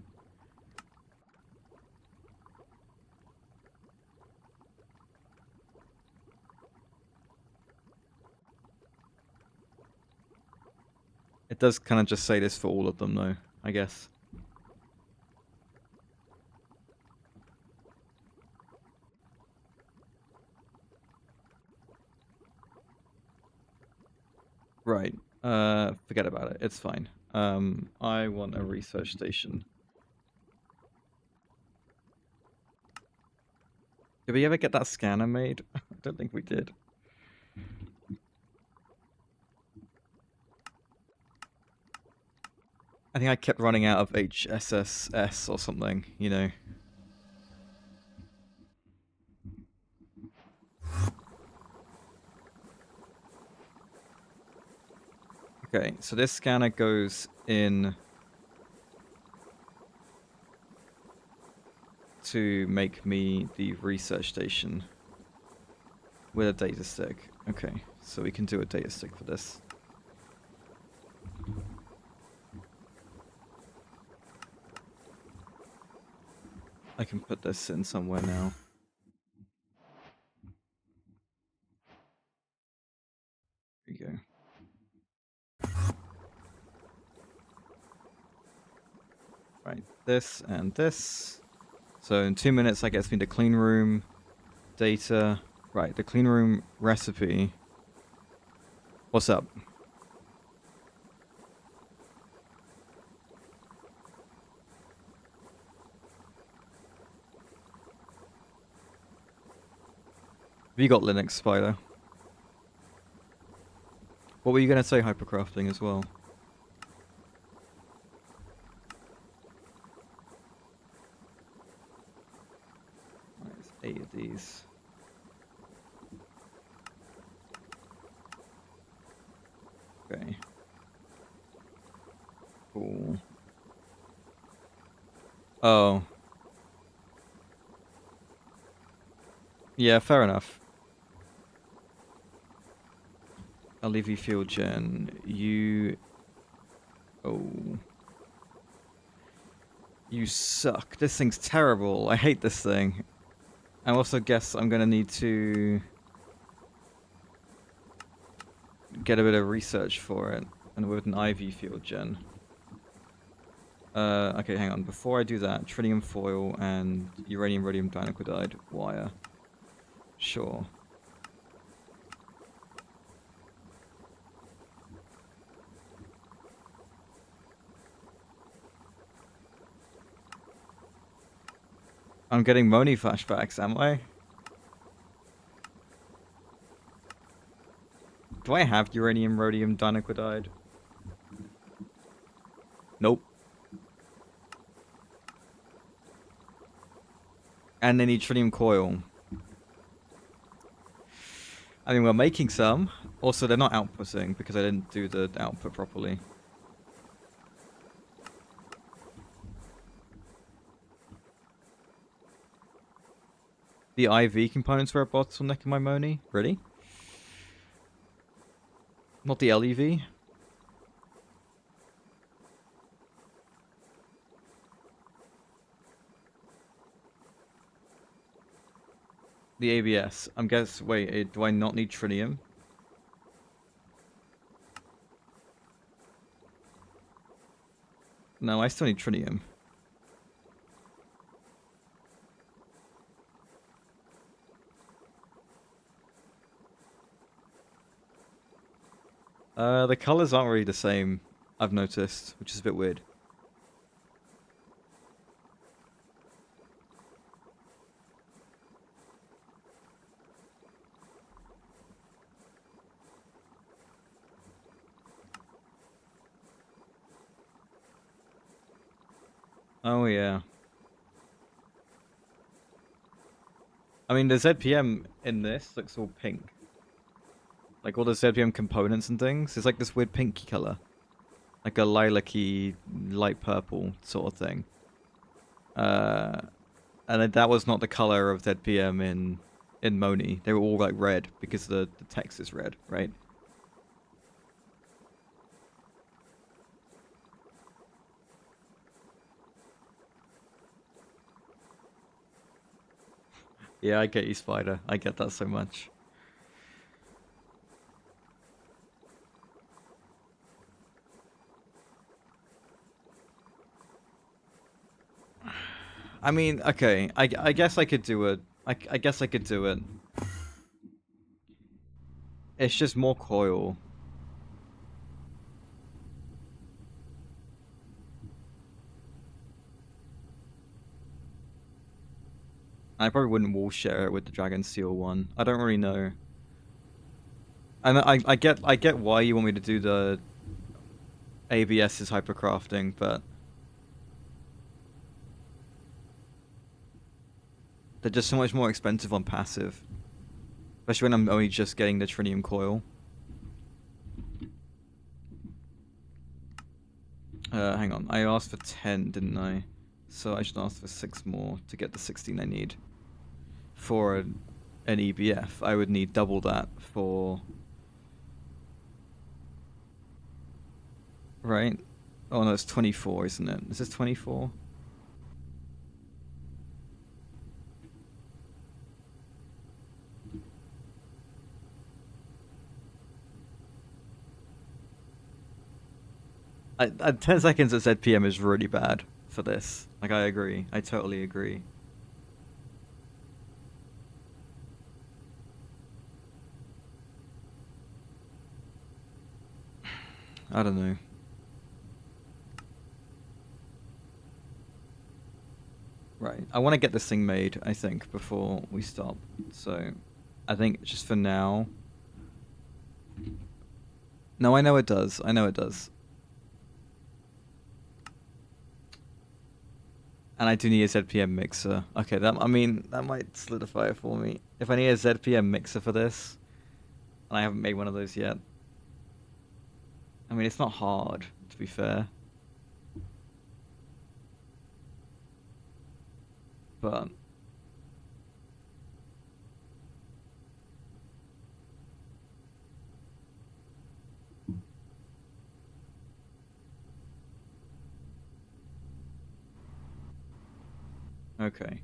It does kind of just say this for all of them, though, I guess. Right. Forget about it. It's fine. I want a research station. Did we ever get that scanner made? I don't think we did. I think I kept running out of HSSS or something, you know. Okay, so this scanner goes in to make me the research station with a data stick. Okay, so we can do a data stick for this. I can put this in somewhere now. There you go. Right, this and this. So in 2 minutes that gets me the clean room data. Right, the clean room recipe. What's up? Have you got Linux, Spider? What were you going to say, hypercrafting, as well? Right, there's 8 of these. Okay. Cool. Oh. Yeah, fair enough. I'll leave you fuel gen. You... Oh. You suck. This thing's terrible. I hate this thing. I also guess I'm gonna need to get a bit of research for it, and with an IV field gen. Okay, hang on. Before I do that, tritium foil and uranium rhodium dinucleotide wire. Sure. I'm getting Moni flashbacks, am I? Do I have uranium rhodium dinucleotide? Nope. And they need tritium coil. I mean, we're making some. Also, they're not outputting because I didn't do the output properly. The IV components were a bottleneck in my Moni? Really? Not the LEV? The ABS. I'm guess. Wait, do I not need tritium? No, I still need tritium. The colors aren't really the same, I've noticed, which is a bit weird. Oh yeah. I mean, the ZPM in this looks all pink. Like all the ZPM components and things, it's like this weird pinky color. Like a lilac-y, light purple sort of thing. And that was not the color of ZPM in Moni. They were all like red because the text is red, right? Yeah, I get you, Spider. I get that so much. I mean, okay, I guess I could do it. I guess I could do it. It's just more coil. I probably wouldn't wall share it with the Dragon Seal one. I don't really know. And I get why you want me to do the ABS's hypercrafting, but they're just so much more expensive on passive. Especially when I'm only just getting the tritium coil. Hang on. I asked for 10, didn't I? So I should ask for 6 more to get the 16 I need. For an EBF, I would need double that for... Right? Oh no, it's 24, isn't it? Is this 24? At 10 seconds at ZPM is really bad for this. Like, I agree. I totally agree. I don't know. Right. I want to get this thing made, I think, before we stop. So, I think just for now... No, I know it does. I know it does. And I do need a ZPM mixer. Okay, that might solidify it for me. If I need a ZPM mixer for this, and I haven't made one of those yet. I mean, it's not hard, to be fair. But... Okay.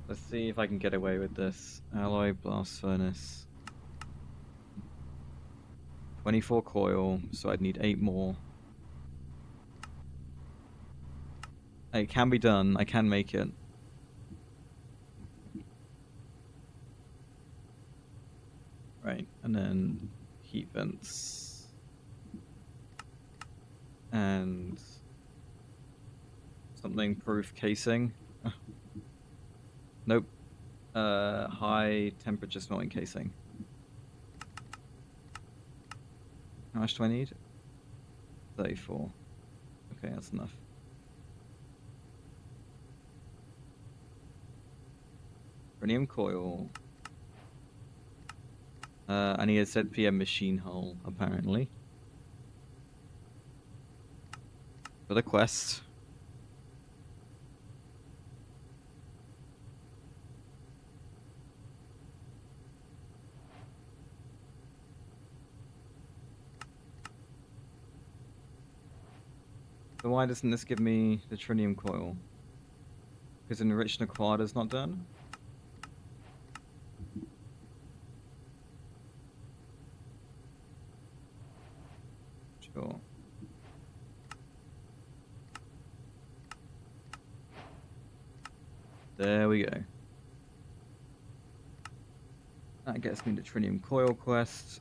Let's see if I can get away with this. Alloy blast furnace. 24 coil, so I'd need 8 more. It can be done. I can make it. Right, and then heat vents. And something proof casing. Nope. High temperature smelting casing. How much do I need? 34. Okay, that's enough. Rhenium coil. I need a ZPM machine hull, apparently. For the quest. So why doesn't this give me the tritium coil? Because enriched Aquada is not done? Sure. There we go. That gets me the Trinium Coil quest.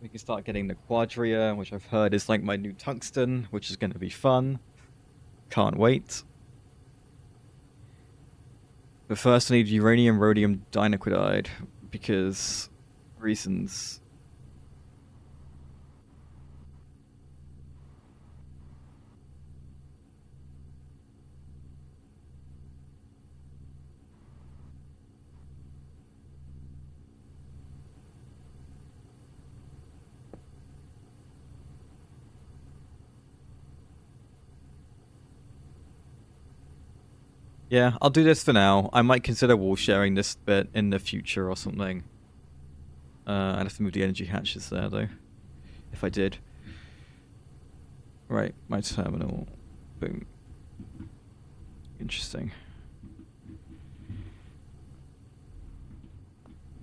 We can start getting the Quadria, which I've heard is like my new tungsten, which is going to be fun. Can't wait. But first I need uranium, rhodium, dinucleotide, because reasons. Yeah, I'll do this for now. I might consider wall sharing this bit in the future or something. I'd have to move the energy hatches there, though, if I did. Right, my terminal. Boom. Interesting.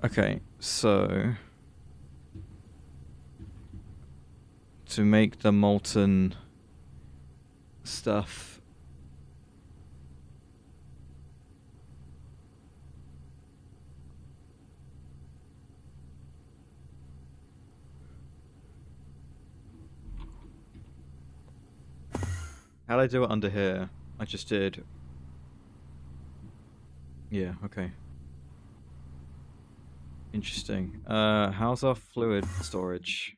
Okay, so... to make the molten stuff... How'd I do it under here? I just did. Yeah, okay. Interesting. How's our fluid storage?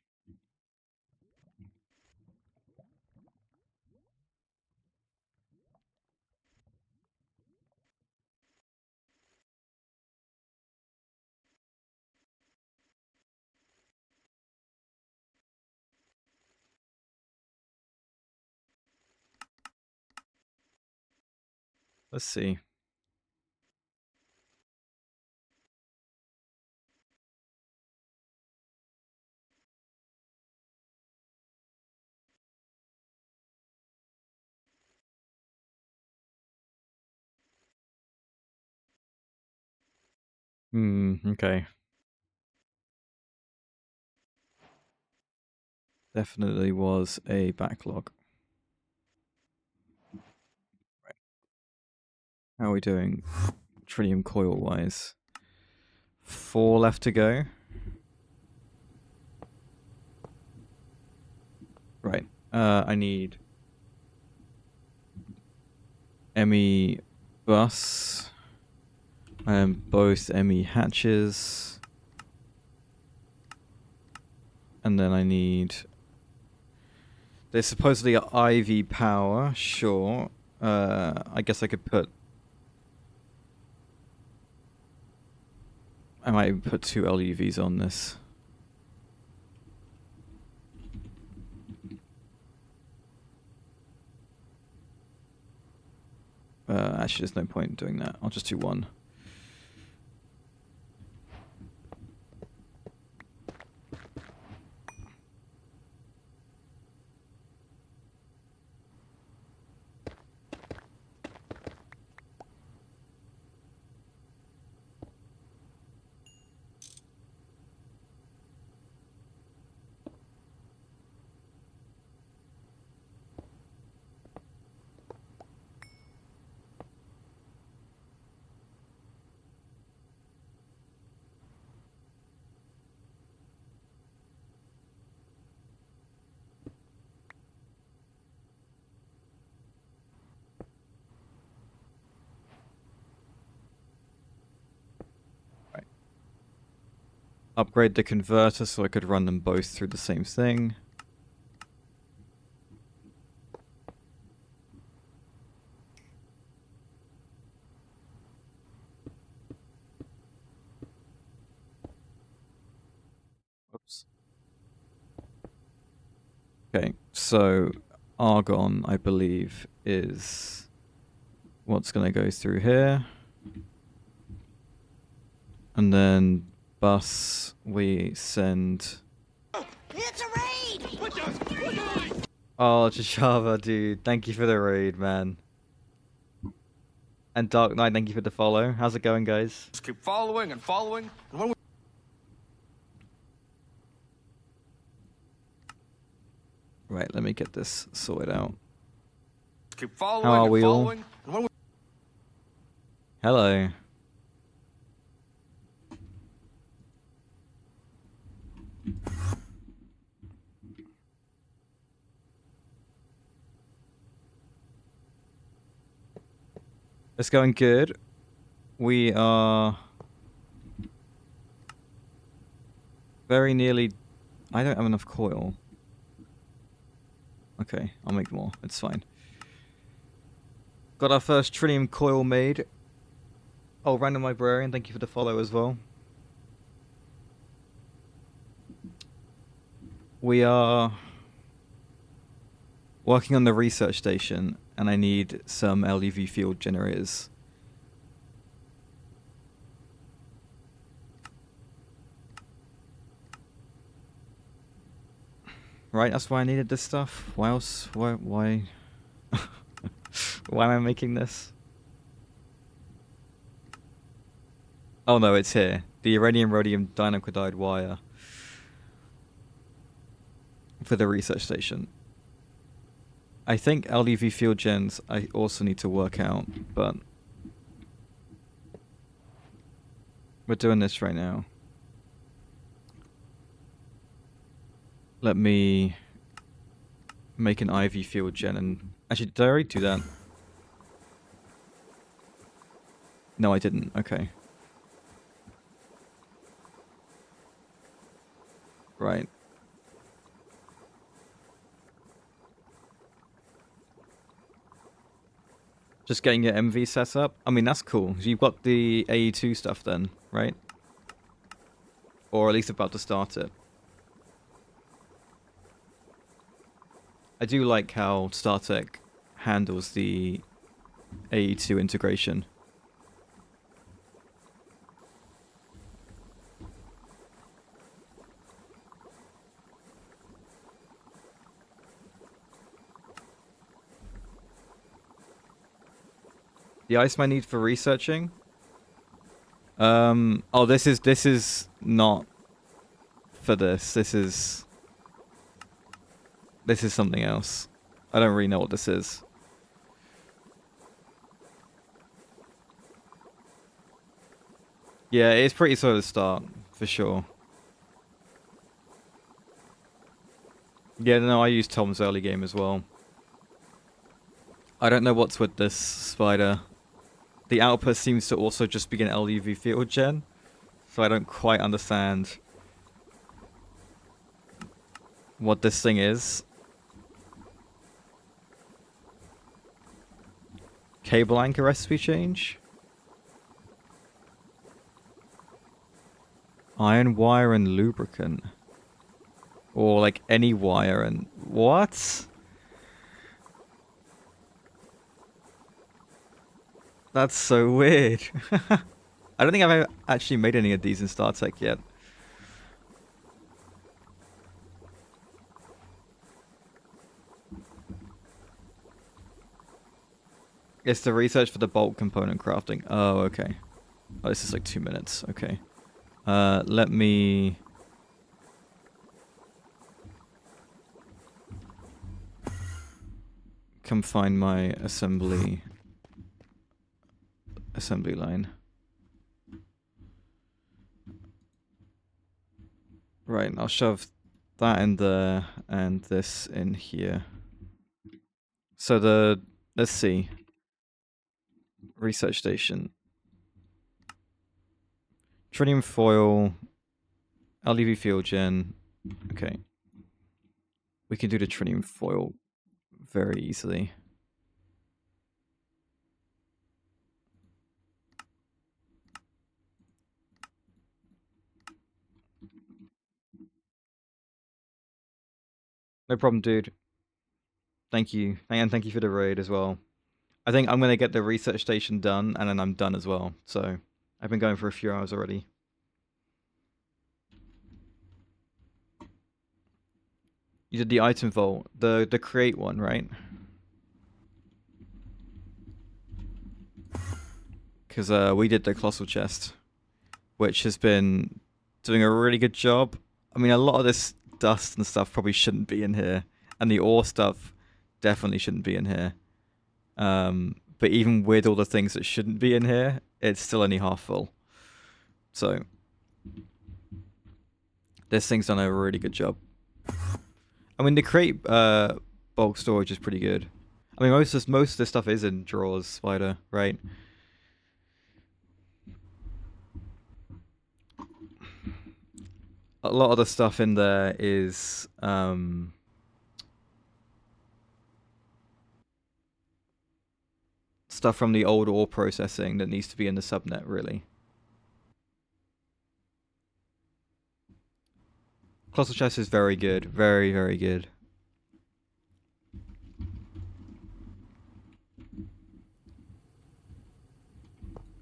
Let's see. Okay. Definitely was a backlog. Right. How are we doing tritium coil wise? 4 left to go. Right. I need ME bus and both ME hatches. And then I need... There's supposedly an IV power, sure. I guess I could put... I might put 2 LUVs on this. Actually, there's no point in doing that. I'll just do 1. Upgrade the converter so I could run them both through the same thing. Oops. Okay, so argon, I believe, is what's going to go through here. And then bus, we send... It's a raid! Oh, Java, dude, thank you for the raid, man. And Dark Knight, thank you for the follow. How's it going, guys? Just keep following and following. And when we... Right, let me get this sorted out. keep following How are and we all? following, and when we... Hello. It's going good. We are very nearly... I don't have enough coil. Okay, I'll make more. It's fine. Got our first tritium coil made. Oh, Random Librarian, thank you for the follow as well. We are working on the research station, and I need some LUV field generators. Right, that's why I needed this stuff. Why else? Why? Why am I making this? Oh no, it's here. The uranium-rhodium dinucleotide wire for the research station. I think LUV field gens I also need to work out, but we're doing this right now. Let me make an IV field gen and... Actually, did I already do that? No, I didn't. Okay. Right. Just getting your MV set up? I mean, that's cool. You've got the AE2 stuff then, right? Or at least about to start it. I do like how StarTech handles the AE2 integration. The ice I need for researching? Oh, this is not for this. This is something else. I don't really know what this is. Yeah, it's pretty slow to start, for sure. Yeah, no, I used Tom's early game as well. I don't know what's with this spider. The output seems to also just be an LUV field gen, so I don't quite understand what this thing is. Cable anchor recipe change? Iron wire and lubricant. Or like any wire and... What? That's so weird. I don't think I've actually made any of these in StarTech yet. It's the research for the bulk component crafting. Oh, okay. Oh, this is like 2 minutes. Okay. Let me... come find my assembly line. Right, I'll shove that in there and this in here. So let's see. Research station. Tritium foil, LUV field gen. Okay. We can do the tritium foil very easily. No problem, dude. Thank you. And thank you for the raid as well. I think I'm going to get the research station done, and then I'm done as well. So, I've been going for a few hours already. You did the item vault, the create one, right? Because we did the colossal chest, which has been doing a really good job. I mean, a lot of this dust and stuff probably shouldn't be in here, and the ore stuff definitely shouldn't be in here. But even with all the things that shouldn't be in here, it's still only half full. So this thing's done a really good job. I mean, the crate bulk storage is pretty good. I mean, most of this stuff is in drawers, Spider, right? A lot of the stuff in there is stuff from the old ore processing that needs to be in the subnet, really. Colossal chest is very good, very, very good.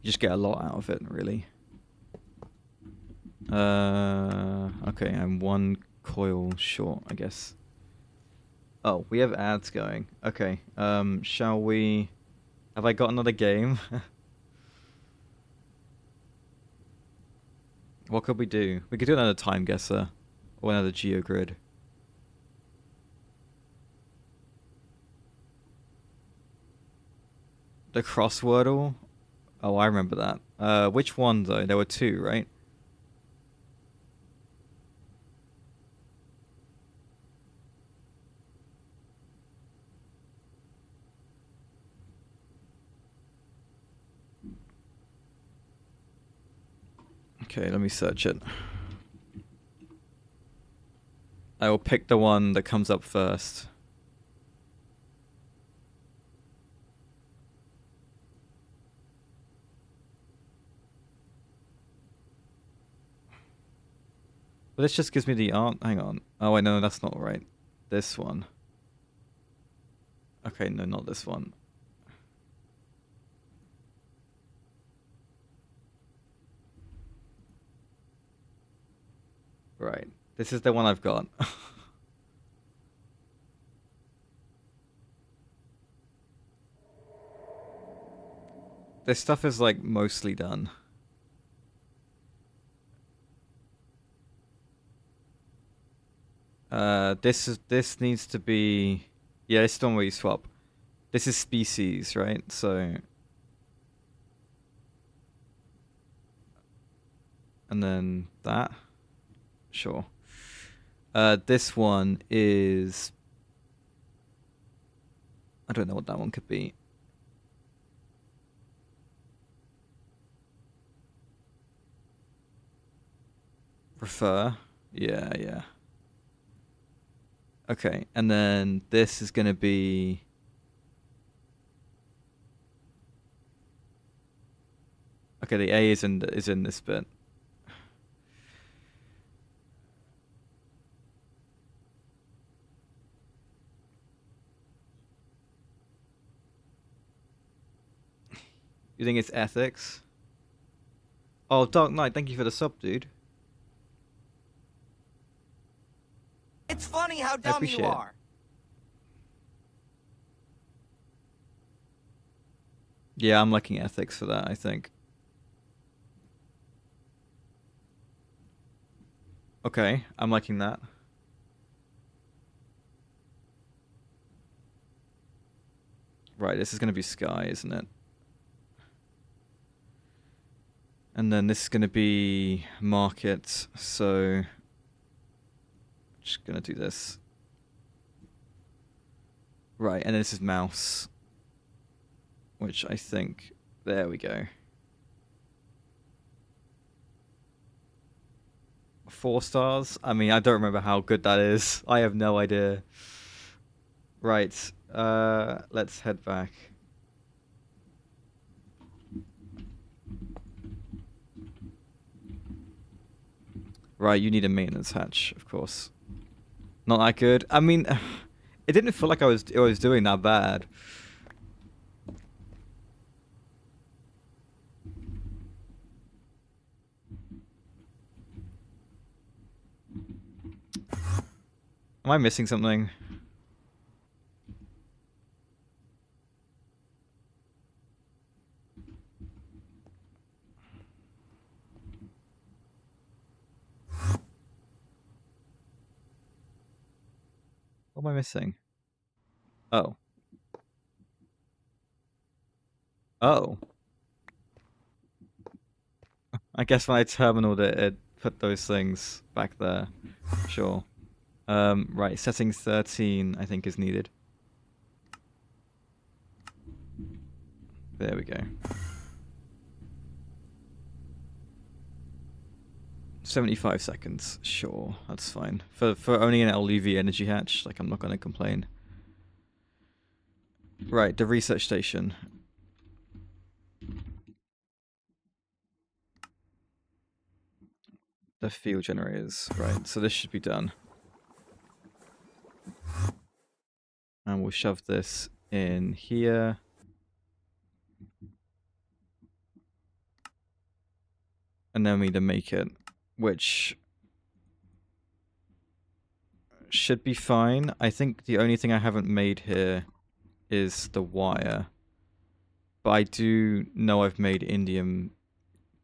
You just get a lot out of it, really. Okay, I'm one coil short, I guess. Oh, we have ads going. Okay, shall we... Have I got another game? What could we do? We could do another time guesser. Or another geogrid. The crosswordle? Oh, I remember that. Which one, though? There were two, right? Okay, let me search it. I will pick the one that comes up first. But this just gives me the art. Hang on. Oh, wait, no, that's not right. This one. Okay, no, not this one. Right. This is the one I've got. This stuff is like mostly done. This needs to be, yeah, it's the one where you swap. This is species, right? So, and then that, sure. This one is, I don't know what that one could be. Prefer, yeah. Okay, and then this is gonna be. Okay, the A is in this bit. You think it's ethics? Oh, Dark Knight, thank you for the sub, dude. It's funny how I dumb appreciate you it. are. Yeah, I'm liking ethics for that, I think. Okay, I'm liking that. Right, this is going to be sky, isn't it? And then this is going to be market, so just going to do this. Right, and this is mouse, which I think, there we go. 4 stars? I mean, I don't remember how good that is. I have no idea. Right, let's head back. Right, you need a maintenance hatch, of course. Not that good. I mean, it didn't feel like I was doing that bad. Am I missing something? What am I missing? Oh. Oh. I guess when I terminaled it, it put those things back there. Sure. Right, setting 13 I think is needed. There we go. 75 seconds. Sure, that's fine. For only an LUV energy hatch, like I'm not gonna complain. Right, the research station. The field generators. Right, so this should be done. And we'll shove this in here. And then we need to make it, which should be fine. I think the only thing I haven't made here is the wire. But I do know I've made indium,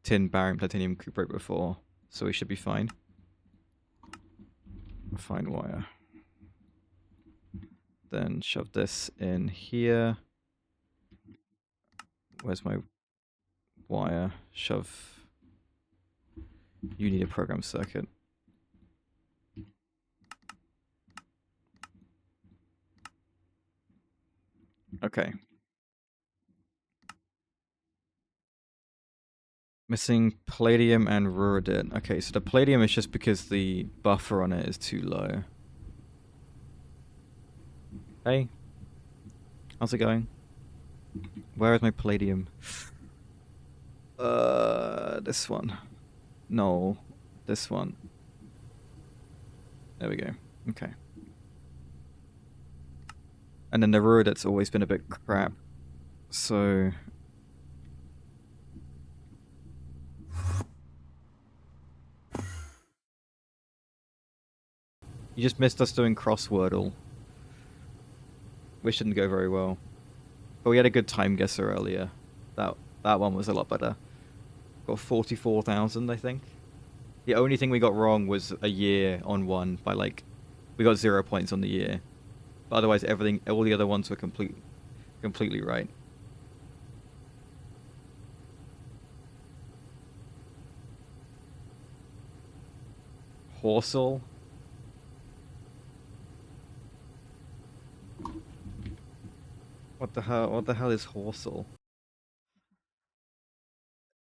tin, barium, platinum, cuprate before, so we should be fine. Fine wire. Then shove this in here. Where's my wire? Shove. You need a program circuit. Okay. Missing palladium and ruridit. Okay, so the palladium is just because the buffer on it is too low. Hey. How's it going? Where is my palladium? This one. No, this one. There we go. Okay. And then the ruridit's always been a bit crap. So... You just missed us doing crosswordle. Which didn't go very well. But we had a good time guesser earlier. That one was a lot better. Got 44,000, I think. The only thing we got wrong was a year on one by like... We got 0 points on the year. But otherwise everything, all the other ones were completely right. Horsel? What the hell is Horsel?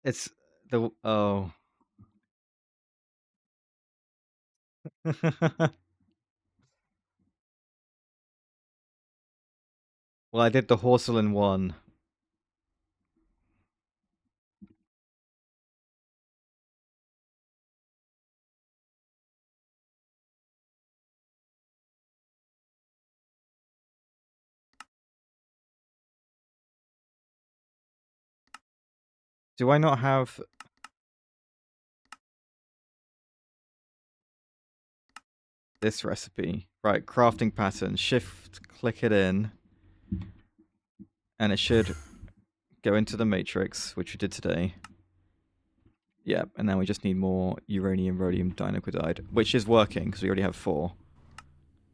It's the... Oh. Well, I did the Horsel in one. Do I not have... this recipe? Right, crafting pattern. Shift, click it in. And it should go into the matrix, which we did today. Yep, and now we just need more uranium, rhodium, dinucleotide, which is working, because we already have 4.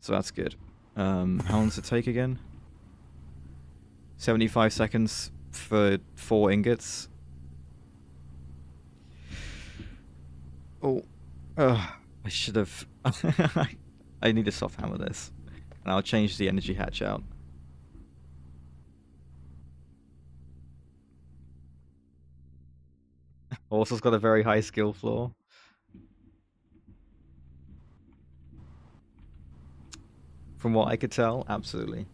So that's good. How long does it take again? 75 seconds for 4 ingots. Oh, I should have... I need to soft hammer this. And I'll change the energy hatch out. Also, got a very high skill floor. From what I could tell, absolutely.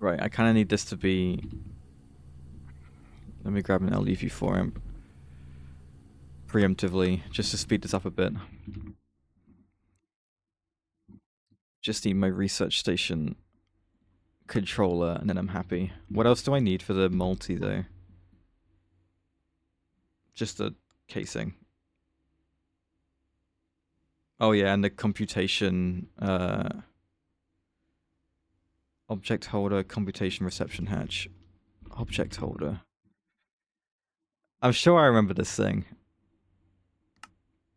Right, I kind of need this to be... Let me grab an LUV4 amp. Preemptively, just to speed this up a bit. Just need my research station controller, and then I'm happy. What else do I need for the multi, though? Just the casing. Oh yeah, and the computation... object holder, computation reception hatch. Object holder. I'm sure I remember this thing.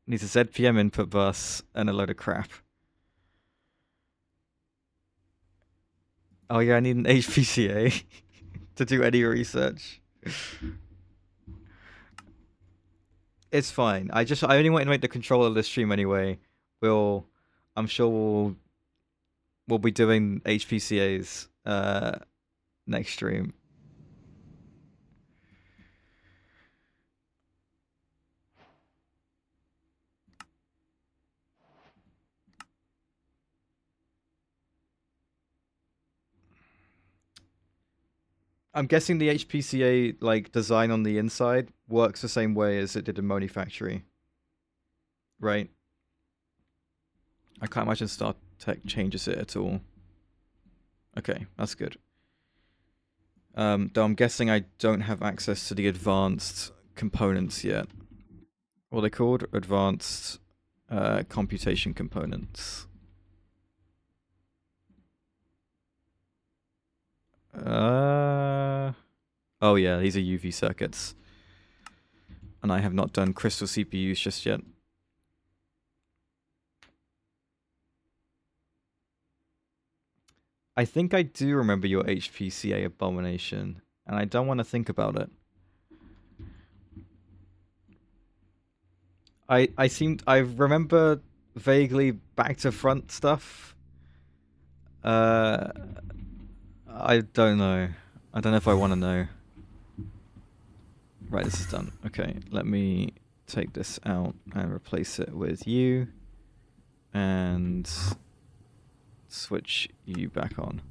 Needs a ZPM input bus and a load of crap. Oh yeah, I need an HPCA to do any research. It's fine. I only want to make the controller of this stream anyway. I'm sure we'll be doing HPCAs next stream. I'm guessing the HPCA like design on the inside works the same way as it did in Moni Factory, right? I can't imagine StarTech changes it at all. Okay, that's good. Though I'm guessing I don't have access to the advanced components yet. What are they called? Advanced computation components. Oh yeah, these are UV circuits. And I have not done crystal CPUs just yet. I think I do remember your HPCA abomination, and I don't want to think about it. I remember vaguely back to front stuff. I don't know. I don't know if I want to know. Right, this is done. Okay, let me take this out and replace it with you. And switch you back on.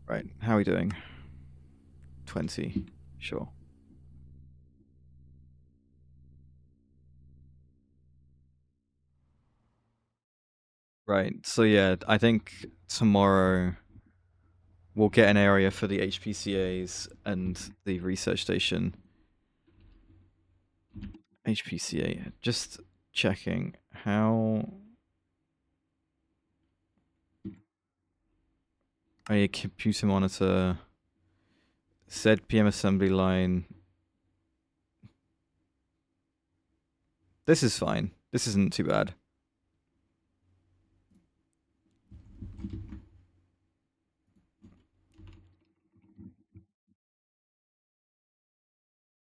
Right, how are we doing? 20, sure. Right, so yeah, I think tomorrow we'll get an area for the HPCAs and the research station. HPCA, just checking how... A computer monitor, ZPM assembly line. This is fine. This isn't too bad.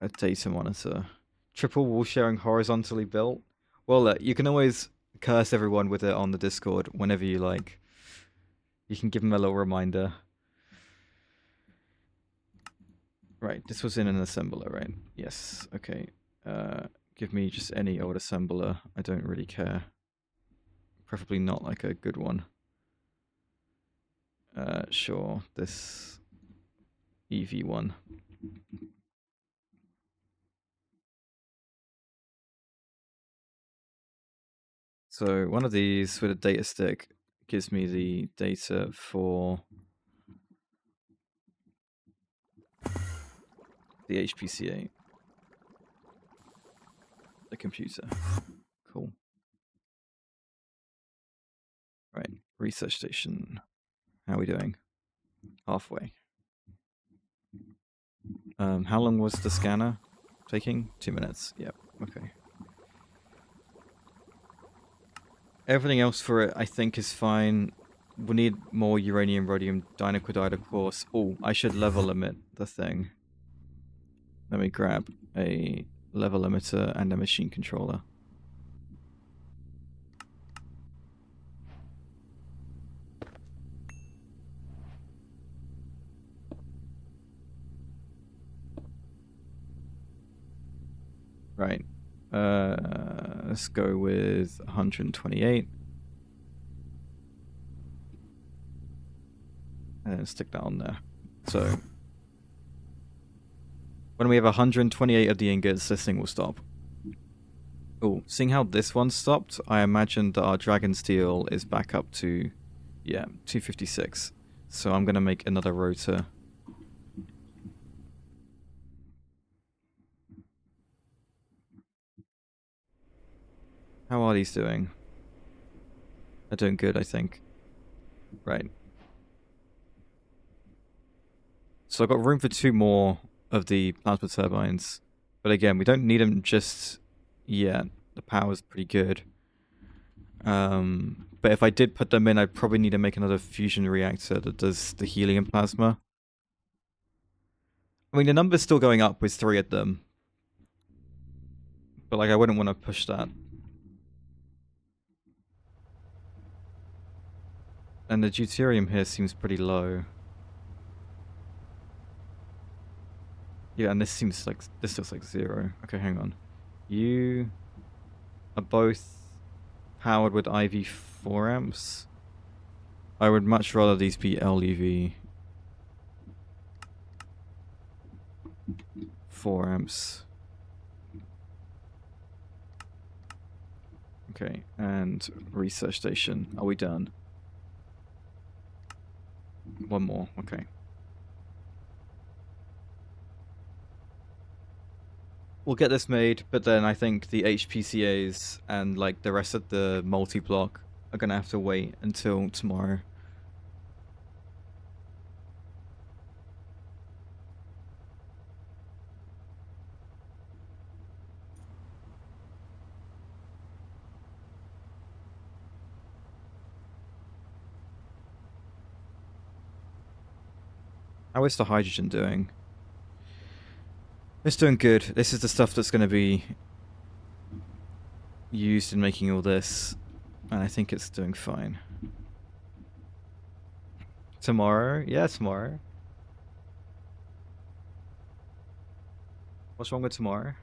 A data monitor. Triple wall sharing horizontally built. Well, you can always curse everyone with it on the Discord whenever you like. You can give them a little reminder. Right, this was in an assembler, right? Yes, okay. Give me just any old assembler. I don't really care. Preferably not like a good one. Sure, this EV one. So one of these with a data stick gives me the data for the HPCA, the computer. Cool. Right, research station. How are we doing? Halfway. How long was the scanner taking? 2 minutes. Yep, okay. Everything else for it, I think, is fine. We need more uranium, rhodium, dinucleotide, of course. Oh, I should level limit the thing. Let me grab a level limiter and a machine controller. Right. Let's go with 128. And stick that on there. So when we have 128 of the ingots, this thing will stop. Oh, seeing how this one stopped, I imagine that our dragon steel is back up to, yeah, 256. So I'm going to make another rotor. How are these doing? They're doing good, I think. Right. So I've got room for 2 more of the plasma turbines. But again, we don't need them just yet. The power's pretty good. But if I did put them in, I'd probably need to make another fusion reactor that does the helium plasma. I mean, the number's still going up with 3 of them. But like, I wouldn't want to push that. And the deuterium here seems pretty low. Yeah, and this seems like, this looks like 0. Okay, hang on. You are both powered with IV 4 amps. I would much rather these be LEV 4 amps. Okay, and research station. Are we done? One more, okay. We'll get this made, but then I think the HPCAs and like the rest of the multi-block are gonna have to wait until tomorrow. How is the hydrogen doing? It's doing good. This is the stuff that's going to be used in making all this, and I think it's doing fine. Tomorrow? Yeah, tomorrow. What's wrong with tomorrow?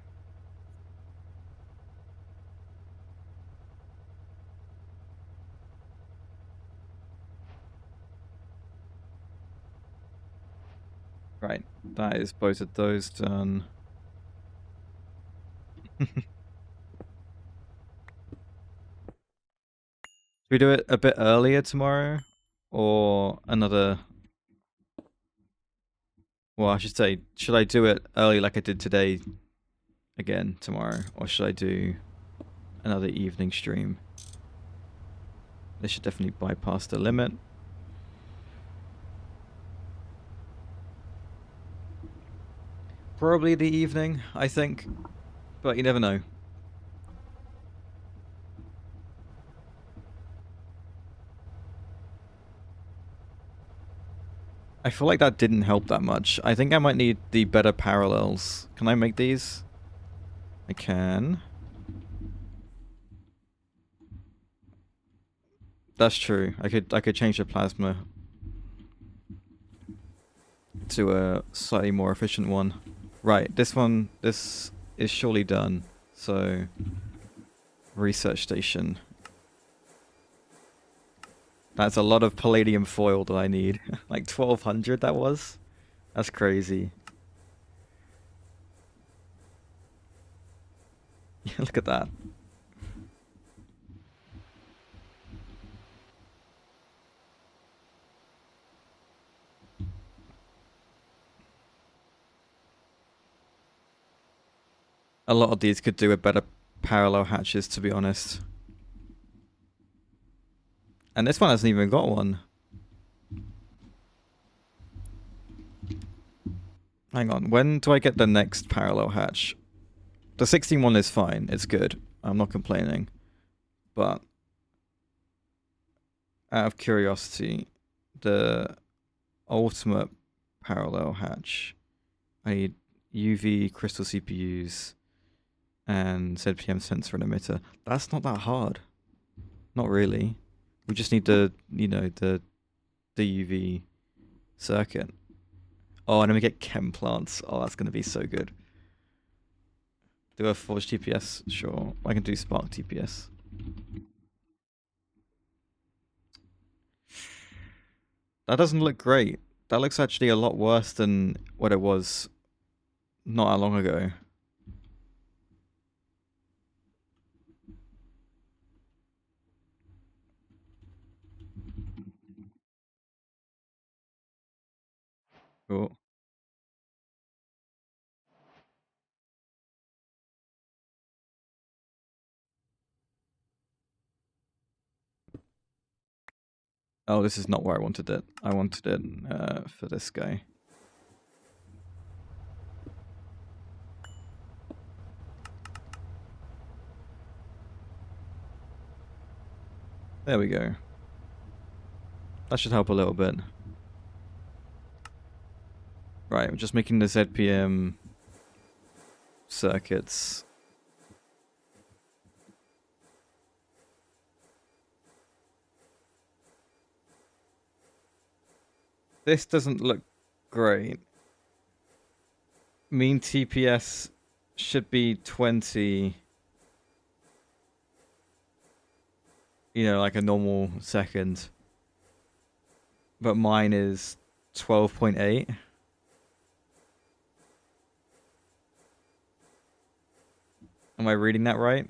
Right, that is both of those done. Should we do it a bit earlier tomorrow? Or another... Well, I should say, should I do it early like I did today again tomorrow? Or should I do another evening stream? This should definitely bypass the limit. Probably the evening, I think. But you never know. I feel like that didn't help that much. I think I might need the better parallels. Can I make these? I can. That's true. I could change the plasma to a slightly more efficient one. Right, this is surely done. So, research station. That's a lot of palladium foil that I need. Like 1200 that was? That's crazy. Look at that. A lot of these could do with better parallel hatches, to be honest. And this one hasn't even got one. Hang on, when do I get the next parallel hatch? The 16 one is fine, it's good. I'm not complaining. But, out of curiosity, the ultimate parallel hatch, I need UV crystal CPUs and ZPM sensor and emitter. That's not that hard. Not really. We just need the, you know, the UV circuit. Oh, and then we get chem plants. Oh, that's going to be so good. Do a forge TPS? Sure. I can do spark TPS. That doesn't look great. That looks actually a lot worse than what it was not that long ago. Cool. Oh, this is not where I wanted it. I wanted it for this guy. There we go. That should help a little bit. Right, we're just making the ZPM circuits. This doesn't look great. Mean TPS should be 20. You know, like a normal second. But mine is 12.8. Am I reading that right?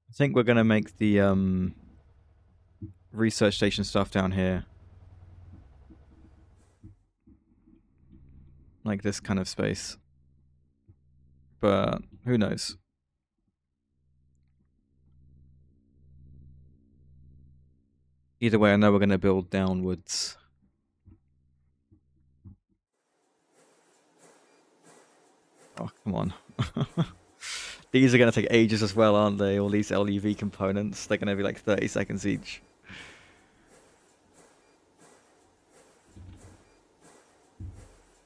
I think we're gonna make the research station stuff down here. Like this kind of space. But who knows? Either way, I know we're gonna build downwards. Oh, come on. These are gonna take ages as well, aren't they? All these LUV components. They're gonna be like 30 seconds each.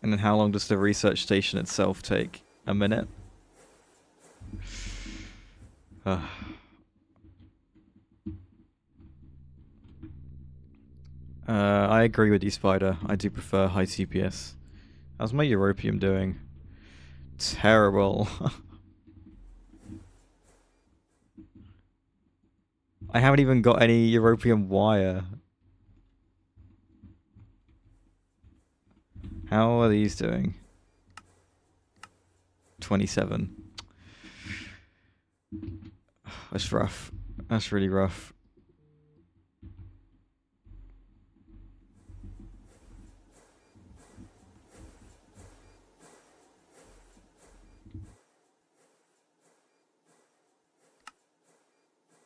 And then how long does the research station itself take? A minute? I agree with you, Spider. I do prefer high TPS. How's my Europium doing? Terrible. I haven't even got any Europium wire. How are these doing? 27. That's rough. That's really rough.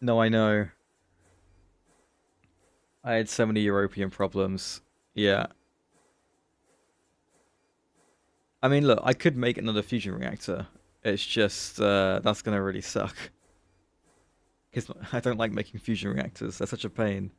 No, I know. I had so many European problems. Yeah. I mean, look, I could make another fusion reactor. It's just, that's gonna really suck. Because I don't like making fusion reactors. They're such a pain.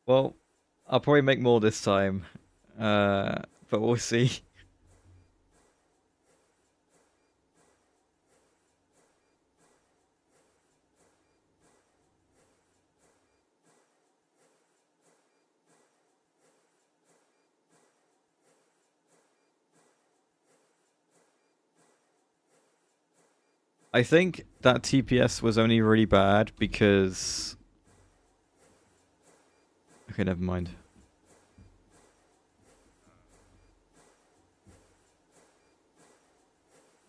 Well, I'll probably make more this time. But we'll see. I think that TPS was only really bad because... Okay, never mind.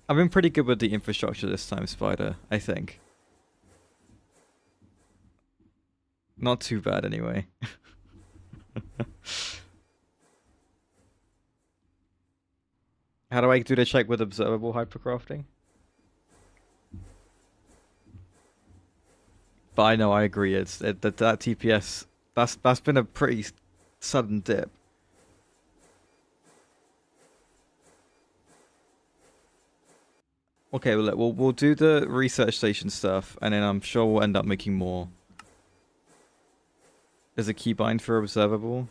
I've been pretty good with the infrastructure this time, Spider, I think. Not too bad, anyway. How do I do the check with observable hypercrafting? But I know, I agree. That TPS, that's been a pretty sudden dip. Okay, well, look, we'll do the research station stuff, and then I'm sure we'll end up making more. There's a keybind for observable.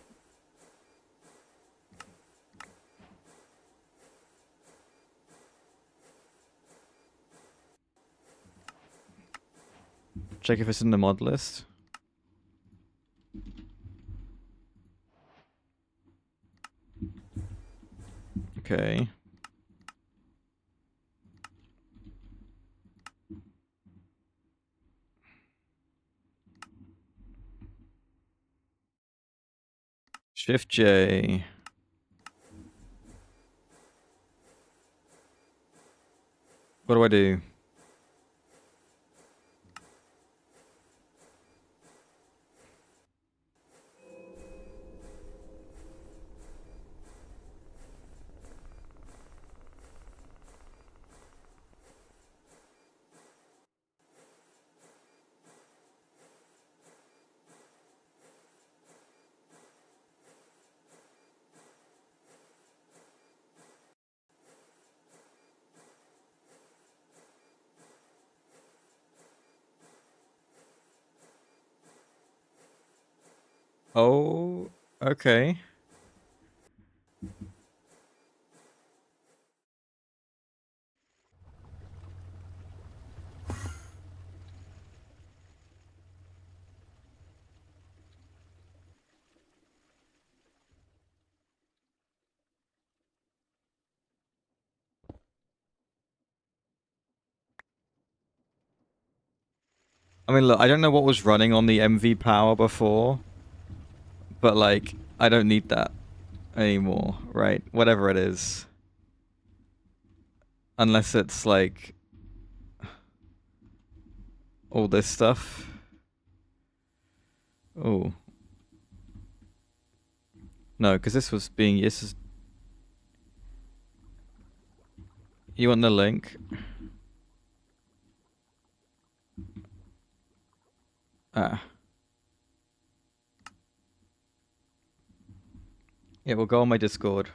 Check if it's in the mod list. Okay. Shift J. What do I do? Oh, okay. I mean, look, I don't know what was running on the MV power before, but like, I don't need that anymore, right? Whatever it is. Unless it's like all this stuff. Oh. No, because this was being... This is... You want the link? Ah. Yeah, we'll go on my Discord.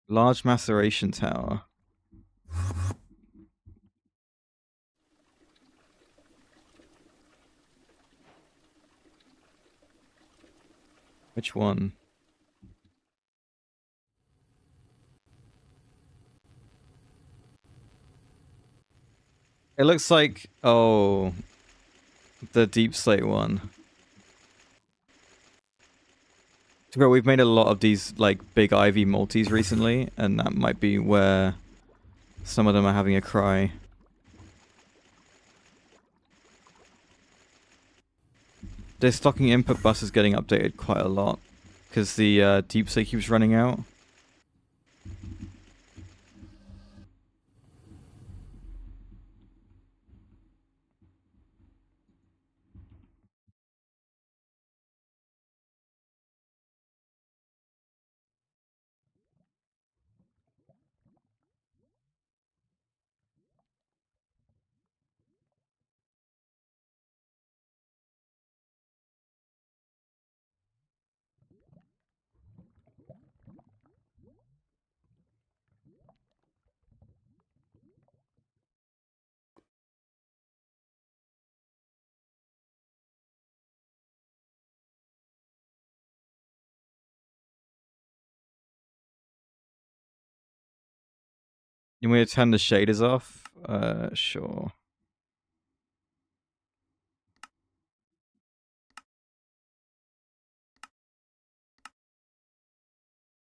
Large maceration tower. Which one? It looks like... Oh... The Deep Slate one. Bro, we've made a lot of these, like, big Ivy multis recently, and that might be where some of them are having a cry. The stocking input bus is getting updated quite a lot, because the Deep Slate keeps running out. You want me to turn the shaders off? Sure.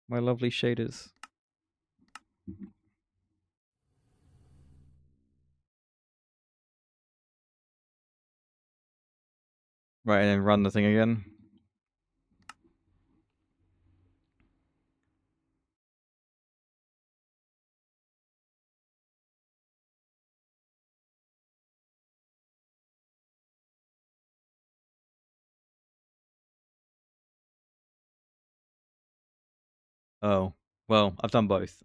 My lovely shaders. Right, and then run the thing again. Oh. Well, I've done both.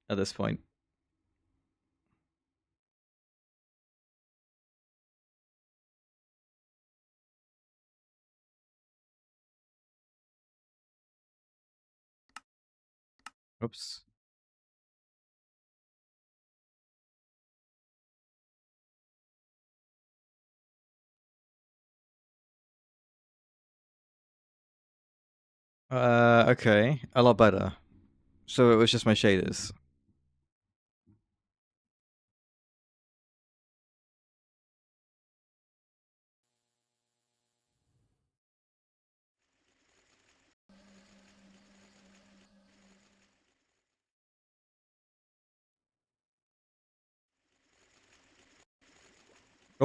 At this point. Oops. Okay. A lot better. So it was just my shaders.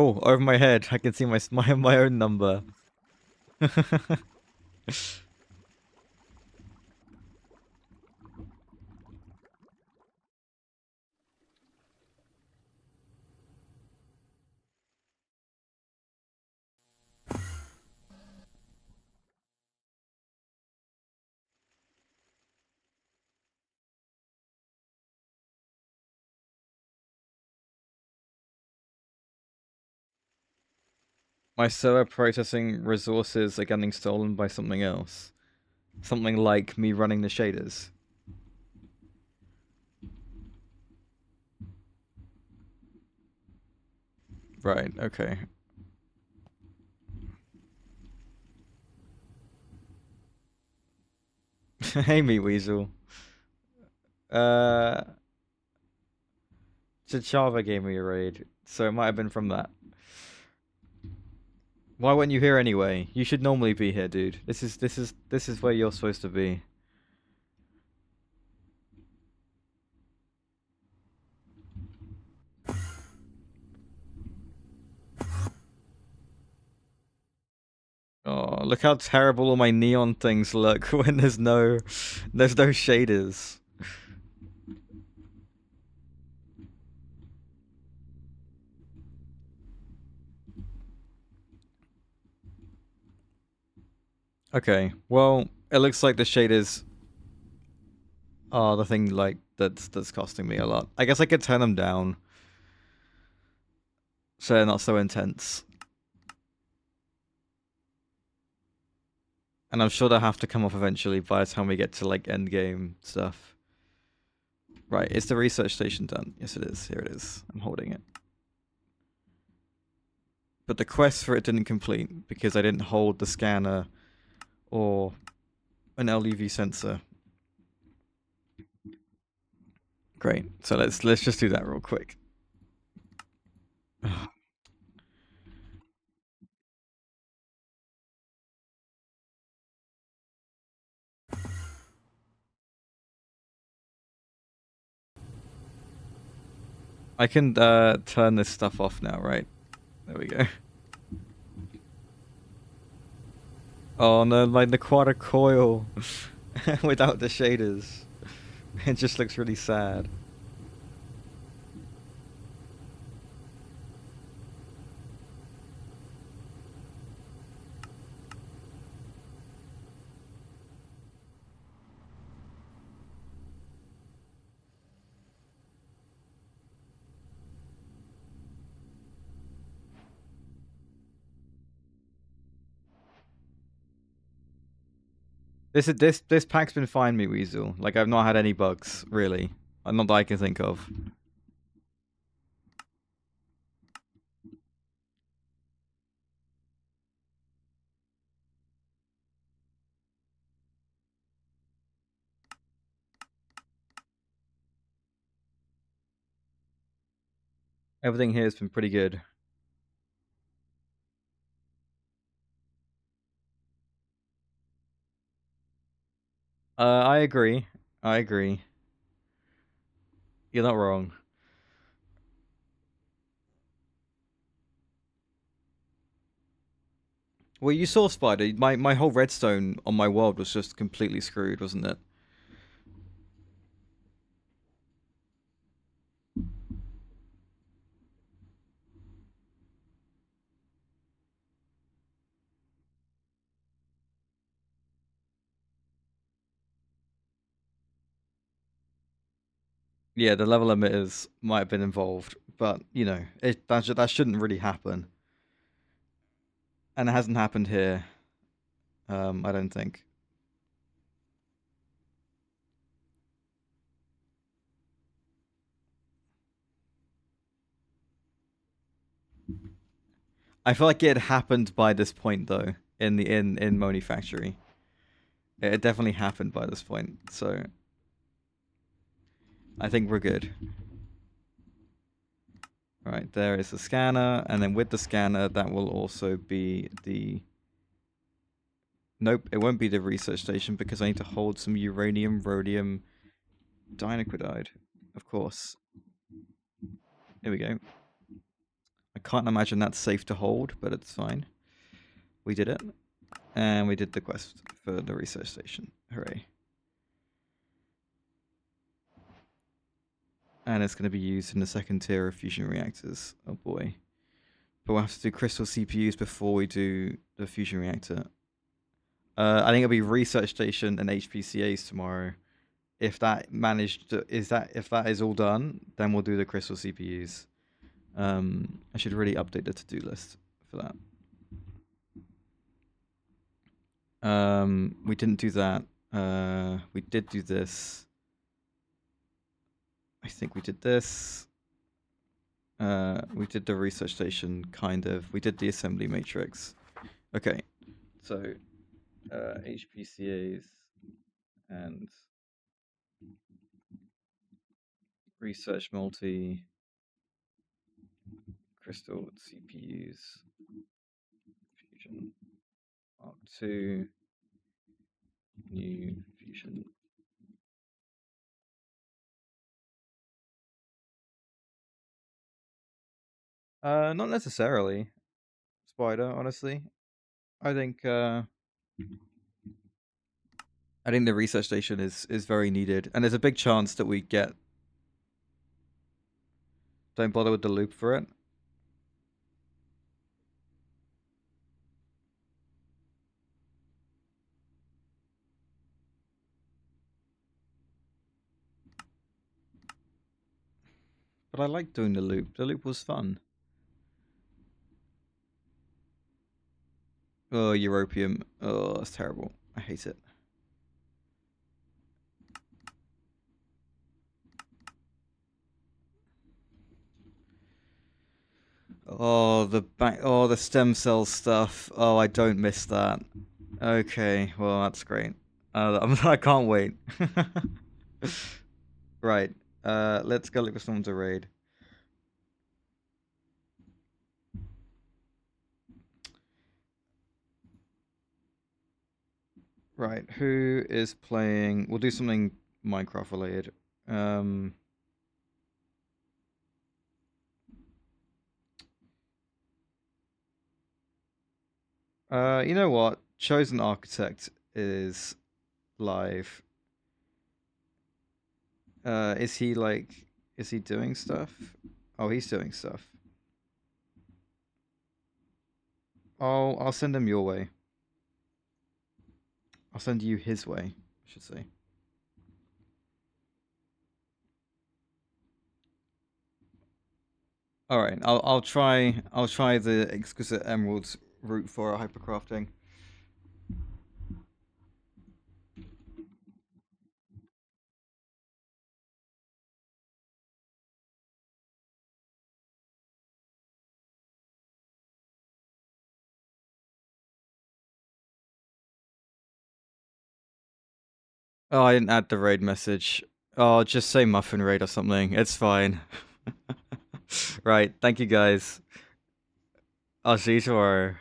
Oh, over my head, I can see my own number. My server processing resources are getting stolen by something else. Something like me running the shaders. Right, okay. Hey, me Weasel. Chachava gave me a raid, so it might have been from that. Why weren't you here anyway? You should normally be here, dude. This is where you're supposed to be. Oh, look how terrible all my neon things look when there's no shaders. Okay, well, it looks like the shaders are the thing like that's costing me a lot. I guess I could turn them down, so they're not so intense. And I'm sure they'll have to come off eventually by the time we get to like end game stuff. Right, is the research station done? Yes, it is. Here it is. I'm holding it. But the quest for it didn't complete because I didn't hold the scanner or an LUV sensor. Great. So let's just do that real quick. I can turn this stuff off now, right? There we go. Oh no, like the quad coil without the shaders. It just looks really sad. This pack's been fine, me Weasel. Like I've not had any bugs really, not that I can think of. Everything here has been pretty good. I agree. I agree. You're not wrong. Well, you saw Spider. My whole redstone on my world was just completely screwed, wasn't it? Yeah, the level emitters might have been involved, but you know, that shouldn't really happen, and it hasn't happened here. I don't think. I feel like it had happened by this point though in the in Moni Factory. It had definitely happened by this point, so I think we're good. Right, there is the scanner, and then with the scanner, that will also be the... Nope, it won't be the research station because I need to hold some uranium, rhodium, diniquidide, of course. Here we go. I can't imagine that's safe to hold, but it's fine. We did it. And we did the quest for the research station. Hooray. And it's going to be used in the second tier of fusion reactors. Oh boy. But we'll have to do crystal CPUs before we do the fusion reactor. I think it'll be research station and HPCAs tomorrow. If that managed to, if that is all done, then we'll do the crystal CPUs. I should really update the to-do list for that. We didn't do that. We did do this. I think we did this. We did the research station, kind of. We did the assembly matrix. Okay, so HPCAs and research multi crystal CPUs fusion Mark II new fusion. Not necessarily, Spider, honestly. I think the research station is very needed, and there's a big chance that we get. Don't bother with the loop for it. But I like doing the loop. The loop was fun. Oh, Europium. Oh, that's terrible. I hate it. Oh, the stem cell stuff. Oh, I don't miss that. Okay, well, that's great. I can't wait. Right. Let's go look for someone to raid. Right, who is playing? We'll do something Minecraft related. You know what? Chosen Architect is live. Is he doing stuff? Oh, he's doing stuff. I'll send him your way. I'll send you his way, I should say. All right, I'll try the exquisite emeralds route for hypercrafting. Oh, I didn't add the raid message. Oh, just say muffin raid or something. It's fine. Right, thank you guys. I'll see you tomorrow.